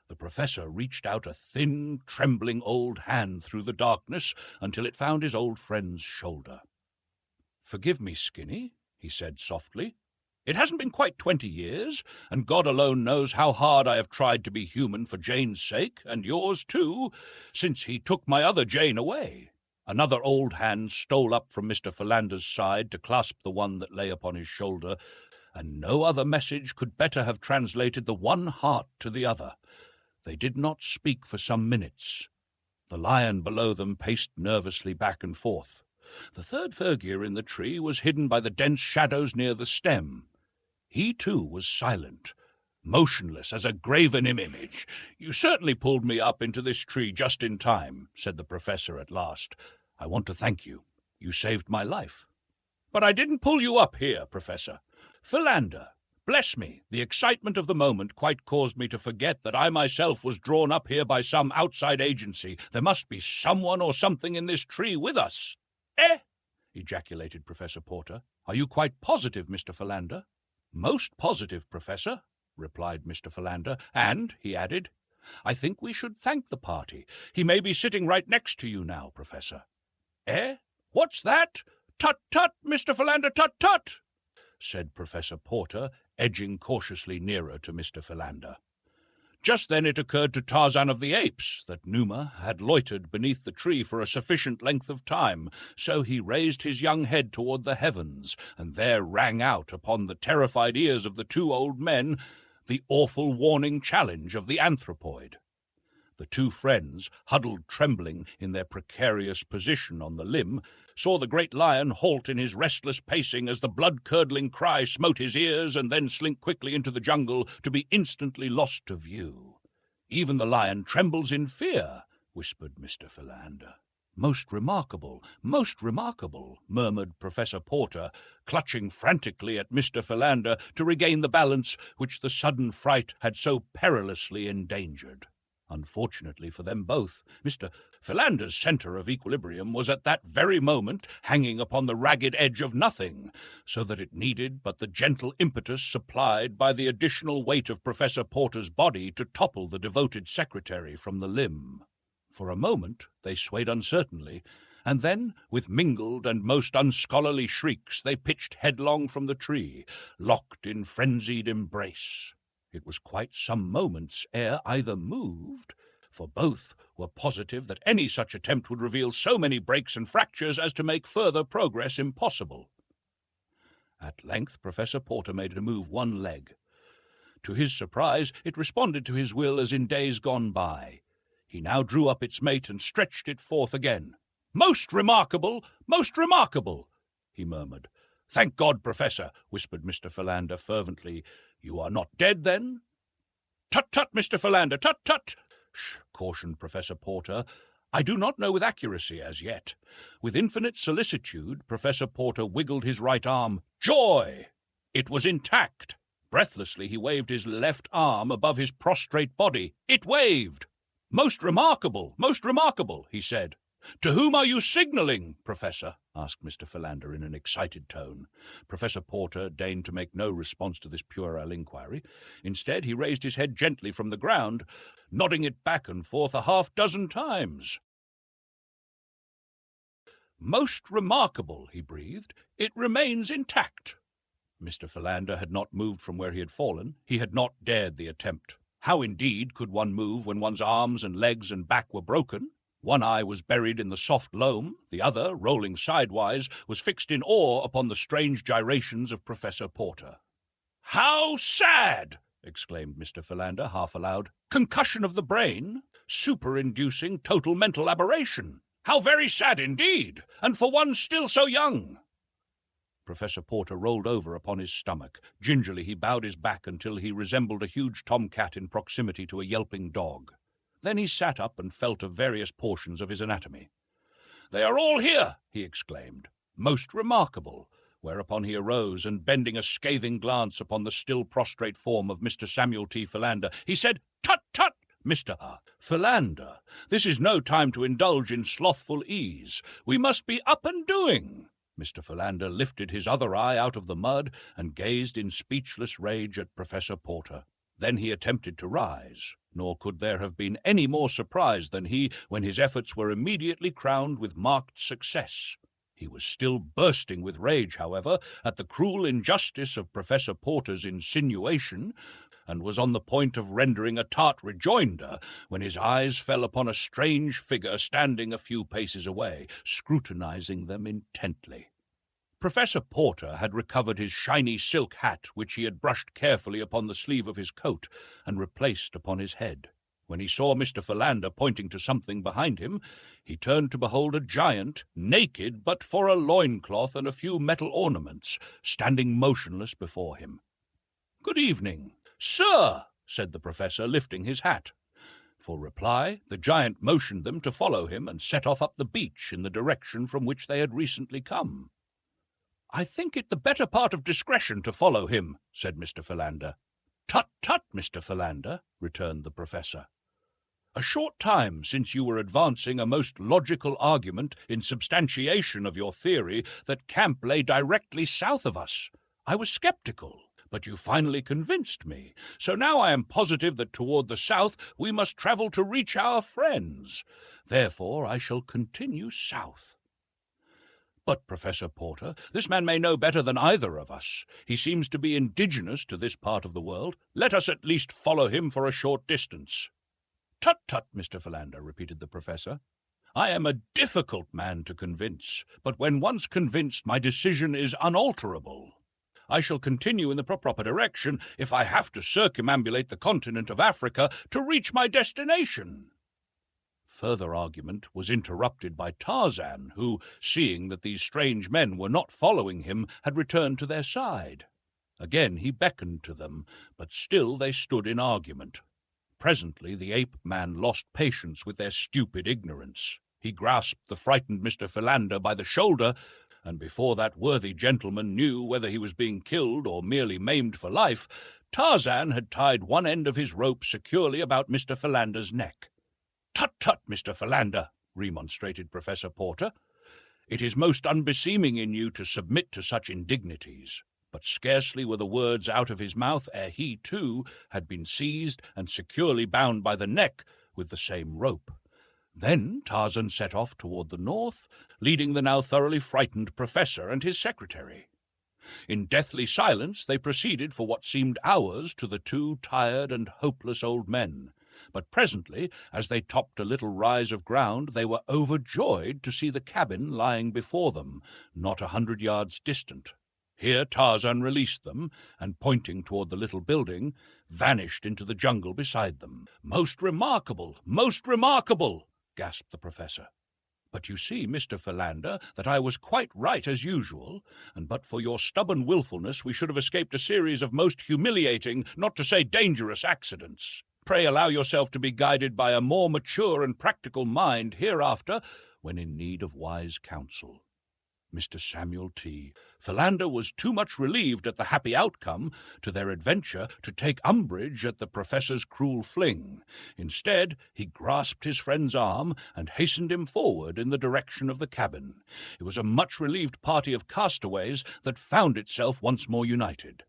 The professor reached out a thin, trembling old hand through the darkness until it found his old friend's shoulder. "Forgive me, Skinny," he said softly. "It hasn't been quite 20 years, and God alone knows how hard I have tried to be human for Jane's sake, and yours too, since he took my other Jane away." Another old hand stole up from Mr. Philander's side to clasp the one that lay upon his shoulder, and no other message could better have translated the one heart to the other. They did not speak for some minutes. The lion below them paced nervously back and forth. The third figure in the tree was hidden by the dense shadows near the stem. He, too, was silent, motionless as a graven image. "You certainly pulled me up into this tree just in time," said the professor at last. "I want to thank you. You saved my life." "But I didn't pull you up here, Professor. Philander, bless me, the excitement of the moment quite caused me to forget that I myself was drawn up here by some outside agency. There must be someone or something in this tree with us." "Eh?" ejaculated Professor Porter. "Are you quite positive, Mr. Philander?" "Most positive, Professor," replied Mr. Philander, "and," he added, "I think we should thank the party. He may be sitting right next to you now, Professor." "Eh? What's that? Tut, tut, Mr. Philander, tut, tut," said Professor Porter, edging cautiously nearer to Mr. Philander. Just then it occurred to Tarzan of the Apes that Numa had loitered beneath the tree for a sufficient length of time, so he raised his young head toward the heavens, and there rang out upon the terrified ears of the two old men the awful warning challenge of the anthropoid. The two friends, huddled trembling in their precarious position on the limb, saw the great lion halt in his restless pacing as the blood-curdling cry smote his ears, and then slink quickly into the jungle to be instantly lost to view. "Even the lion trembles in fear," whispered Mr. Philander. "Most remarkable, murmured Professor Porter, clutching frantically at Mr. Philander to regain the balance which the sudden fright had so perilously endangered. Unfortunately for them both, Mr. Philander's center of equilibrium was at that very moment hanging upon the ragged edge of nothing, so that it needed but the gentle impetus supplied by the additional weight of Professor Porter's body to topple the devoted secretary from the limb. For a moment they swayed uncertainly, and then, with mingled and most unscholarly shrieks, they pitched headlong from the tree, locked in frenzied embrace. It was quite some moments ere either moved, for both were positive that any such attempt would reveal so many breaks and fractures as to make further progress impossible. At length Professor Porter made to move one leg. To his surprise, it responded to his will as in days gone by. He now drew up its mate and stretched it forth again. Most remarkable, he murmured. "Thank God, Professor," whispered Mr. Philander fervently. "You are not dead, then?" "Tut, tut, Mr. Philander, tut, tut," cautioned Professor Porter. "I do not know with accuracy as yet." With infinite solicitude, Professor Porter wiggled his right arm. Joy! It was intact. Breathlessly, he waved his left arm above his prostrate body. It waved. Most remarkable, he said. "To whom are you signaling, Professor?" asked Mr. Philander in an excited tone. Professor Porter deigned to make no response to this puerile inquiry. Instead, he raised his head gently from the ground, nodding it back and forth a half-dozen times. "Most remarkable," he breathed. "It remains intact." Mr. Philander had not moved from where he had fallen. He had not dared the attempt. How, indeed, could one move when one's arms and legs and back were broken? One eye was buried in the soft loam, the other, rolling sidewise, was fixed in awe upon the strange gyrations of Professor Porter. "How sad!" exclaimed Mr. Philander, half aloud. "Concussion of the brain? Super-inducing total mental aberration? How very sad indeed, and for one still so young!" Professor Porter rolled over upon his stomach. Gingerly he bowed his back until he resembled a huge tomcat in proximity to a yelping dog. Then he sat up and felt of various portions of his anatomy. "They are all here," he exclaimed. "Most remarkable," whereupon he arose and, bending a scathing glance upon the still prostrate form of Mr. Samuel T. Philander, he said, "Tut, tut, Mr. Philander, this is no time to indulge in slothful ease. We must be up and doing." Mr. Philander lifted his other eye out of the mud and gazed in speechless rage at Professor Porter. Then he attempted to rise, nor could there have been any more surprise than he when his efforts were immediately crowned with marked success. He was still bursting with rage, however, at the cruel injustice of Professor Porter's insinuation, and was on the point of rendering a tart rejoinder when his eyes fell upon a strange figure standing a few paces away, scrutinizing them intently. Professor Porter had recovered his shiny silk hat, which he had brushed carefully upon the sleeve of his coat and replaced upon his head. When he saw Mr. Philander pointing to something behind him, he turned to behold a giant, naked but for a loincloth and a few metal ornaments, standing motionless before him. "Good evening," "Sir," said the professor, lifting his hat. For reply, the giant motioned them to follow him and set off up the beach in the direction from which they had recently come. "I think it the better part of discretion to follow him," said Mr. Philander. "Tut, tut, Mr. Philander," returned the professor. "A short time since you were advancing a most logical argument in substantiation of your theory that camp lay directly south of us. I was skeptical, but you finally convinced me. So now I am positive that toward the south we must travel to reach our friends. Therefore I shall continue south." "But, Professor Porter, this man may know better than either of us. He seems to be indigenous to this part of the world. Let us at least follow him for a short distance." "Tut, tut, Mr. Philander," repeated the professor. "I am a difficult man to convince, but when once convinced my decision is unalterable. I shall continue in the proper direction if I have to circumambulate the continent of Africa to reach my destination." Further argument was interrupted by Tarzan, who, seeing that these strange men were not following him, had returned to their side. Again he beckoned to them, but still they stood in argument. Presently the ape-man lost patience with their stupid ignorance. He grasped the frightened Mr. Philander by the shoulder, and before that worthy gentleman knew whether he was being killed or merely maimed for life, Tarzan had tied one end of his rope securely about Mr. Philander's neck. "Tut, tut, Mr. Philander," remonstrated Professor Porter. "It is most unbeseeming in you to submit to such indignities." But scarcely were the words out of his mouth ere he, too, had been seized and securely bound by the neck with the same rope. Then Tarzan set off toward the north, leading the now thoroughly frightened professor and his secretary. In deathly silence they proceeded for what seemed hours to the two tired and hopeless old men. But presently, as they topped a little rise of ground, they were overjoyed to see the cabin lying before them, not 100 yards distant. Here Tarzan released them, and pointing toward the little building, vanished into the jungle beside them. "Most remarkable, most remarkable!" gasped the professor. "But you see, Mr. Philander, that I was quite right as usual, and but for your stubborn willfulness we should have escaped a series of most humiliating, not to say dangerous, accidents. Pray allow yourself to be guided by a more mature and practical mind hereafter when in need of wise counsel." Mr. Samuel T. Philander was too much relieved at the happy outcome to their adventure to take umbrage at the professor's cruel fling. Instead, he grasped his friend's arm and hastened him forward in the direction of the cabin. It was a much relieved party of castaways that found itself once more united.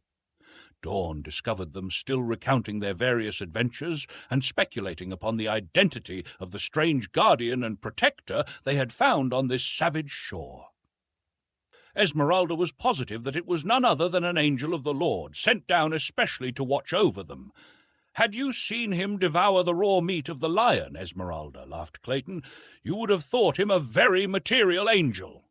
Dawn discovered them still recounting their various adventures and speculating upon the identity of the strange guardian and protector they had found on this savage shore. Esmeralda was positive that it was none other than an angel of the Lord, sent down especially to watch over them. "Had you seen him devour the raw meat of the lion, Esmeralda," laughed Clayton, "you would have thought him a very material angel."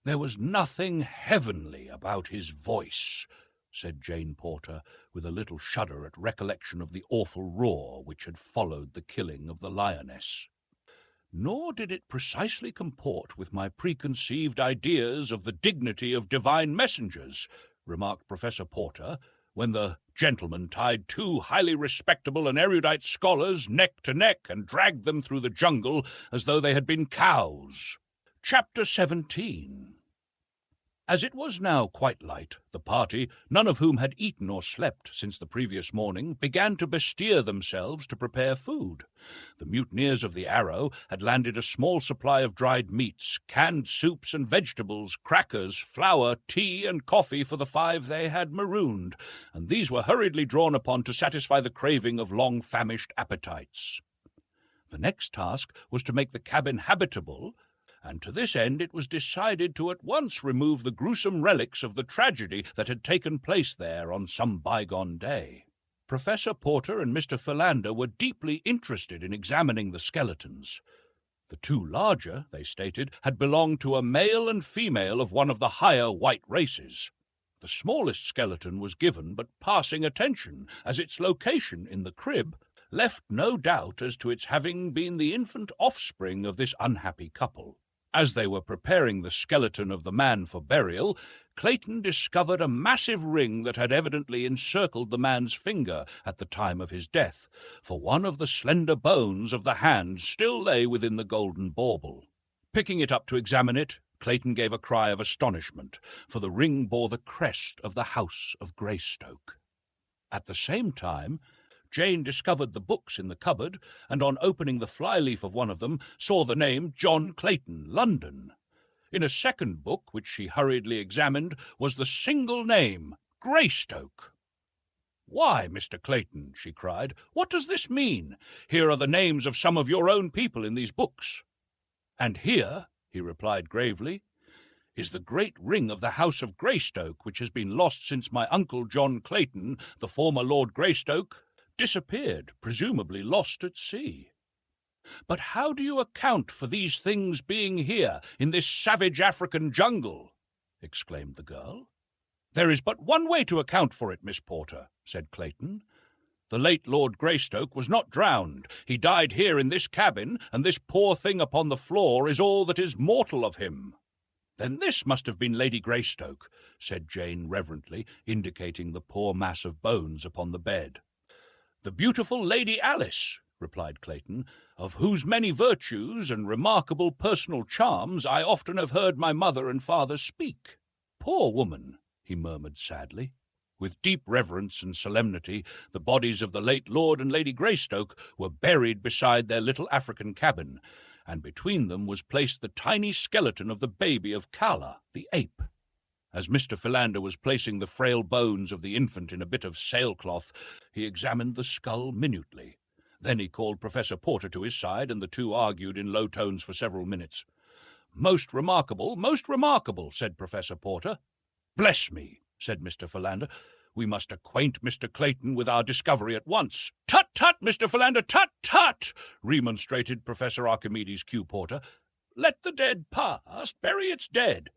"There was nothing heavenly about his voice," said Jane Porter, with a little shudder at recollection of the awful roar which had followed the killing of the lioness. "Nor did it precisely comport with my preconceived ideas of the dignity of divine messengers," remarked Professor Porter, "when the gentleman tied two highly respectable and erudite scholars neck to neck and dragged them through the jungle as though they had been cows." Chapter 17. As it was now quite light, the party, none of whom had eaten or slept since the previous morning, began to bestir themselves to prepare food. The mutineers of the Arrow had landed a small supply of dried meats, canned soups and vegetables, crackers, flour, tea, and coffee for the 5 they had marooned, and these were hurriedly drawn upon to satisfy the craving of long-famished appetites. The next task was to make the cabin habitable, and to this end it was decided to at once remove the gruesome relics of the tragedy that had taken place there on some bygone day. Professor Porter and Mr. Philander were deeply interested in examining the skeletons. The two larger, they stated, had belonged to a male and female of one of the higher white races. The smallest skeleton was given but passing attention, as its location in the crib left no doubt as to its having been the infant offspring of this unhappy couple. As they were preparing the skeleton of the man for burial, Clayton discovered a massive ring that had evidently encircled the man's finger at the time of his death, for one of the slender bones of the hand still lay within the golden bauble. Picking it up to examine it, Clayton gave a cry of astonishment, for the ring bore the crest of the House of Greystoke. At the same time, Jane discovered the books in the cupboard, and on opening the flyleaf of one of them, saw the name John Clayton, London. In a second book, which she hurriedly examined, was the single name, Greystoke. "Why, Mr. Clayton," she cried, "what does this mean? Here are the names of some of your own people in these books." "And here," he replied gravely, "is the great ring of the House of Greystoke, which has been lost since my uncle John Clayton, the former Lord Greystoke, disappeared, presumably lost at sea." "But how do you account for these things being here, in this savage African jungle?" exclaimed the girl. "There is but one way to account for it, Miss Porter," said Clayton. "The late Lord Greystoke was not drowned. He died here in this cabin, and this poor thing upon the floor is all that is mortal of him." "Then this must have been Lady Greystoke," said Jane reverently, indicating the poor mass of bones upon the bed. "The beautiful Lady Alice," replied Clayton, "of whose many virtues and remarkable personal charms I often have heard my mother and father speak." "Poor woman," he murmured sadly. With deep reverence and solemnity, the bodies of the late Lord and Lady Greystoke were buried beside their little African cabin, and between them was placed the tiny skeleton of the baby of Kala, the ape. As Mr. Philander was placing the frail bones of the infant in a bit of sailcloth, he examined the skull minutely. Then he called Professor Porter to his side, and the two argued in low tones for several minutes. Most remarkable," said Professor Porter. "Bless me," said Mr. Philander, "we must acquaint Mr. Clayton with our discovery at once." "Tut, tut, Mr. Philander, tut, tut," remonstrated Professor Archimedes Q. Porter. "Let the dead past bury its dead."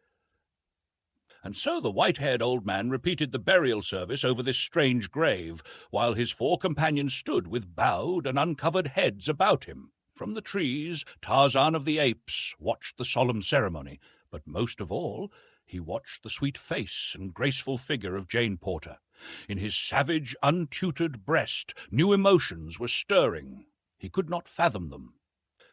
And so the white-haired old man repeated the burial service over this strange grave, while his four companions stood with bowed and uncovered heads about him. From the trees, Tarzan of the Apes watched the solemn ceremony, but most of all, he watched the sweet face and graceful figure of Jane Porter. In his savage, untutored breast, new emotions were stirring. He could not fathom them.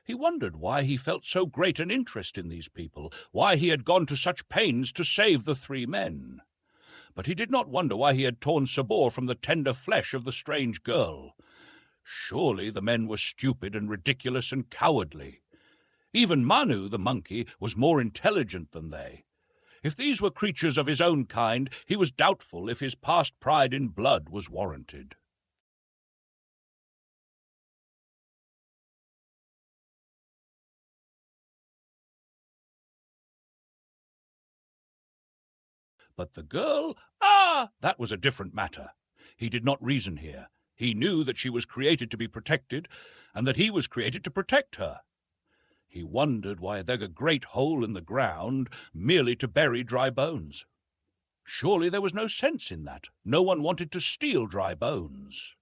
He wondered why he felt so great an interest in these people, why he had gone to such pains to save the three men. But he did not wonder why he had torn Sabor from the tender flesh of the strange girl. Surely the men were stupid and ridiculous and cowardly. Even Manu, the monkey, was more intelligent than they. If these were creatures of his own kind, he was doubtful if his past pride in blood was warranted. But the girl, that was a different matter. He did not reason here. He knew that she was created to be protected, and that he was created to protect her. He wondered why there was a great hole in the ground merely to bury dry bones. Surely there was no sense in that. No one wanted to steal dry bones.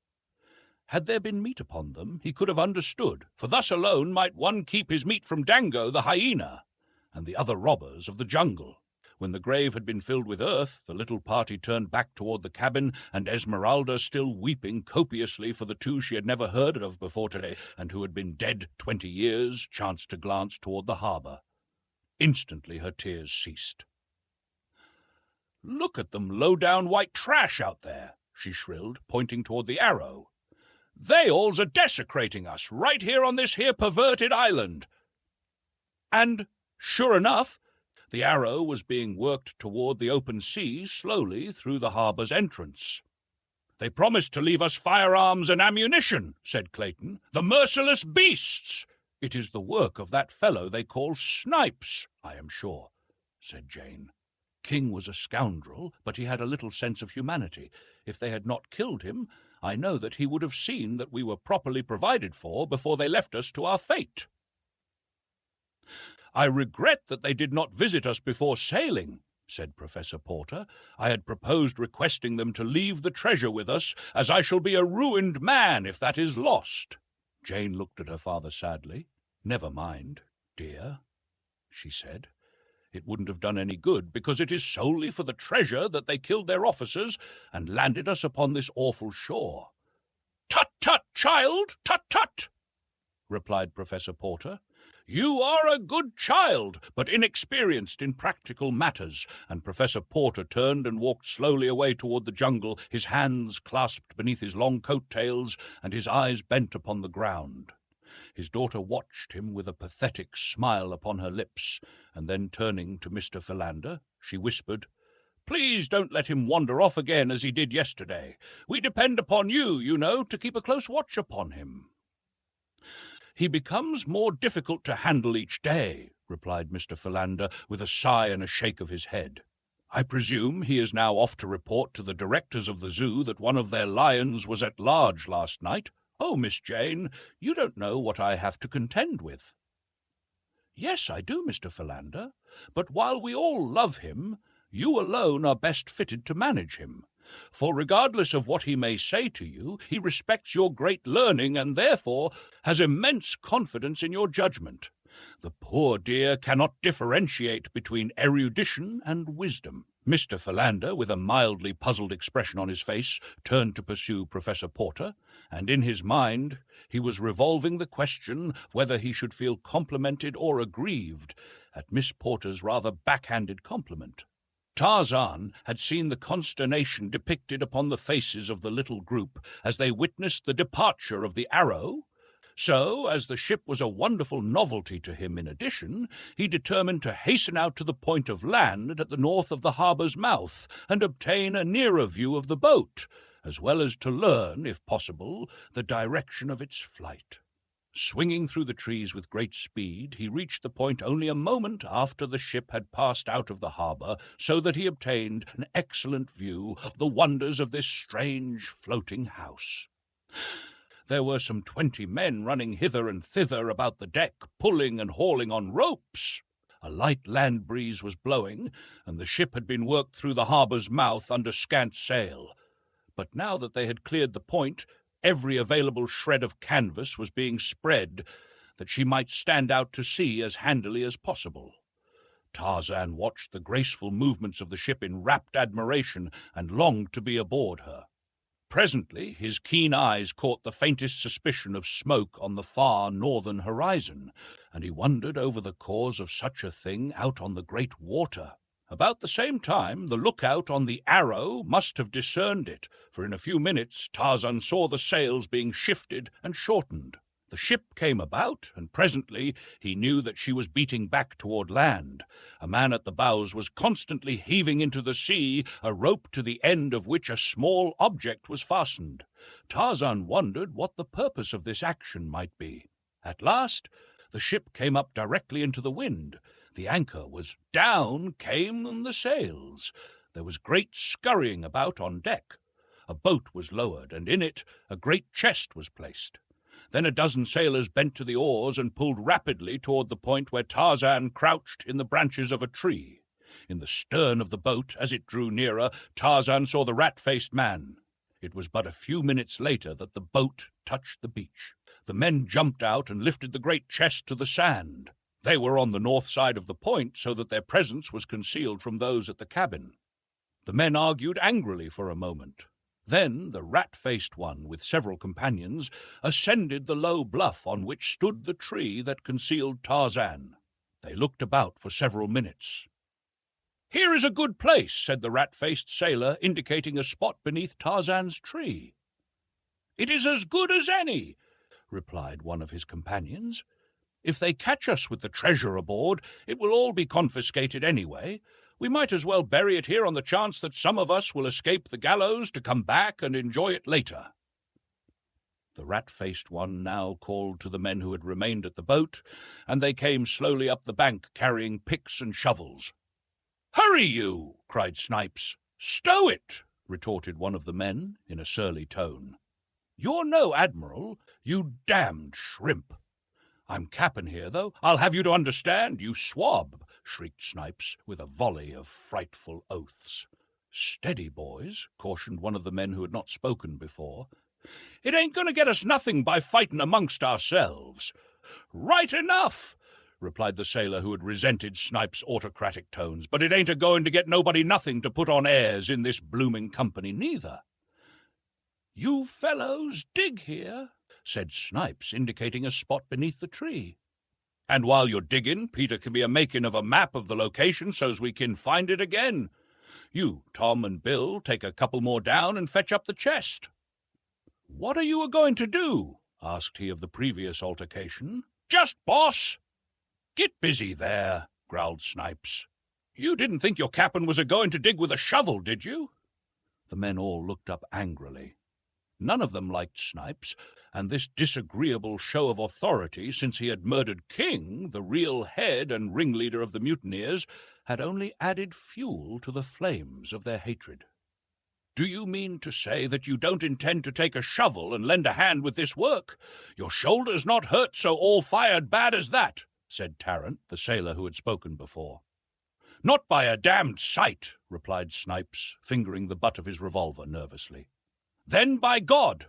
Had there been meat upon them, he could have understood, for thus alone might one keep his meat from Dango the hyena and the other robbers of the jungle. When the grave had been filled with earth, the little party turned back toward the cabin, and Esmeralda, still weeping copiously for the two she had never heard of before today, and who had been dead 20 years, chanced to glance toward the harbor. Instantly her tears ceased. "Look at them low-down white trash out there," she shrilled, pointing toward the Arrow. "They alls are desecrating us, right here on this here perverted island." And, sure enough, the Arrow was being worked toward the open sea slowly through the harbor's entrance. "They promised to leave us firearms and ammunition," said Clayton. "The merciless beasts!" "It is the work of that fellow they call Snipes, I am sure," said Jane. "King was a scoundrel, but he had a little sense of humanity. If they had not killed him, I know that he would have seen that we were properly provided for before they left us to our fate." "I regret that they did not visit us before sailing," said Professor Porter. "I had proposed requesting them to leave the treasure with us, as I shall be a ruined man if that is lost." Jane looked at her father sadly. "Never mind, dear," she said. "It wouldn't have done any good, because it is solely for the treasure that they killed their officers and landed us upon this awful shore." "Tut, tut, child, tut, tut," replied Professor Porter. "You are a good child, but inexperienced in practical matters." And Professor Porter turned and walked slowly away toward the jungle, his hands clasped beneath his long coat-tails and his eyes bent upon the ground. His daughter watched him with a pathetic smile upon her lips, and then turning to Mr. Philander, she whispered, "Please don't let him wander off again as he did yesterday. We depend upon you, you know, to keep a close watch upon him." "He becomes more difficult to handle each day," replied Mr. Philander, with a sigh and a shake of his head. "I presume he is now off to report to the directors of the zoo that one of their lions was at large last night. Oh, Miss Jane, you don't know what I have to contend with." "Yes, I do, Mr. Philander, but while we all love him, you alone are best fitted to manage him. For regardless of what he may say to you, he respects your great learning and therefore has immense confidence in your judgment. The poor dear cannot differentiate between erudition and wisdom." Mr. Philander, with a mildly puzzled expression on his face, turned to pursue Professor Porter, and in his mind he was revolving the question whether he should feel complimented or aggrieved at Miss Porter's rather backhanded compliment. Tarzan had seen the consternation depicted upon the faces of the little group as they witnessed the departure of the Arrow. So, as the ship was a wonderful novelty to him in addition, he determined to hasten out to the point of land at the north of the harbour's mouth and obtain a nearer view of the boat, as well as to learn, if possible, the direction of its flight. Swinging through the trees with great speed, he reached the point only a moment after the ship had passed out of the harbour, so that he obtained an excellent view of the wonders of this strange floating house. There were some 20 men running hither and thither about the deck, pulling and hauling on ropes. A light land breeze was blowing, and the ship had been worked through the harbour's mouth under scant sail. But now that they had cleared the point, every available shred of canvas was being spread, that she might stand out to sea as handily as possible. Tarzan watched the graceful movements of the ship in rapt admiration and longed to be aboard her. Presently his keen eyes caught the faintest suspicion of smoke on the far northern horizon, and he wondered over the cause of such a thing out on the great water. About the same time, the lookout on the Arrow must have discerned it, for in a few minutes Tarzan saw the sails being shifted and shortened. The ship came about, and presently he knew that she was beating back toward land. A man at the bows was constantly heaving into the sea a rope to the end of which a small object was fastened. Tarzan wondered what the purpose of this action might be. At last, the ship came up directly into the wind. The anchor was down came the sails. There was great scurrying about on deck. A boat was lowered, and in it a great chest was placed. Then a dozen sailors bent to the oars and pulled rapidly toward the point where Tarzan crouched in the branches of a tree. In the stern of the boat, as it drew nearer, Tarzan saw the rat-faced man. It was but a few minutes later that the boat touched the beach. The men jumped out and lifted the great chest to the sand. They were on the north side of the point, so that their presence was concealed from those at the cabin. The men argued angrily for a moment. Then the rat-faced one, with several companions, ascended the low bluff on which stood the tree that concealed Tarzan. They looked about for several minutes. "Here is a good place," said the rat-faced sailor, indicating a spot beneath Tarzan's tree. "It is as good as any," replied one of his companions. "If they catch us with the treasure aboard, it will all be confiscated anyway. We might as well bury it here on the chance that some of us will escape the gallows to come back and enjoy it later." The rat-faced one now called to the men who had remained at the boat, and they came slowly up the bank carrying picks and shovels. "Hurry, you!" cried Snipes. "Stow it!" retorted one of the men in a surly tone. "You're no admiral, you damned shrimp." "I'm cap'n here, though. I'll have you to understand, you swab," shrieked Snipes, with a volley of frightful oaths. "Steady, boys," cautioned one of the men who had not spoken before. "It ain't going to get us nothing by fighting amongst ourselves." "Right enough," replied the sailor who had resented Snipes' autocratic tones, "but it ain't a-going to get nobody nothing to put on airs in this blooming company neither." "You fellows dig here," said Snipes, indicating a spot beneath the tree. "And while you're digging, Peter can be a-making of a map of the location so's we can find it again. You, Tom and Bill, take a couple more down and fetch up the chest." "What are you a-going to do?" asked he of the previous altercation. "Just, boss." "Get busy there," growled Snipes. "You didn't think your cap'n was a-going to dig with a shovel, did you?" The men all looked up angrily. None of them liked Snipes, and this disagreeable show of authority, since he had murdered King, the real head and ringleader of the mutineers, had only added fuel to the flames of their hatred. "Do you mean to say that you don't intend to take a shovel and lend a hand with this work? Your shoulder's not hurt so all-fired bad as that," said Tarrant, the sailor who had spoken before. "Not by a damned sight," replied Snipes, fingering the butt of his revolver nervously. "Then by God,"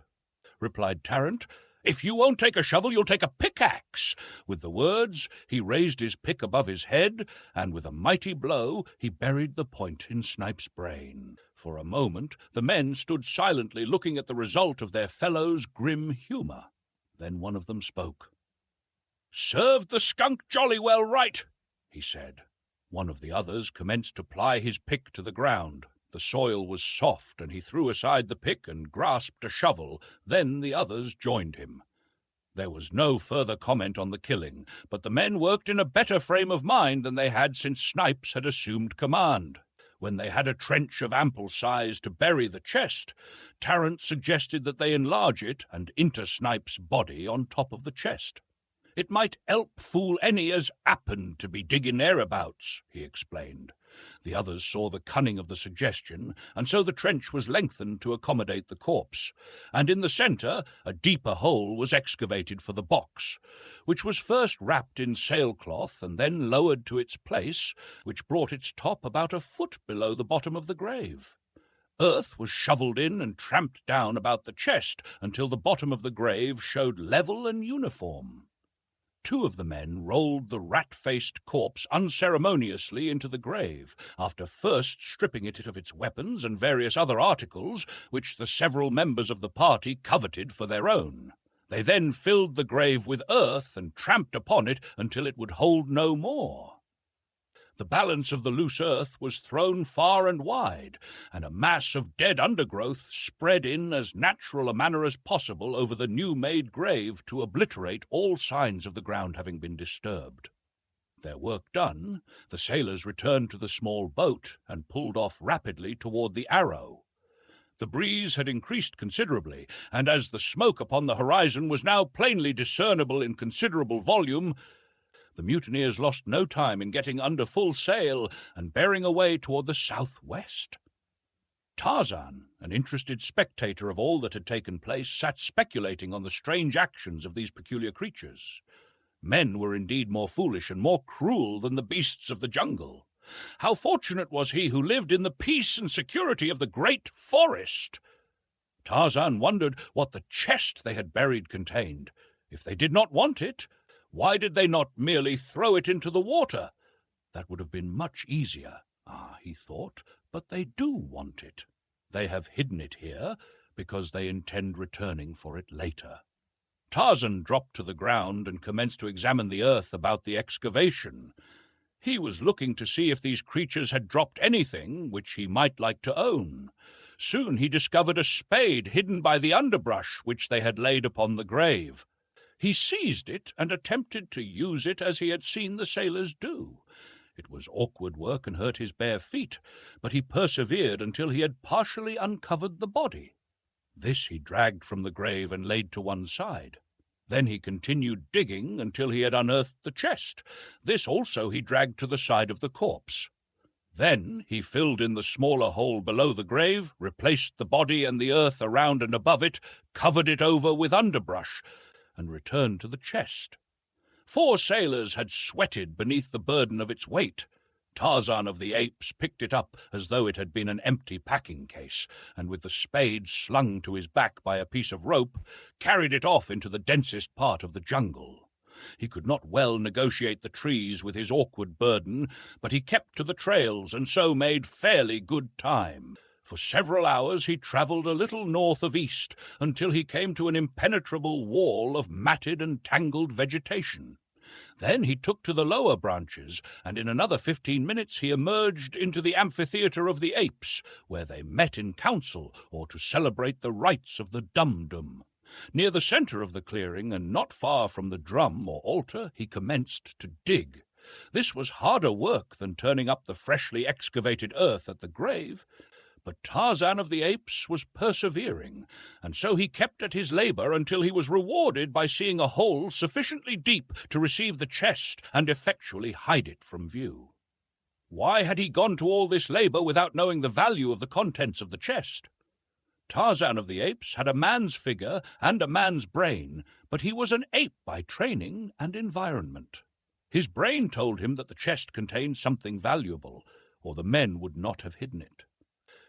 replied Tarrant, "if you won't take a shovel, you'll take a pickaxe." With the words, he raised his pick above his head, and with a mighty blow he buried the point in Snipes' brain. For a moment the men stood silently looking at the result of their fellow's grim humour. Then one of them spoke. "Served the skunk jolly well right," he said. One of the others commenced to ply his pick to the ground. The soil was soft, and he threw aside the pick and grasped a shovel. Then the others joined him. There was no further comment on the killing, but the men worked in a better frame of mind than they had since Snipes had assumed command. When they had a trench of ample size to bury the chest, Tarrant suggested that they enlarge it and inter Snipes' body on top of the chest. "It might 'elp fool any as 'appened to be digging thereabouts," he explained. The others saw the cunning of the suggestion, and so the trench was lengthened to accommodate the corpse, and in the centre a deeper hole was excavated for the box, which was first wrapped in sailcloth and then lowered to its place, which brought its top about a foot below the bottom of the grave. Earth was shovelled in and tramped down about the chest until the bottom of the grave showed level and uniform. Two of the men rolled the rat-faced corpse unceremoniously into the grave, after first stripping it of its weapons and various other articles which the several members of the party coveted for their own. They then filled the grave with earth and tramped upon it until it would hold no more. The balance of the loose earth was thrown far and wide, and a mass of dead undergrowth spread in as natural a manner as possible over the new-made grave to obliterate all signs of the ground having been disturbed. Their work done, the sailors returned to the small boat and pulled off rapidly toward the Arrow. The breeze had increased considerably, and as the smoke upon the horizon was now plainly discernible in considerable volume, the mutineers lost no time in getting under full sail and bearing away toward the southwest. Tarzan, an interested spectator of all that had taken place, sat speculating on the strange actions of these peculiar creatures. Men were indeed more foolish and more cruel than the beasts of the jungle. How fortunate was he who lived in the peace and security of the great forest! Tarzan wondered what the chest they had buried contained. If they did not want it, why did they not merely throw it into the water? That would have been much easier. He thought, but they do want it. They have hidden it here because they intend returning for it later. Tarzan dropped to the ground and commenced to examine the earth about the excavation. He was looking to see if these creatures had dropped anything which he might like to own. Soon he discovered a spade hidden by the underbrush which they had laid upon the grave. He seized it and attempted to use it as he had seen the sailors do. It was awkward work and hurt his bare feet, but he persevered until he had partially uncovered the body. This he dragged from the grave and laid to one side. Then he continued digging until he had unearthed the chest. This also he dragged to the side of the corpse. Then he filled in the smaller hole below the grave, replaced the body and the earth around and above it, covered it over with underbrush, and returned to the chest. 4 sailors had sweated beneath the burden of its weight. Tarzan of the Apes picked it up as though it had been an empty packing case, and with the spade slung to his back by a piece of rope, carried it off into the densest part of the jungle. He could not well negotiate the trees with his awkward burden, but he kept to the trails and so made fairly good time. For several hours he travelled a little north of east until he came to an impenetrable wall of matted and tangled vegetation. Then he took to the lower branches, and in another 15 minutes he emerged into the amphitheatre of the Apes, where they met in council or to celebrate the rites of the Dum-Dum. Near the centre of the clearing, and not far from the drum or altar, he commenced to dig. This was harder work than turning up the freshly excavated earth at the grave, but Tarzan of the Apes was persevering, and so he kept at his labour until he was rewarded by seeing a hole sufficiently deep to receive the chest and effectually hide it from view. Why had he gone to all this labour without knowing the value of the contents of the chest? Tarzan of the Apes had a man's figure and a man's brain, but he was an ape by training and environment. His brain told him that the chest contained something valuable, or the men would not have hidden it.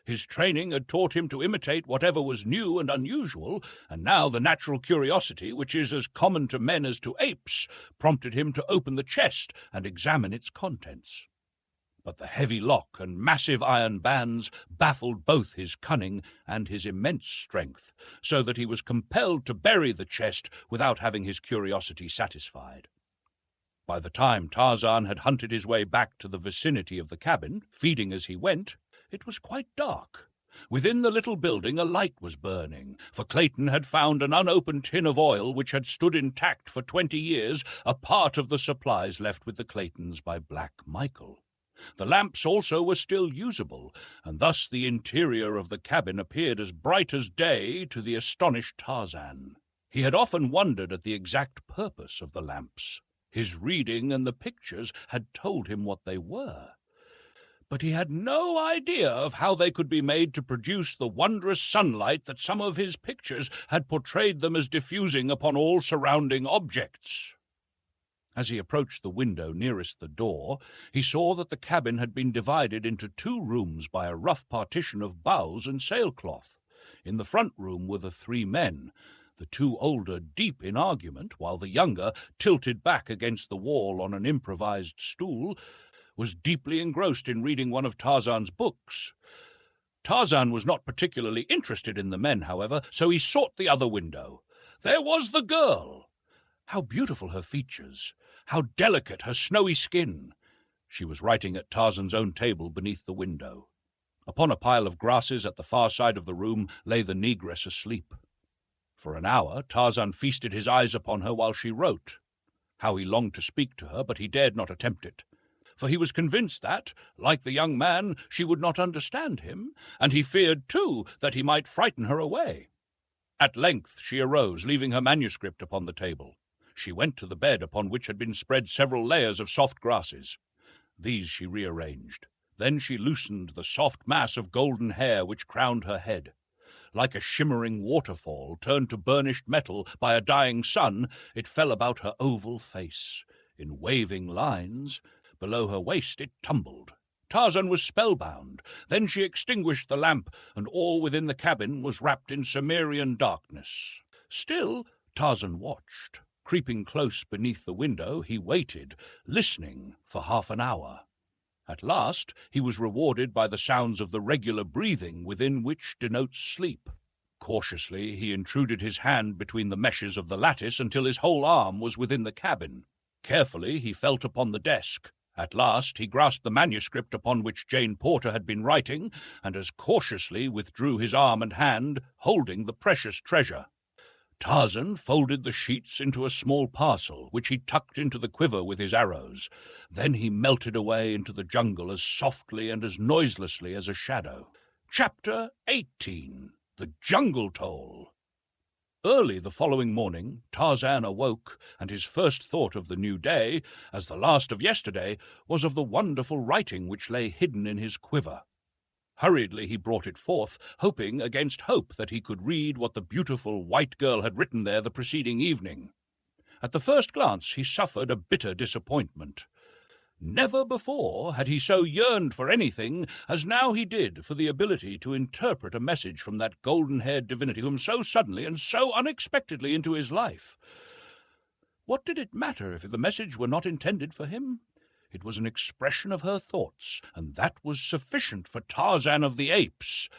His training had taught him to imitate whatever was new and unusual, and now the natural curiosity, which is as common to men as to apes, prompted him to open the chest and examine its contents. But the heavy lock and massive iron bands baffled both his cunning and his immense strength, so that he was compelled to bury the chest without having his curiosity satisfied. By the time Tarzan had hunted his way back to the vicinity of the cabin, feeding as he went, it was quite dark. Within the little building a light was burning, for Clayton had found an unopened tin of oil which had stood intact for 20 years, a part of the supplies left with the Claytons by Black Michael. The lamps also were still usable, and thus the interior of the cabin appeared as bright as day to the astonished Tarzan. He had often wondered at the exact purpose of the lamps. His reading and the pictures had told him what they were, but he had no idea of how they could be made to produce the wondrous sunlight that some of his pictures had portrayed them as diffusing upon all surrounding objects. As he approached the window nearest the door, he saw that the cabin had been divided into 2 rooms by a rough partition of boughs and sailcloth. In the front room were the 3 men, the 2 older deep in argument, while the younger, tilted back against the wall on an improvised stool, was deeply engrossed in reading one of Tarzan's books. Tarzan was not particularly interested in the men, however, so he sought the other window. There was the girl! How beautiful her features! How delicate her snowy skin! She was writing at Tarzan's own table beneath the window. Upon a pile of grasses at the far side of the room lay the negress asleep. For an hour Tarzan feasted his eyes upon her while she wrote. How he longed to speak to her, but he dared not attempt it, for he was convinced that, like the young man, she would not understand him, and he feared, too, that he might frighten her away. At length she arose, leaving her manuscript upon the table. She went to the bed, upon which had been spread several layers of soft grasses. These she rearranged. Then she loosened the soft mass of golden hair which crowned her head. Like a shimmering waterfall turned to burnished metal by a dying sun, it fell about her oval face. In waving lines, below her waist it tumbled. Tarzan was spellbound. Then she extinguished the lamp, and all within the cabin was wrapped in Cimmerian darkness. Still, Tarzan watched. Creeping close beneath the window, he waited, listening for half an hour. At last he was rewarded by the sounds of the regular breathing within which denotes sleep. Cautiously he intruded his hand between the meshes of the lattice until his whole arm was within the cabin. Carefully he felt upon the desk. At last he grasped the manuscript upon which Jane Porter had been writing, and as cautiously withdrew his arm and hand, holding the precious treasure. Tarzan folded the sheets into a small parcel, which he tucked into the quiver with his arrows. Then he melted away into the jungle as softly and as noiselessly as a shadow. Chapter 18. The Jungle Toll. Early the following morning, Tarzan awoke, and his first thought of the new day, as the last of yesterday, was of the wonderful writing which lay hidden in his quiver. Hurriedly he brought it forth, hoping against hope that he could read what the beautiful white girl had written there the preceding evening. At the first glance he suffered a bitter disappointment. Never before had he so yearned for anything as now he did for the ability to interpret a message from that golden-haired divinity whom so suddenly and so unexpectedly into his life. What did it matter if the message were not intended for him? It was an expression of her thoughts, and that was sufficient for Tarzan of the Apes.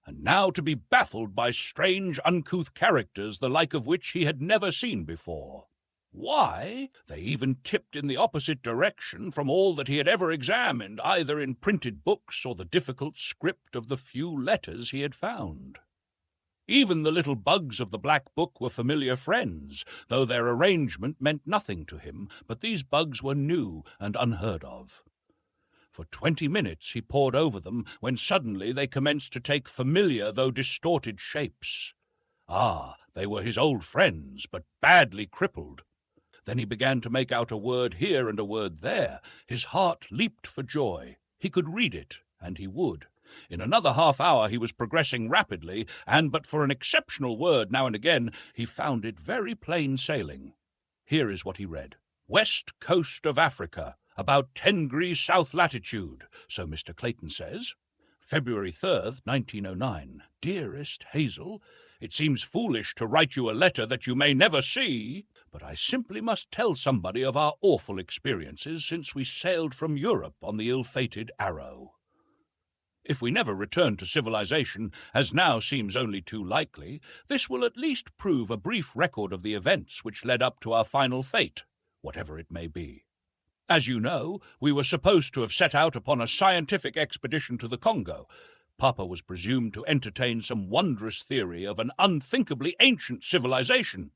And now to be baffled by strange, uncouth characters, the like of which he had never seen before. Why, they even tipped in the opposite direction from all that he had ever examined, either in printed books or the difficult script of the few letters he had found. Even the little bugs of the Black Book were familiar friends, though their arrangement meant nothing to him, but these bugs were new and unheard of. For 20 minutes he pored over them, when suddenly they commenced to take familiar though distorted shapes. Ah, they were his old friends, but badly crippled. Then he began to make out a word here and a word there. His heart leaped for joy. He could read it, and he would. In another half-hour he was progressing rapidly, and but for an exceptional word now and again, he found it very plain sailing. Here is what he read. West coast of Africa, about 10 degrees south latitude, so Mr. Clayton says. February 3rd, 1909. Dearest Hazel, it seems foolish to write you a letter that you may never see, but I simply must tell somebody of our awful experiences since we sailed from Europe on the ill-fated Arrow. If we never return to civilization, as now seems only too likely, this will at least prove a brief record of the events which led up to our final fate, whatever it may be. As you know, we were supposed to have set out upon a scientific expedition to the Congo. Papa was presumed to entertain some wondrous theory of an unthinkably ancient civilization,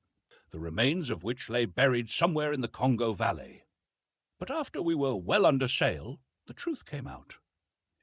the remains of which lay buried somewhere in the Congo Valley. But after we were well under sail, the truth came out.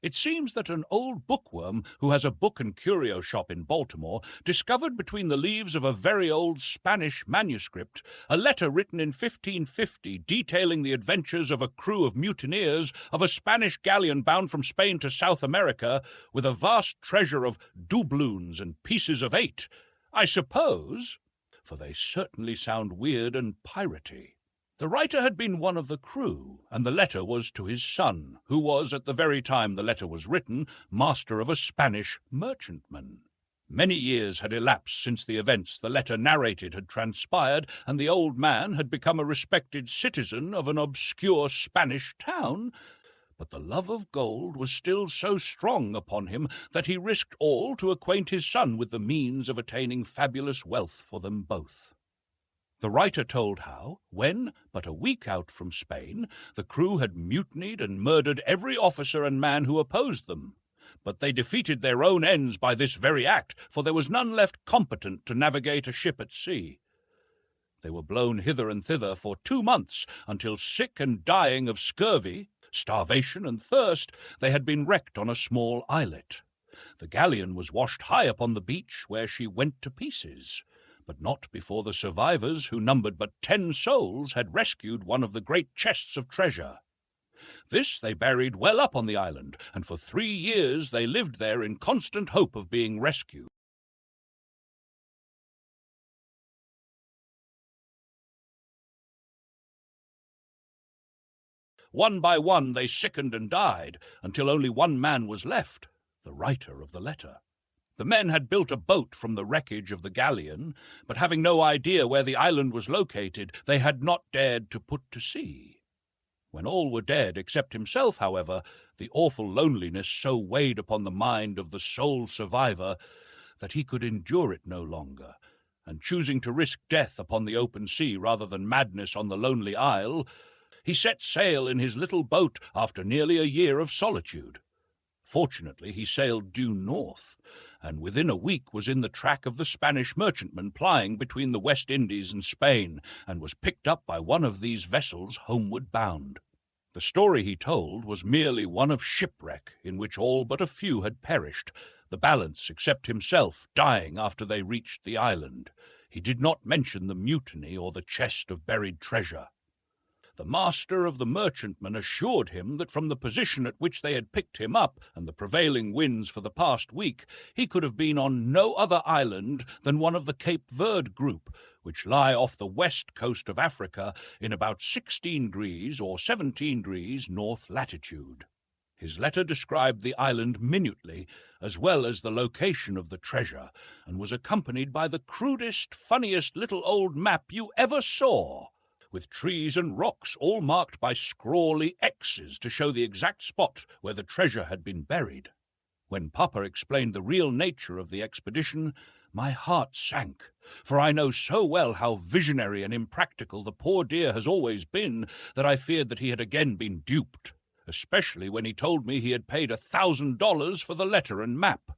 It seems that an old bookworm who has a book and curio shop in Baltimore discovered between the leaves of a very old Spanish manuscript a letter written in 1550 detailing the adventures of a crew of mutineers of a Spanish galleon bound from Spain to South America with a vast treasure of doubloons and pieces of 8, I suppose, for they certainly sound weird and piratey. The writer had been one of the crew, and the letter was to his son, who was, at the very time the letter was written, master of a Spanish merchantman. Many years had elapsed since the events the letter narrated had transpired, and the old man had become a respected citizen of an obscure Spanish town, but the love of gold was still so strong upon him that he risked all to acquaint his son with the means of attaining fabulous wealth for them both. The writer told how, when, but a week out from Spain, the crew had mutinied and murdered every officer and man who opposed them. But they defeated their own ends by this very act, for there was none left competent to navigate a ship at sea. They were blown hither and thither for 2 months, until sick and dying of scurvy, starvation and thirst, they had been wrecked on a small islet. The galleon was washed high upon the beach, where she went to pieces, but not before the survivors, who numbered but 10 souls, had rescued one of the great chests of treasure. This they buried well up on the island, and for 3 years they lived there in constant hope of being rescued. One by one they sickened and died, until only one man was left, the writer of the letter. The men had built a boat from the wreckage of the galleon, but having no idea where the island was located, they had not dared to put to sea. When all were dead except himself, however, the awful loneliness so weighed upon the mind of the sole survivor that he could endure it no longer, and choosing to risk death upon the open sea rather than madness on the lonely isle, he set sail in his little boat after nearly a year of solitude. Fortunately, he sailed due north, and within a week was in the track of the Spanish merchantman plying between the West Indies and Spain, and was picked up by one of these vessels homeward bound. The story he told was merely one of shipwreck, in which all but a few had perished, the balance, except himself, dying after they reached the island. He did not mention the mutiny or the chest of buried treasure. The master of the merchantman assured him that from the position at which they had picked him up and the prevailing winds for the past week, he could have been on no other island than one of the Cape Verde group, which lie off the west coast of Africa in about 16 degrees or 17 degrees north latitude. His letter described the island minutely, as well as the location of the treasure, and was accompanied by the crudest, funniest little old map you ever saw, with trees and rocks all marked by scrawly X's to show the exact spot where the treasure had been buried. When Papa explained the real nature of the expedition, my heart sank, for I know so well how visionary and impractical the poor dear has always been that I feared that he had again been duped, especially when he told me he had paid $1,000 for the letter and map.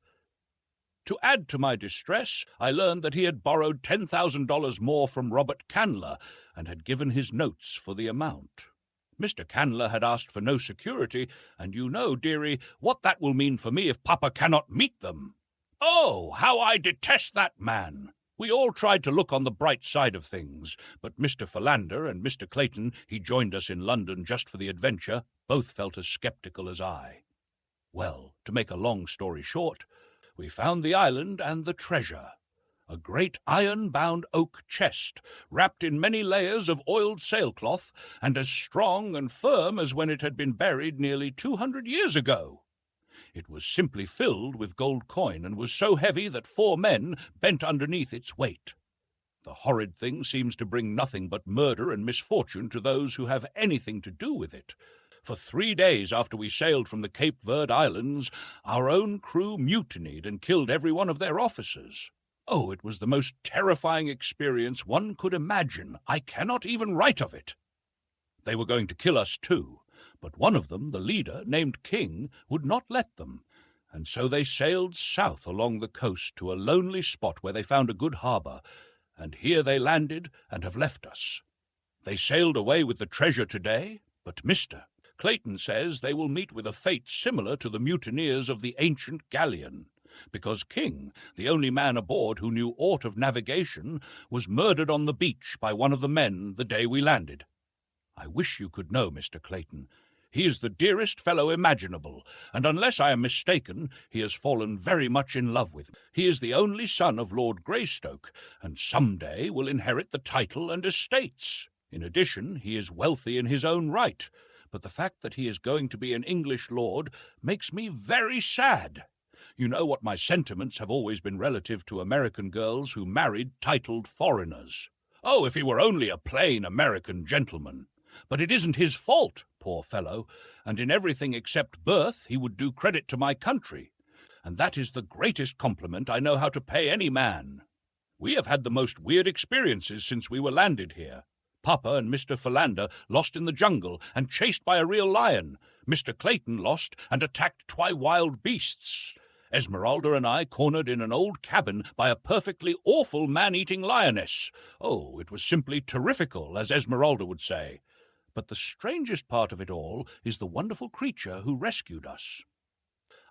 To add to my distress, I learned that he had borrowed $10,000 more from Robert Candler and had given his notes for the amount. Mr. Candler had asked for no security, and you know, dearie, what that will mean for me if Papa cannot meet them. Oh, how I detest that man! We all tried to look on the bright side of things, but Mr. Philander and Mr. Clayton, he joined us in London just for the adventure, both felt as sceptical as I. Well, to make a long story short, we found the island and the treasure, a great iron-bound oak chest, wrapped in many layers of oiled sailcloth, and as strong and firm as when it had been buried nearly 200 years ago. It was simply filled with gold coin, and was so heavy that 4 men bent underneath its weight. The horrid thing seems to bring nothing but murder and misfortune to those who have anything to do with it. For 3 days after we sailed from the Cape Verde Islands, our own crew mutinied and killed every one of their officers. Oh, it was the most terrifying experience one could imagine. I cannot even write of it. They were going to kill us too, but one of them, the leader, named King, would not let them, and so they sailed south along the coast to a lonely spot where they found a good harbor, and here they landed and have left us. They sailed away with the treasure today, but Mr. Clayton says they will meet with a fate similar to the mutineers of the ancient galleon, because King, the only man aboard who knew aught of navigation, was murdered on the beach by one of the men the day we landed. I wish you could know Mr. Clayton. He is the dearest fellow imaginable, and unless I am mistaken, he has fallen very much in love with me. He is the only son of Lord Greystoke, and some day will inherit the title and estates. In addition, he is wealthy in his own right, but the fact that he is going to be an English lord makes me very sad. You know what my sentiments have always been relative to American girls who married titled foreigners. Oh, if he were only a plain American gentleman! But it isn't his fault, poor fellow, and in everything except birth he would do credit to my country, and that is the greatest compliment I know how to pay any man. We have had the most weird experiences since we were landed here. Papa and Mr. Philander lost in the jungle and chased by a real lion. Mr. Clayton lost and attacked 2 wild beasts. Esmeralda and I cornered in an old cabin by a perfectly awful man-eating lioness. Oh, it was simply terrifical, as Esmeralda would say. But the strangest part of it all is the wonderful creature who rescued us.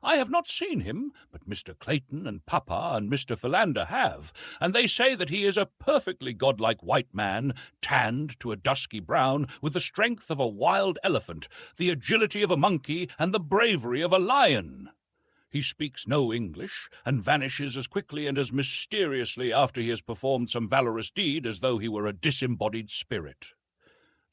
I have not seen him, but Mr. Clayton and Papa and Mr. Philander have, and they say that he is a perfectly godlike white man, tanned to a dusky brown, with the strength of a wild elephant, the agility of a monkey, and the bravery of a lion. He speaks no English, and vanishes as quickly and as mysteriously after he has performed some valorous deed as though he were a disembodied spirit.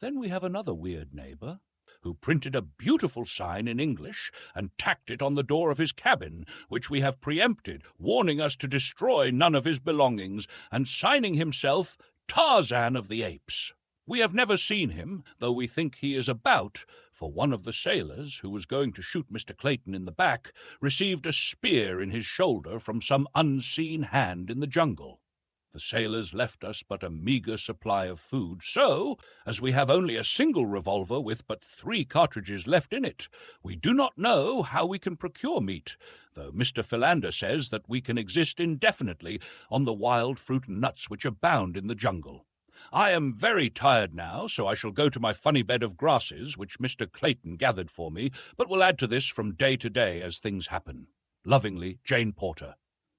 Then we have another weird neighbor, who printed a beautiful sign in English and tacked it on the door of his cabin, which we have preempted, warning us to destroy none of his belongings, and signing himself Tarzan of the Apes. We have never seen him, though we think he is about, for one of the sailors, who was going to shoot Mr. Clayton in the back, received a spear in his shoulder from some unseen hand in the jungle. The sailors left us but a meagre supply of food, so, as we have only a single revolver with but 3 cartridges left in it, we do not know how we can procure meat, though Mr. Philander says that we can exist indefinitely on the wild fruit and nuts which abound in the jungle. I am very tired now, so I shall go to my funny bed of grasses, which Mr. Clayton gathered for me, but will add to this from day to day as things happen. Lovingly, Jane Porter.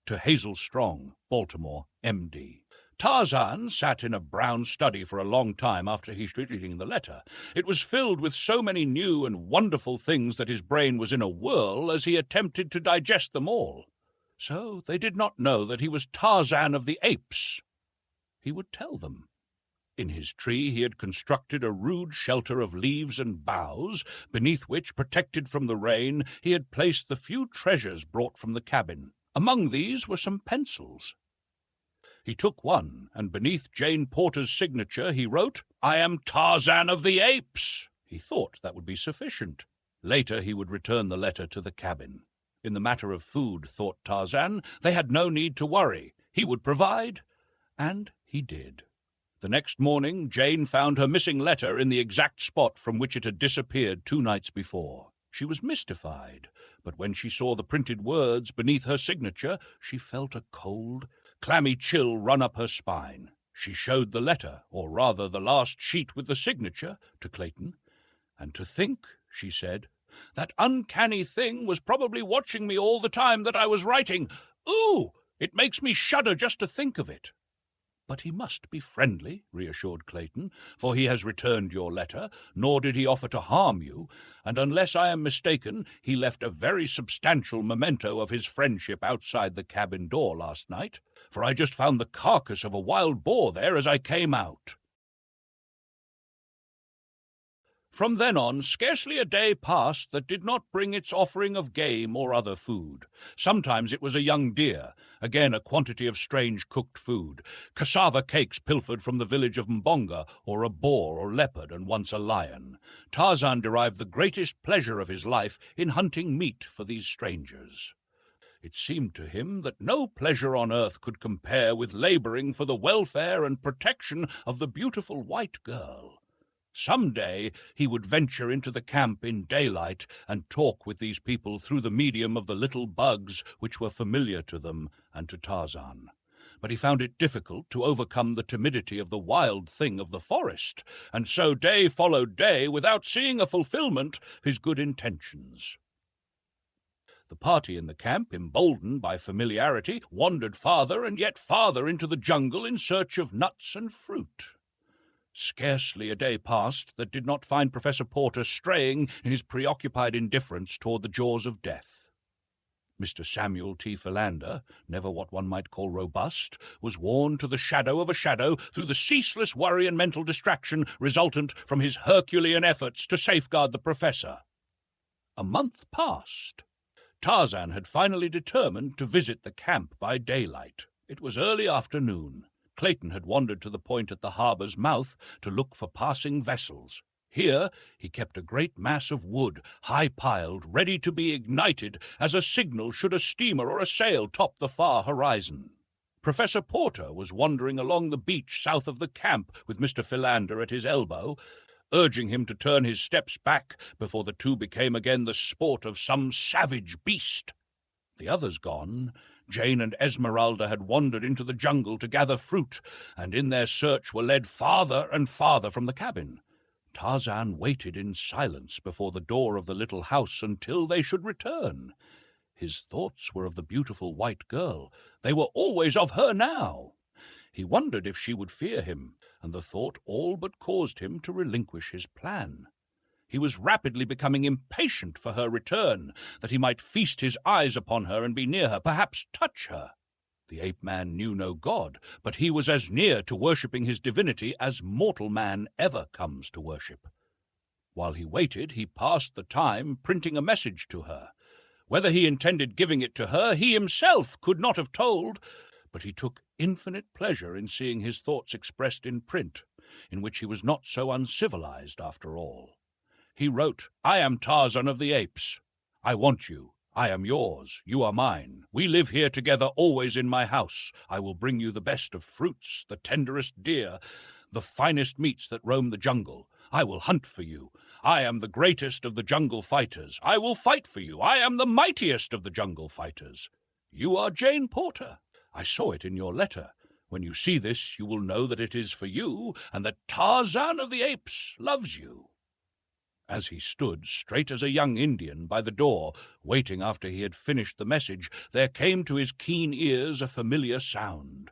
To Hazel Strong, Baltimore, M.D. Tarzan sat in a brown study for a long time after he stood reading the letter. It was filled with so many new and wonderful things that his brain was in a whirl as he attempted to digest them all. So they did not know that he was Tarzan of the Apes. He would tell them. In his tree he had constructed a rude shelter of leaves and boughs, beneath which, protected from the rain, he had placed the few treasures brought from the cabin. Among these were some pencils. He took one, and beneath Jane Porter's signature he wrote, "I am Tarzan of the Apes." He thought that would be sufficient. Later he would return the letter to the cabin. In the matter of food, thought Tarzan, they had no need to worry. He would provide, and he did. The next morning, Jane found her missing letter in the exact spot from which it had disappeared 2 nights before. She was mystified, but when she saw the printed words beneath her signature, she felt a cold, clammy chill run up her spine. She showed the letter, or rather the last sheet with the signature, to Clayton. "And to think," she said, "that uncanny thing was probably watching me all the time that I was writing. Ooh! It makes me shudder just to think of it." "But he must be friendly," reassured Clayton, "for he has returned your letter, nor did he offer to harm you, and unless I am mistaken, he left a very substantial memento of his friendship outside the cabin door last night, for I just found the carcass of a wild boar there as I came out." From then on, scarcely a day passed that did not bring its offering of game or other food. Sometimes it was a young deer, again a quantity of strange cooked food, cassava cakes pilfered from the village of Mbonga, or a boar or leopard, and once a lion. Tarzan derived the greatest pleasure of his life in hunting meat for these strangers. It seemed to him that no pleasure on earth could compare with laboring for the welfare and protection of the beautiful white girl. Some day he would venture into the camp in daylight and talk with these people through the medium of the little bugs which were familiar to them and to Tarzan. But he found it difficult to overcome the timidity of the wild thing of the forest, and so day followed day without seeing a fulfillment of his good intentions. The party in the camp, emboldened by familiarity, wandered farther and yet farther into the jungle in search of nuts and fruit. Scarcely a day passed that did not find Professor Porter straying in his preoccupied indifference toward the jaws of death. Mr. Samuel T. Philander, never what one might call robust, was worn to the shadow of a shadow through the ceaseless worry and mental distraction resultant from his Herculean efforts to safeguard the professor. A month passed. Tarzan had finally determined to visit the camp by daylight. It was early afternoon. Clayton had wandered to the point at the harbor's mouth to look for passing vessels. Here he kept a great mass of wood, high-piled, ready to be ignited as a signal should a steamer or a sail top the far horizon. Professor Porter was wandering along the beach south of the camp with Mr. Philander at his elbow, urging him to turn his steps back before the two became again the sport of some savage beast. The others gone, Jane and Esmeralda had wandered into the jungle to gather fruit, and in their search were led farther and farther from the cabin. Tarzan waited in silence before the door of the little house until they should return. His thoughts were of the beautiful white girl. They were always of her now. He wondered if she would fear him, and the thought all but caused him to relinquish his plan. He was rapidly becoming impatient for her return, that he might feast his eyes upon her and be near her, perhaps touch her. The ape-man knew no god, but he was as near to worshipping his divinity as mortal man ever comes to worship. While he waited, he passed the time printing a message to her. Whether he intended giving it to her, he himself could not have told, but he took infinite pleasure in seeing his thoughts expressed in print, in which he was not so uncivilized after all. He wrote, "I am Tarzan of the Apes. I want you. I am yours. You are mine. We live here together always in my house. I will bring you the best of fruits, the tenderest deer, the finest meats that roam the jungle. I will hunt for you. I am the greatest of the jungle fighters. I will fight for you. I am the mightiest of the jungle fighters. You are Jane Porter. I saw it in your letter. When you see this, you will know that it is for you, and that Tarzan of the Apes loves you." As he stood, straight as a young Indian, by the door, waiting after he had finished the message, there came to his keen ears a familiar sound.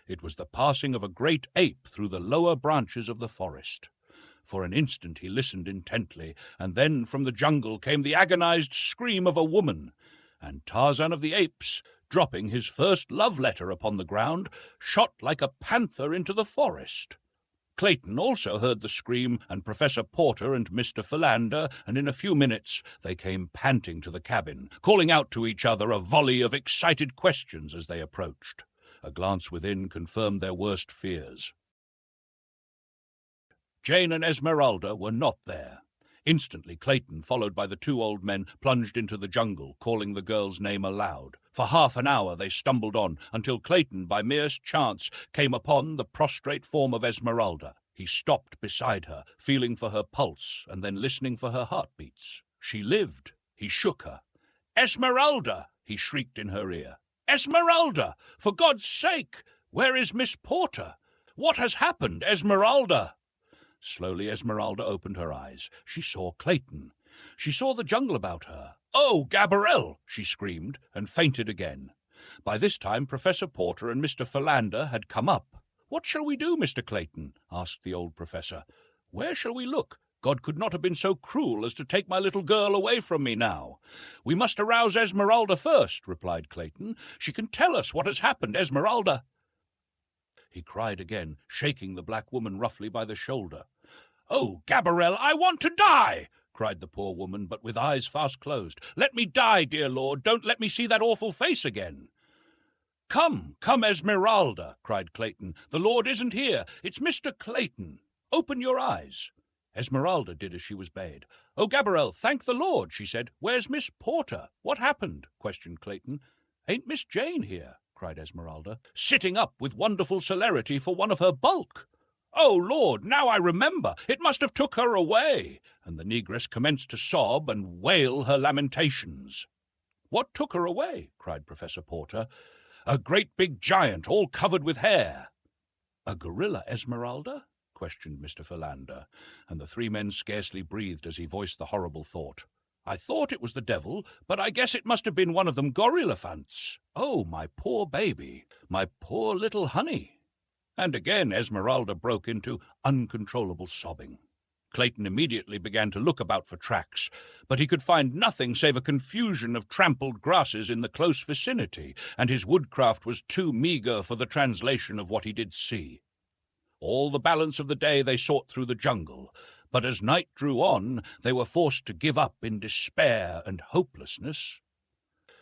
It was the passing of a great ape through the lower branches of the forest. For an instant he listened intently, and then from the jungle came the agonized scream of a woman, and Tarzan of the Apes, dropping his first love letter upon the ground, shot like a panther into the forest. Clayton also heard the scream, and Professor Porter and Mr. Philander, and in a few minutes they came panting to the cabin, calling out to each other a volley of excited questions as they approached. A glance within confirmed their worst fears. Jane and Esmeralda were not there. Instantly, Clayton, followed by the two old men, plunged into the jungle, calling the girl's name aloud. For half an hour they stumbled on, until Clayton, by merest chance, came upon the prostrate form of Esmeralda. He stopped beside her, feeling for her pulse, and then listening for her heartbeats. She lived. He shook her. "Esmeralda!" he shrieked in her ear. "Esmeralda! For God's sake! Where is Miss Porter? What has happened, Esmeralda?" Slowly Esmeralda opened her eyes. She saw Clayton. She saw the jungle about her. "Oh, Gabarel!" she screamed, and fainted again. By this time Professor Porter and Mr. Philander had come up. "What shall we do, Mr. Clayton?" asked the old professor. "Where shall we look? God could not have been so cruel as to take my little girl away from me now." "We must arouse Esmeralda first," replied Clayton. "She can tell us what has happened, Esmeralda." He cried again, shaking the black woman roughly by the shoulder. "Oh, Gabarel, I want to die!" cried the poor woman, but with eyes fast closed. "Let me die, dear Lord. Don't let me see that awful face again." Come, Esmeralda," cried Clayton. "The Lord isn't here. It's Mr. Clayton. Open your eyes." Esmeralda did as she was bade. "Oh, Gabarel, thank the Lord," she said. "Where's Miss Porter? What happened?" questioned Clayton. "Ain't Miss Jane here?" cried Esmeralda, "sitting up with wonderful celerity for one of her bulk. Oh, Lord, now I remember. It must have took her away." And the negress commenced to sob and wail her lamentations. "What took her away?" cried Professor Porter. "A great big giant, all covered with hair." "A gorilla, Esmeralda?" questioned Mr. Philander, and the three men scarcely breathed as he voiced the horrible thought. "I thought it was the devil, but I guess it must have been one of them gorillafants. Oh, my poor baby, my poor little honey." And again Esmeralda broke into uncontrollable sobbing. Clayton immediately began to look about for tracks, but he could find nothing save a confusion of trampled grasses in the close vicinity, and his woodcraft was too meagre for the translation of what he did see. All the balance of the day they sought through the jungle, but as night drew on, they were forced to give up in despair and hopelessness,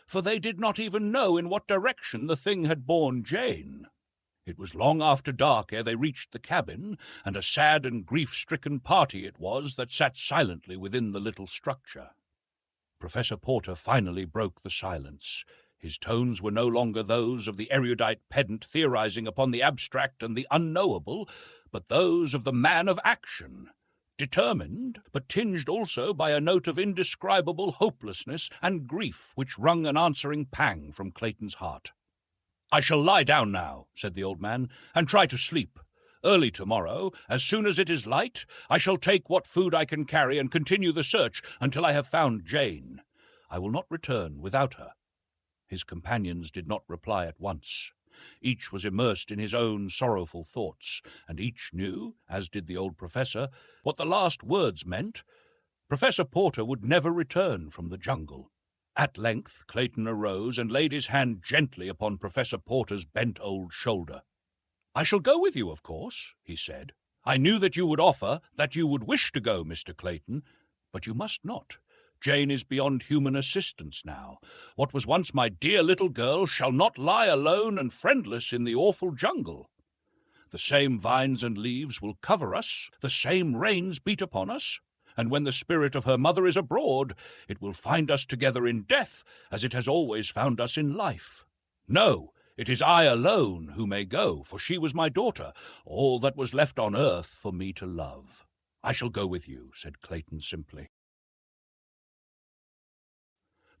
for they did not even know in what direction the thing had borne Jane. It was long after dark ere they reached the cabin, and a sad and grief-stricken party it was that sat silently within the little structure. Professor Porter finally broke the silence. His tones were no longer those of the erudite pedant theorizing upon the abstract and the unknowable, but those of the man of action, determined, but tinged also by a note of indescribable hopelessness and grief which wrung an answering pang from Clayton's heart. "I shall lie down now," said the old man, "and try to sleep. Early tomorrow, as soon as it is light, I shall take what food I can carry and continue the search until I have found Jane. I will not return without her." His companions did not reply at once. Each was immersed in his own sorrowful thoughts, and each knew, as did the old professor, what the last words meant. Professor Porter would never return from the jungle. At length Clayton arose and laid his hand gently upon Professor Porter's bent old shoulder. "I shall go with you, of course," he said. "I knew that you would offer, that you would wish to go, Mr. Clayton, but you must not. Jane is beyond human assistance now. What was once my dear little girl shall not lie alone and friendless in the awful jungle. The same vines and leaves will cover us, the same rains beat upon us, and when the spirit of her mother is abroad, it will find us together in death as it has always found us in life. No, it is I alone who may go, for she was my daughter, all that was left on earth for me to love." "I shall go with you," said Clayton simply.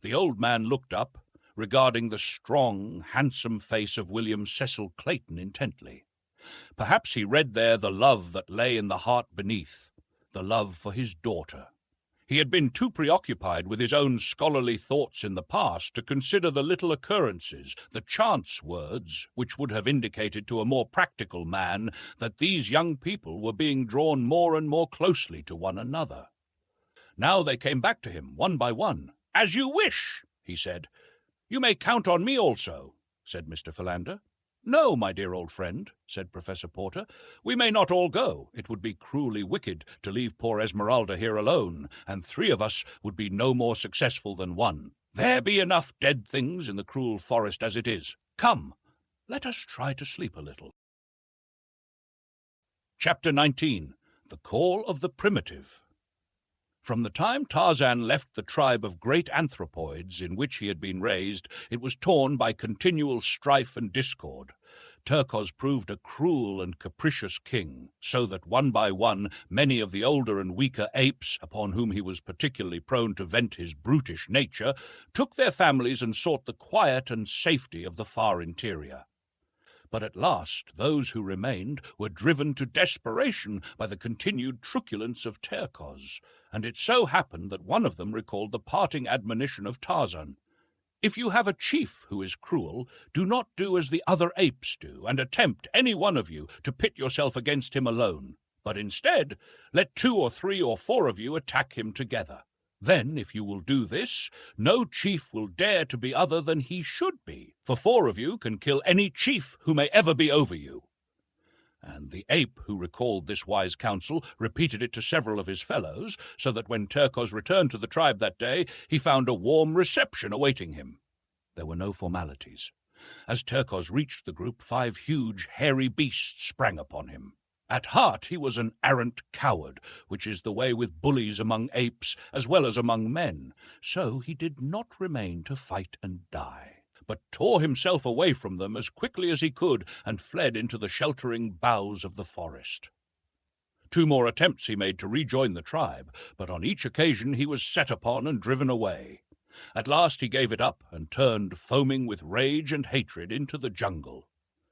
The old man looked up, regarding the strong, handsome face of William Cecil Clayton intently. Perhaps he read there the love that lay in the heart beneath, the love for his daughter. He had been too preoccupied with his own scholarly thoughts in the past to consider the little occurrences, the chance words, which would have indicated to a more practical man that these young people were being drawn more and more closely to one another. Now they came back to him, one by one. "As you wish," he said. "You may count on me also," said Mr. Philander. "No, my dear old friend," said Professor Porter. "We may not all go. It would be cruelly wicked to leave poor Esmeralda here alone, and 3 of us would be no more successful than one. There be enough dead things in the cruel forest as it is. Come, let us try to sleep a little. Chapter 19. The Call of the Primitive. From the time Tarzan left the tribe of great anthropoids in which he had been raised, it was torn by continual strife and discord. Turcos proved a cruel and capricious king, so that one by one many of the older and weaker apes, upon whom he was particularly prone to vent his brutish nature, took their families and sought the quiet and safety of the far interior. But at last those who remained were driven to desperation by the continued truculence of Turcos, and it so happened that one of them recalled the parting admonition of Tarzan. If you have a chief who is cruel, do not do as the other apes do, and attempt, any one of you, to pit yourself against him alone. But instead, let 2 or 3 or 4 of you attack him together. Then, if you will do this, no chief will dare to be other than he should be, for 4 of you can kill any chief who may ever be over you. And the ape who recalled this wise counsel repeated it to several of his fellows, so that when Turcos returned to the tribe that day, he found a warm reception awaiting him. There were no formalities. As Turcos reached the group, 5 huge, hairy beasts sprang upon him. At heart he was an arrant coward, which is the way with bullies among apes as well as among men, so he did not remain to fight and die, but tore himself away from them as quickly as he could and fled into the sheltering boughs of the forest. 2 more attempts he made to rejoin the tribe, but on each occasion he was set upon and driven away. At last he gave it up and turned, foaming with rage and hatred, into the jungle.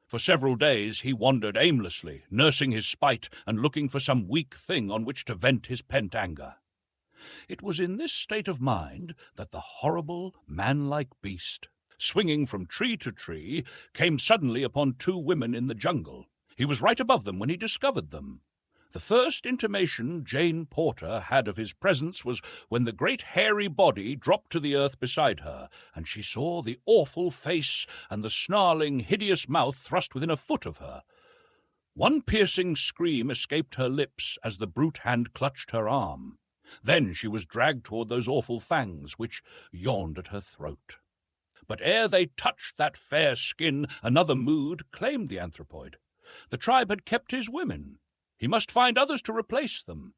For several days he wandered aimlessly, nursing his spite and looking for some weak thing on which to vent his pent anger. It was in this state of mind that the horrible, man-like beast, swinging from tree to tree, came suddenly upon 2 women in the jungle. He was right above them when he discovered them. The first intimation Jane Porter had of his presence was when the great hairy body dropped to the earth beside her, and she saw the awful face and the snarling, hideous mouth thrust within a foot of her. One piercing scream escaped her lips as the brute hand clutched her arm. Then she was dragged toward those awful fangs which yawned at her throat. But ere they touched that fair skin, another mood claimed the anthropoid. The tribe had kept his women. He must find others to replace them.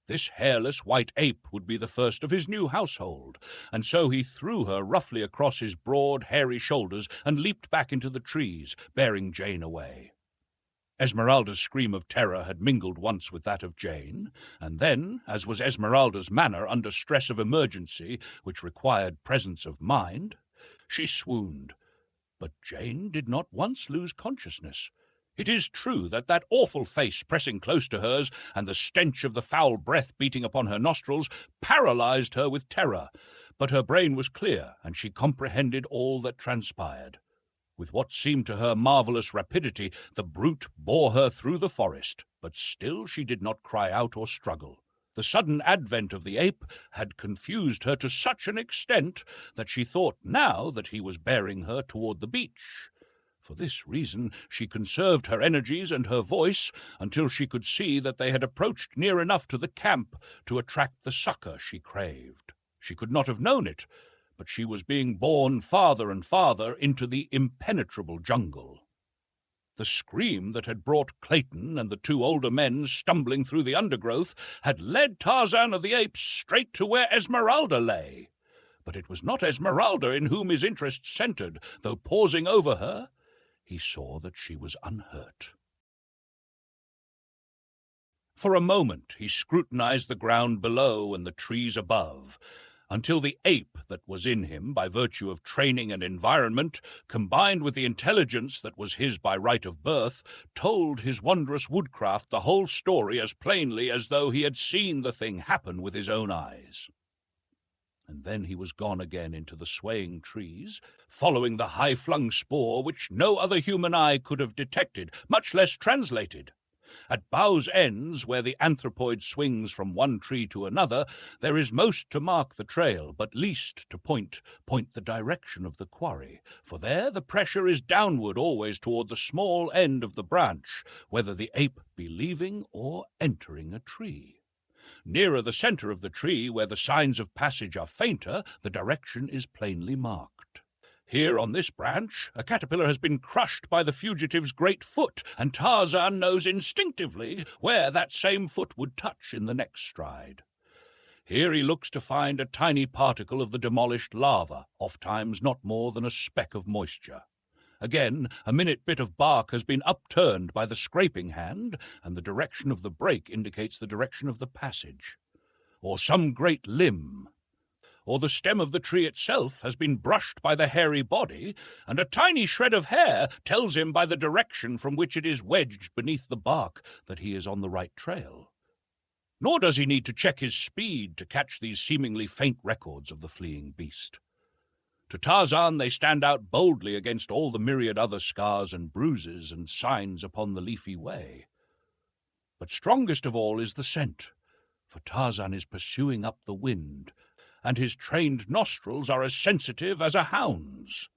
This hairless white ape would be the first of his new household, and so he threw her roughly across his broad, hairy shoulders and leaped back into the trees, bearing Jane away. Esmeralda's scream of terror had mingled once with that of Jane, and then, as was Esmeralda's manner under stress of emergency, which required presence of mind, she swooned. But Jane did not once lose consciousness. It is true that that awful face pressing close to hers and the stench of the foul breath beating upon her nostrils paralyzed her with terror, but her brain was clear and she comprehended all that transpired. With what seemed to her marvelous rapidity, the brute bore her through the forest, but still she did not cry out or struggle. The sudden advent of the ape had confused her to such an extent that she thought now that he was bearing her toward the beach. For this reason, she conserved her energies and her voice until she could see that they had approached near enough to the camp to attract the succor she craved. She could not have known it, but she was being borne farther and farther into the impenetrable jungle. The scream that had brought Clayton and the 2 older men stumbling through the undergrowth had led Tarzan of the Apes straight to where Esmeralda lay. But it was not Esmeralda in whom his interest centered, though pausing over her, he saw that she was unhurt. For a moment he scrutinized the ground below and the trees above, until the ape that was in him by virtue of training and environment, combined with the intelligence that was his by right of birth, told his wondrous woodcraft the whole story as plainly as though he had seen the thing happen with his own eyes. And then he was gone again into the swaying trees, following the high-flung spoor which no other human eye could have detected, much less translated. At boughs' ends, where the anthropoid swings from one tree to another, there is most to mark the trail, but least to point the direction of the quarry, for there the pressure is downward always toward the small end of the branch, whether the ape be leaving or entering a tree. Nearer the center of the tree, where the signs of passage are fainter, the direction is plainly marked. Here on this branch, a caterpillar has been crushed by the fugitive's great foot, and Tarzan knows instinctively where that same foot would touch in the next stride. Here he looks to find a tiny particle of the demolished lava, ofttimes not more than a speck of moisture. Again, a minute bit of bark has been upturned by the scraping hand, and the direction of the break indicates the direction of the passage. Or some great limb, or the stem of the tree itself has been brushed by the hairy body, and a tiny shred of hair tells him by the direction from which it is wedged beneath the bark that he is on the right trail. Nor does he need to check his speed to catch these seemingly faint records of the fleeing beast. To Tarzan they stand out boldly against all the myriad other scars and bruises and signs upon the leafy way. But strongest of all is the scent, for Tarzan is pursuing up the wind, and his trained nostrils are as sensitive as a hound's.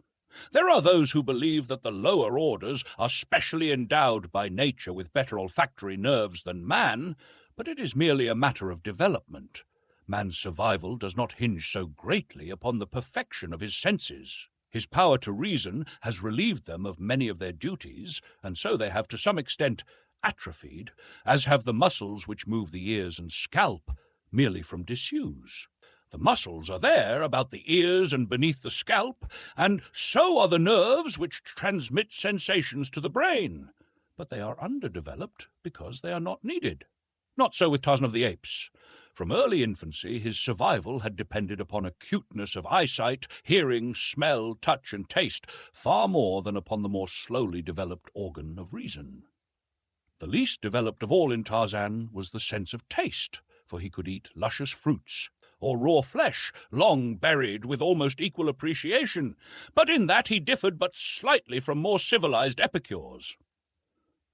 There are those who believe that the lower orders are specially endowed by nature with better olfactory nerves than man, but it is merely a matter of development. Man's survival does not hinge so greatly upon the perfection of his senses. His power to reason has relieved them of many of their duties, and so they have to some extent atrophied, as have the muscles which move the ears and scalp, merely from disuse. The muscles are there about the ears and beneath the scalp, and so are the nerves which transmit sensations to the brain, but they are underdeveloped because they are not needed. Not so with Tarzan of the Apes. From early infancy, his survival had depended upon acuteness of eyesight, hearing, smell, touch, and taste, far more than upon the more slowly developed organ of reason. The least developed of all in Tarzan was the sense of taste, for he could eat luscious fruits, or raw flesh, long buried with almost equal appreciation, but in that he differed but slightly from more civilized epicures.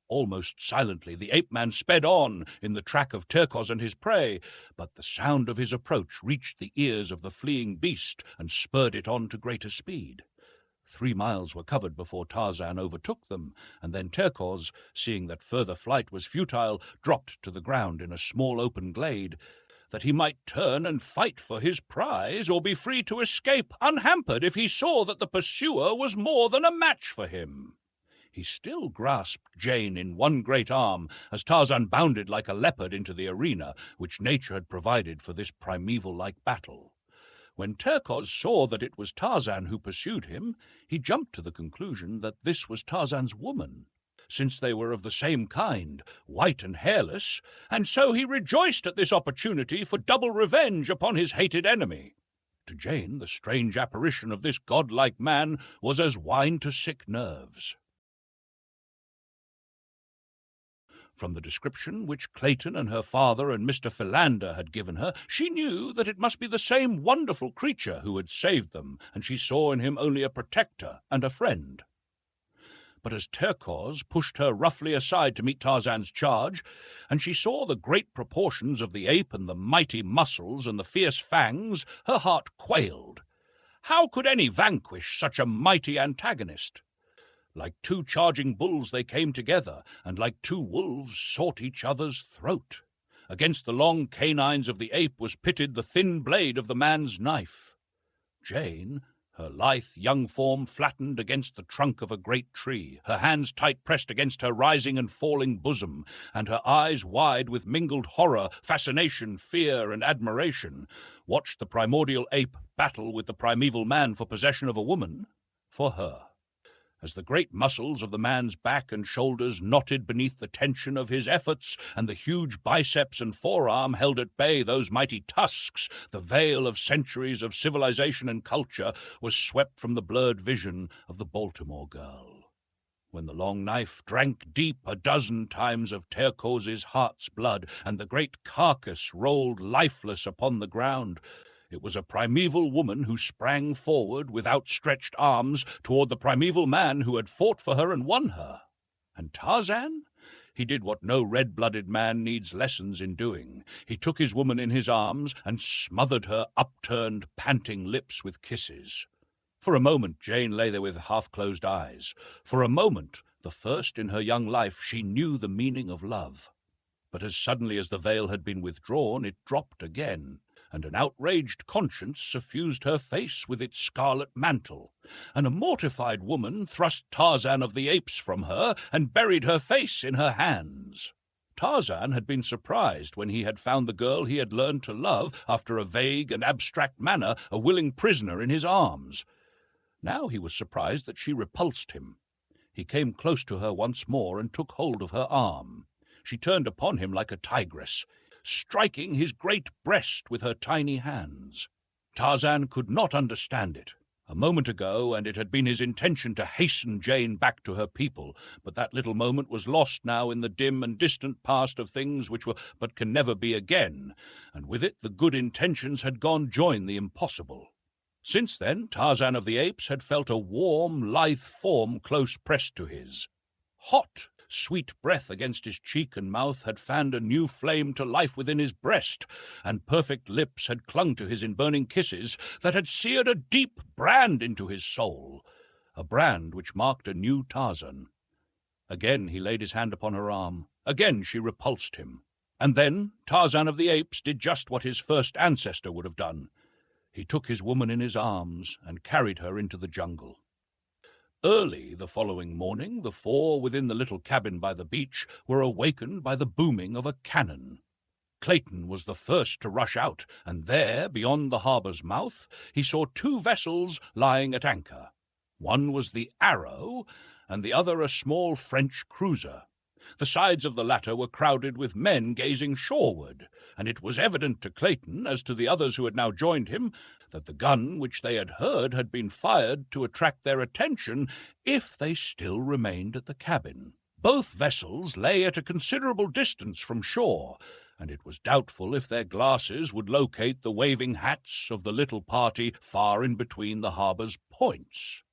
Almost silently the ape-man sped on in the track of Terkoz and his prey, but the sound of his approach reached the ears of the fleeing beast and spurred it on to greater speed. 3 miles were covered before Tarzan overtook them, and then Terkoz, seeing that further flight was futile, dropped to the ground in a small open glade, that he might turn and fight for his prize, or be free to escape unhampered if he saw that the pursuer was more than a match for him. He still grasped Jane in one great arm as Tarzan bounded like a leopard into the arena which nature had provided for this primeval-like battle. When Terkoz saw that it was Tarzan who pursued him, he jumped to the conclusion that this was Tarzan's woman, since they were of the same kind, white and hairless, and so he rejoiced at this opportunity for double revenge upon his hated enemy. To Jane, the strange apparition of this godlike man was as wine to sick nerves. From the description which Clayton and her father and Mr. Philander had given her, she knew that it must be the same wonderful creature who had saved them, and she saw in him only a protector and a friend. But as Terkoz pushed her roughly aside to meet Tarzan's charge, and she saw the great proportions of the ape and the mighty muscles and the fierce fangs, her heart quailed. How could any vanquish such a mighty antagonist? Like 2 charging bulls they came together, and like 2 wolves sought each other's throat. Against the long canines of the ape was pitted the thin blade of the man's knife. Jane, her lithe young form flattened against the trunk of a great tree, her hands tight pressed against her rising and falling bosom, and her eyes wide with mingled horror, fascination, fear, and admiration, watched the primordial ape battle with the primeval man for possession of a woman, for her. As the great muscles of the man's back and shoulders knotted beneath the tension of his efforts, and the huge biceps and forearm held at bay those mighty tusks, the veil of centuries of civilization and culture was swept from the blurred vision of the Baltimore girl. When the long knife drank deep a dozen times of Terkoz's heart's blood, and the great carcass rolled lifeless upon the ground, it was a primeval woman who sprang forward with outstretched arms toward the primeval man who had fought for her and won her. And Tarzan? He did what no red-blooded man needs lessons in doing. He took his woman in his arms and smothered her upturned, panting lips with kisses. For a moment Jane lay there with half-closed eyes. For a moment, the first in her young life, she knew the meaning of love. But as suddenly as the veil had been withdrawn, it dropped again, and an outraged conscience suffused her face with its scarlet mantle, and a mortified woman thrust Tarzan of the Apes from her and buried her face in her hands. Tarzan had been surprised when he had found the girl he had learned to love, after a vague and abstract manner, a willing prisoner in his arms. Now he was surprised that she repulsed him. He came close to her once more and took hold of her arm. She turned upon him like a tigress, striking his great breast with her tiny hands. Tarzan could not understand it. A moment ago, and it had been his intention to hasten Jane back to her people, but that little moment was lost now in the dim and distant past of things which were but can never be again, and with it the good intentions had gone join the impossible. Since then, Tarzan of the Apes had felt a warm, lithe form close pressed to his. Hot, sweet breath against his cheek and mouth had fanned a new flame to life within his breast, and perfect lips had clung to his in burning kisses that had seared a deep brand into his soul, a brand which marked a new Tarzan. Again he laid his hand upon her arm. Again she repulsed him. And then Tarzan of the Apes did just what his first ancestor would have done. He took his woman in his arms and carried her into the jungle. Early the following morning, the four within the little cabin by the beach were awakened by the booming of a cannon. Clayton was the first to rush out, and there, beyond the harbour's mouth, he saw two vessels lying at anchor. One was the Arrow, and the other a small French cruiser. The sides of the latter were crowded with men gazing shoreward, and it was evident to Clayton, as to the others who had now joined him, that the gun which they had heard had been fired to attract their attention if they still remained at the cabin. Both vessels lay at a considerable distance from shore, and it was doubtful if their glasses would locate the waving hats of the little party far in between the harbour's points.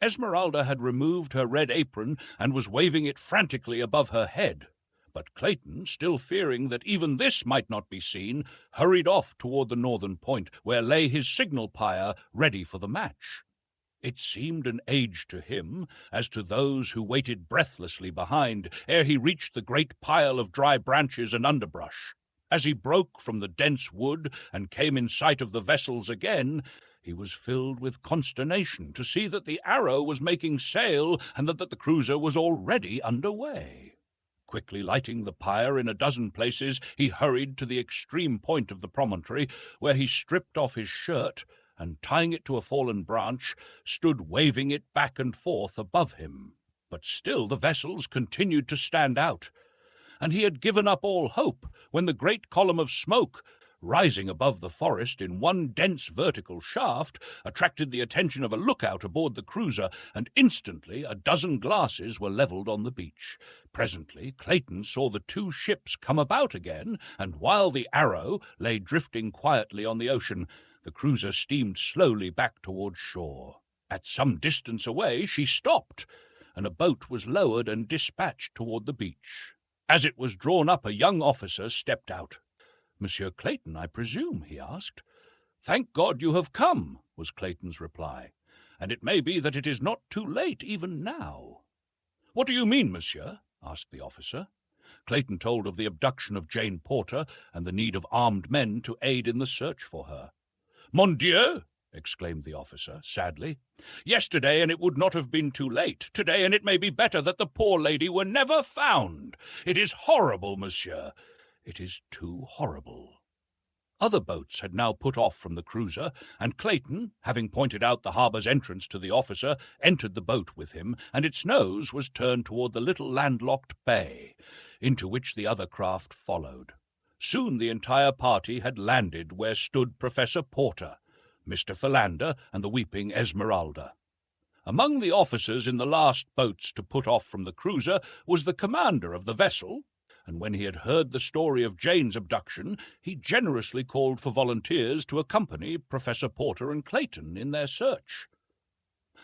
Esmeralda had removed her red apron and was waving it frantically above her head, but Clayton, still fearing that even this might not be seen, hurried off toward the northern point, where lay his signal pyre ready for the match. It seemed an age to him, as to those who waited breathlessly behind, ere he reached the great pile of dry branches and underbrush. As he broke from the dense wood and came in sight of the vessels again, he was filled with consternation to see that the Arrow was making sail and that the cruiser was already under way. Quickly lighting the pyre in a dozen places, he hurried to the extreme point of the promontory, where he stripped off his shirt and, tying it to a fallen branch, stood waving it back and forth above him. But still the vessels continued to stand out, and he had given up all hope when the great column of smoke, rising above the forest in one dense vertical shaft, attracted the attention of a lookout aboard the cruiser, and instantly a dozen glasses were levelled on the beach. Presently Clayton saw the two ships come about again, and while the Arrow lay drifting quietly on the ocean, the cruiser steamed slowly back towards shore. At some distance away she stopped, and a boat was lowered and dispatched toward the beach. As it was drawn up, a young officer stepped out. "Monsieur Clayton, I presume?" he asked. "Thank God you have come," was Clayton's reply, "and it may be that it is not too late even now." "What do you mean, monsieur?" asked the officer. Clayton told of the abduction of Jane Porter and the need of armed men to aid in the search for her. "Mon Dieu!" exclaimed the officer, sadly. "Yesterday, and it would not have been too late. Today, and it may be better that the poor lady were never found. It is horrible, monsieur. It is too horrible." Other boats had now put off from the cruiser, and Clayton, having pointed out the harbour's entrance to the officer, entered the boat with him, and its nose was turned toward the little landlocked bay, into which the other craft followed. Soon the entire party had landed where stood Professor Porter, Mr. Philander, and the weeping Esmeralda. Among the officers in the last boats to put off from the cruiser was the commander of the vessel, and when he had heard the story of Jane's abduction, he generously called for volunteers to accompany Professor Porter and Clayton in their search.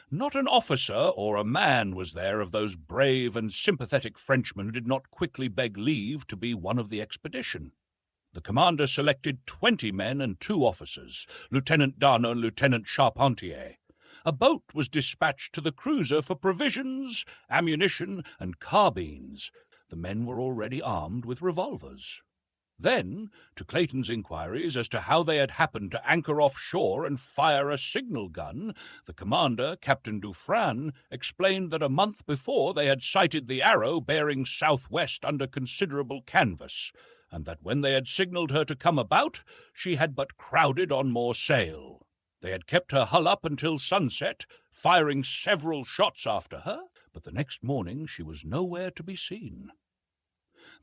Not an officer or a man was there of those brave and sympathetic Frenchmen who did not quickly beg leave to be one of the expedition. The commander selected 20 men and 2 officers, Lieutenant Darno and Lieutenant Charpentier. A boat was dispatched to the cruiser for provisions, ammunition, and carbines. The men were already armed with revolvers. Then, to Clayton's inquiries as to how they had happened to anchor offshore and fire a signal gun, the commander, Captain Dufresne, explained that a month before they had sighted the Arrow bearing southwest under considerable canvas, and that when they had signalled her to come about, she had but crowded on more sail. They had kept her hull up until sunset, firing several shots after her, but the next morning she was nowhere to be seen.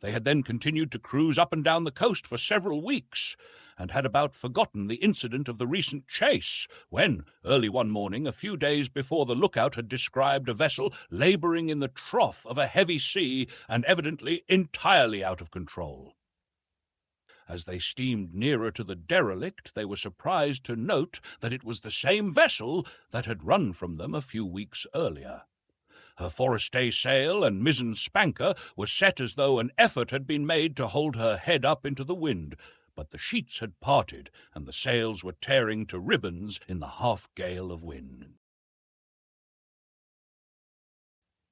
They had then continued to cruise up and down the coast for several weeks, and had about forgotten the incident of the recent chase, when, early one morning, a few days before, the lookout had described a vessel labouring in the trough of a heavy sea and evidently entirely out of control. As they steamed nearer to the derelict, they were surprised to note that it was the same vessel that had run from them a few weeks earlier. Her forestay-sail and mizzen spanker were set as though an effort had been made to hold her head up into the wind, but the sheets had parted, and the sails were tearing to ribbons in the half-gale of wind.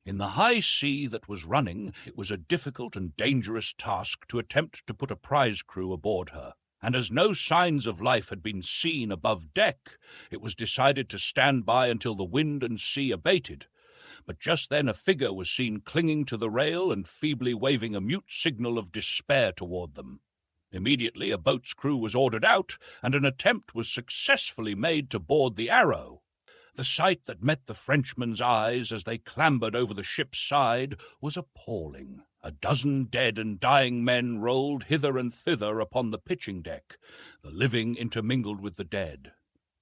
In the high sea that was running, it was a difficult and dangerous task to attempt to put a prize crew aboard her, and as no signs of life had been seen above deck, it was decided to stand by until the wind and sea abated. But just then a figure was seen clinging to the rail and feebly waving a mute signal of despair toward them. Immediately a boat's crew was ordered out, and an attempt was successfully made to board the Arrow. The sight that met the Frenchmen's eyes as they clambered over the ship's side was appalling. A dozen dead and dying men rolled hither and thither upon the pitching deck, the living intermingled with the dead.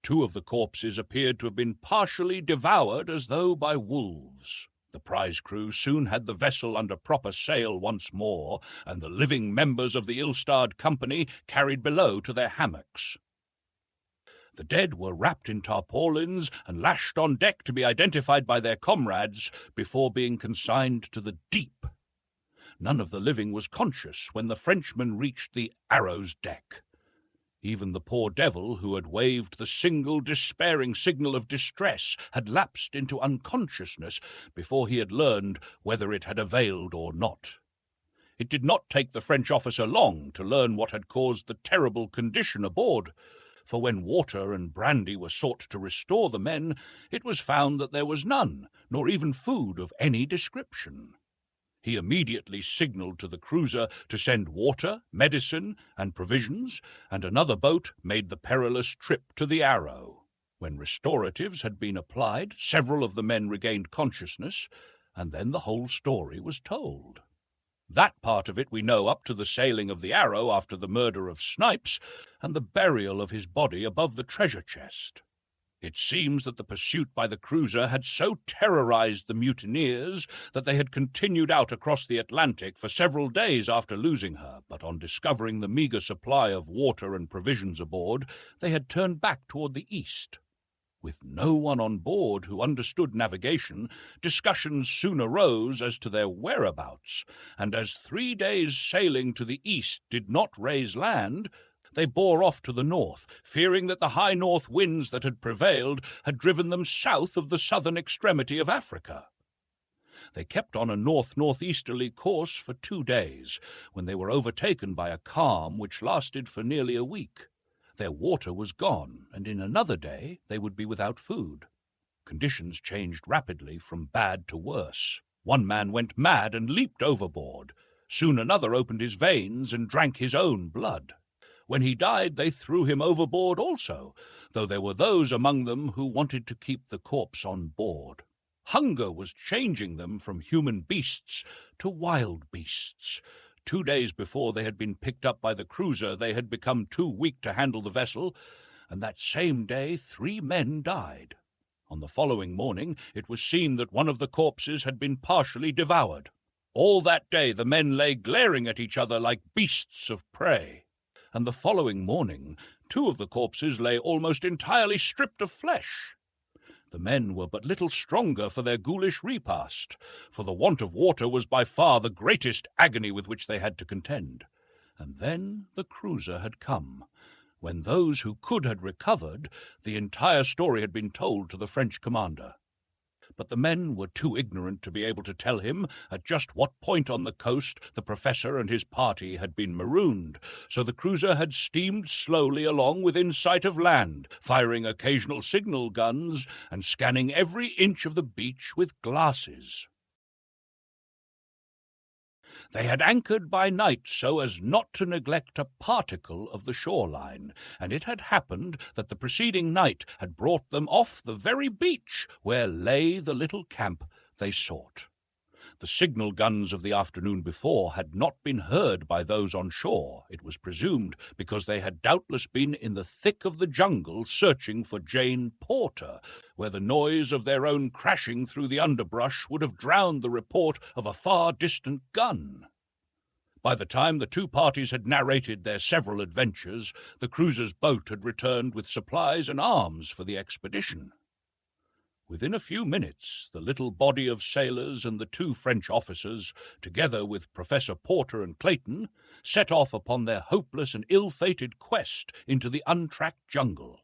2 of the corpses appeared to have been partially devoured as though by wolves. The prize crew soon had the vessel under proper sail once more, and the living members of the ill-starred company carried below to their hammocks. The dead were wrapped in tarpaulins and lashed on deck to be identified by their comrades before being consigned to the deep. None of the living was conscious when the Frenchmen reached the Arrow's deck. Even the poor devil who had waved the single despairing signal of distress had lapsed into unconsciousness before he had learned whether it had availed or not. It did not take the French officer long to learn what had caused the terrible condition aboard, for when water and brandy were sought to restore the men, it was found that there was none, nor even food of any description. He immediately signalled to the cruiser to send water, medicine, and provisions, and another boat made the perilous trip to the Arrow. When restoratives had been applied, several of the men regained consciousness, and then the whole story was told. That part of it we know up to the sailing of the Arrow after the murder of Snipes, and the burial of his body above the treasure chest. It seems that the pursuit by the cruiser had so terrorized the mutineers that they had continued out across the Atlantic for several days after losing her, but on discovering the meagre supply of water and provisions aboard, they had turned back toward the east. With no one on board who understood navigation, discussions soon arose as to their whereabouts, and as 3 days' sailing to the east did not raise land, they bore off to the north, fearing that the high north winds that had prevailed had driven them south of the southern extremity of Africa. They kept on a north-northeasterly course for 2 days, when they were overtaken by a calm which lasted for nearly a week. Their water was gone, and in another day they would be without food. Conditions changed rapidly from bad to worse. One man went mad and leaped overboard. Soon another opened his veins and drank his own blood. When he died, they threw him overboard also, though there were those among them who wanted to keep the corpse on board. Hunger was changing them from human beasts to wild beasts. 2 days before they had been picked up by the cruiser, they had become too weak to handle the vessel, and that same day 3 men died. On the following morning, it was seen that one of the corpses had been partially devoured. All that day the men lay glaring at each other like beasts of prey. And the following morning 2 of the corpses lay almost entirely stripped of flesh. The men were but little stronger for their ghoulish repast, for the want of water was by far the greatest agony with which they had to contend. And then the cruiser had come. When those who could had recovered, the entire story had been told to the French commander. but the men were too ignorant to be able to tell him at just what point on the coast the professor and his party had been marooned, so the cruiser had steamed slowly along within sight of land, firing occasional signal guns and scanning every inch of the beach with glasses. They had anchored by night so as not to neglect a particle of the shoreline, and it had happened that the preceding night had brought them off the very beach where lay the little camp they sought. The signal guns of the afternoon before had not been heard by those on shore, it was presumed, because they had doubtless been in the thick of the jungle searching for Jane Porter, where the noise of their own crashing through the underbrush would have drowned the report of a far distant gun. By the time the two parties had narrated their several adventures, the cruiser's boat had returned with supplies and arms for the expedition. Within a few minutes, the little body of sailors and the two French officers, together with Professor Porter and Clayton, set off upon their hopeless and ill-fated quest into the untracked jungle.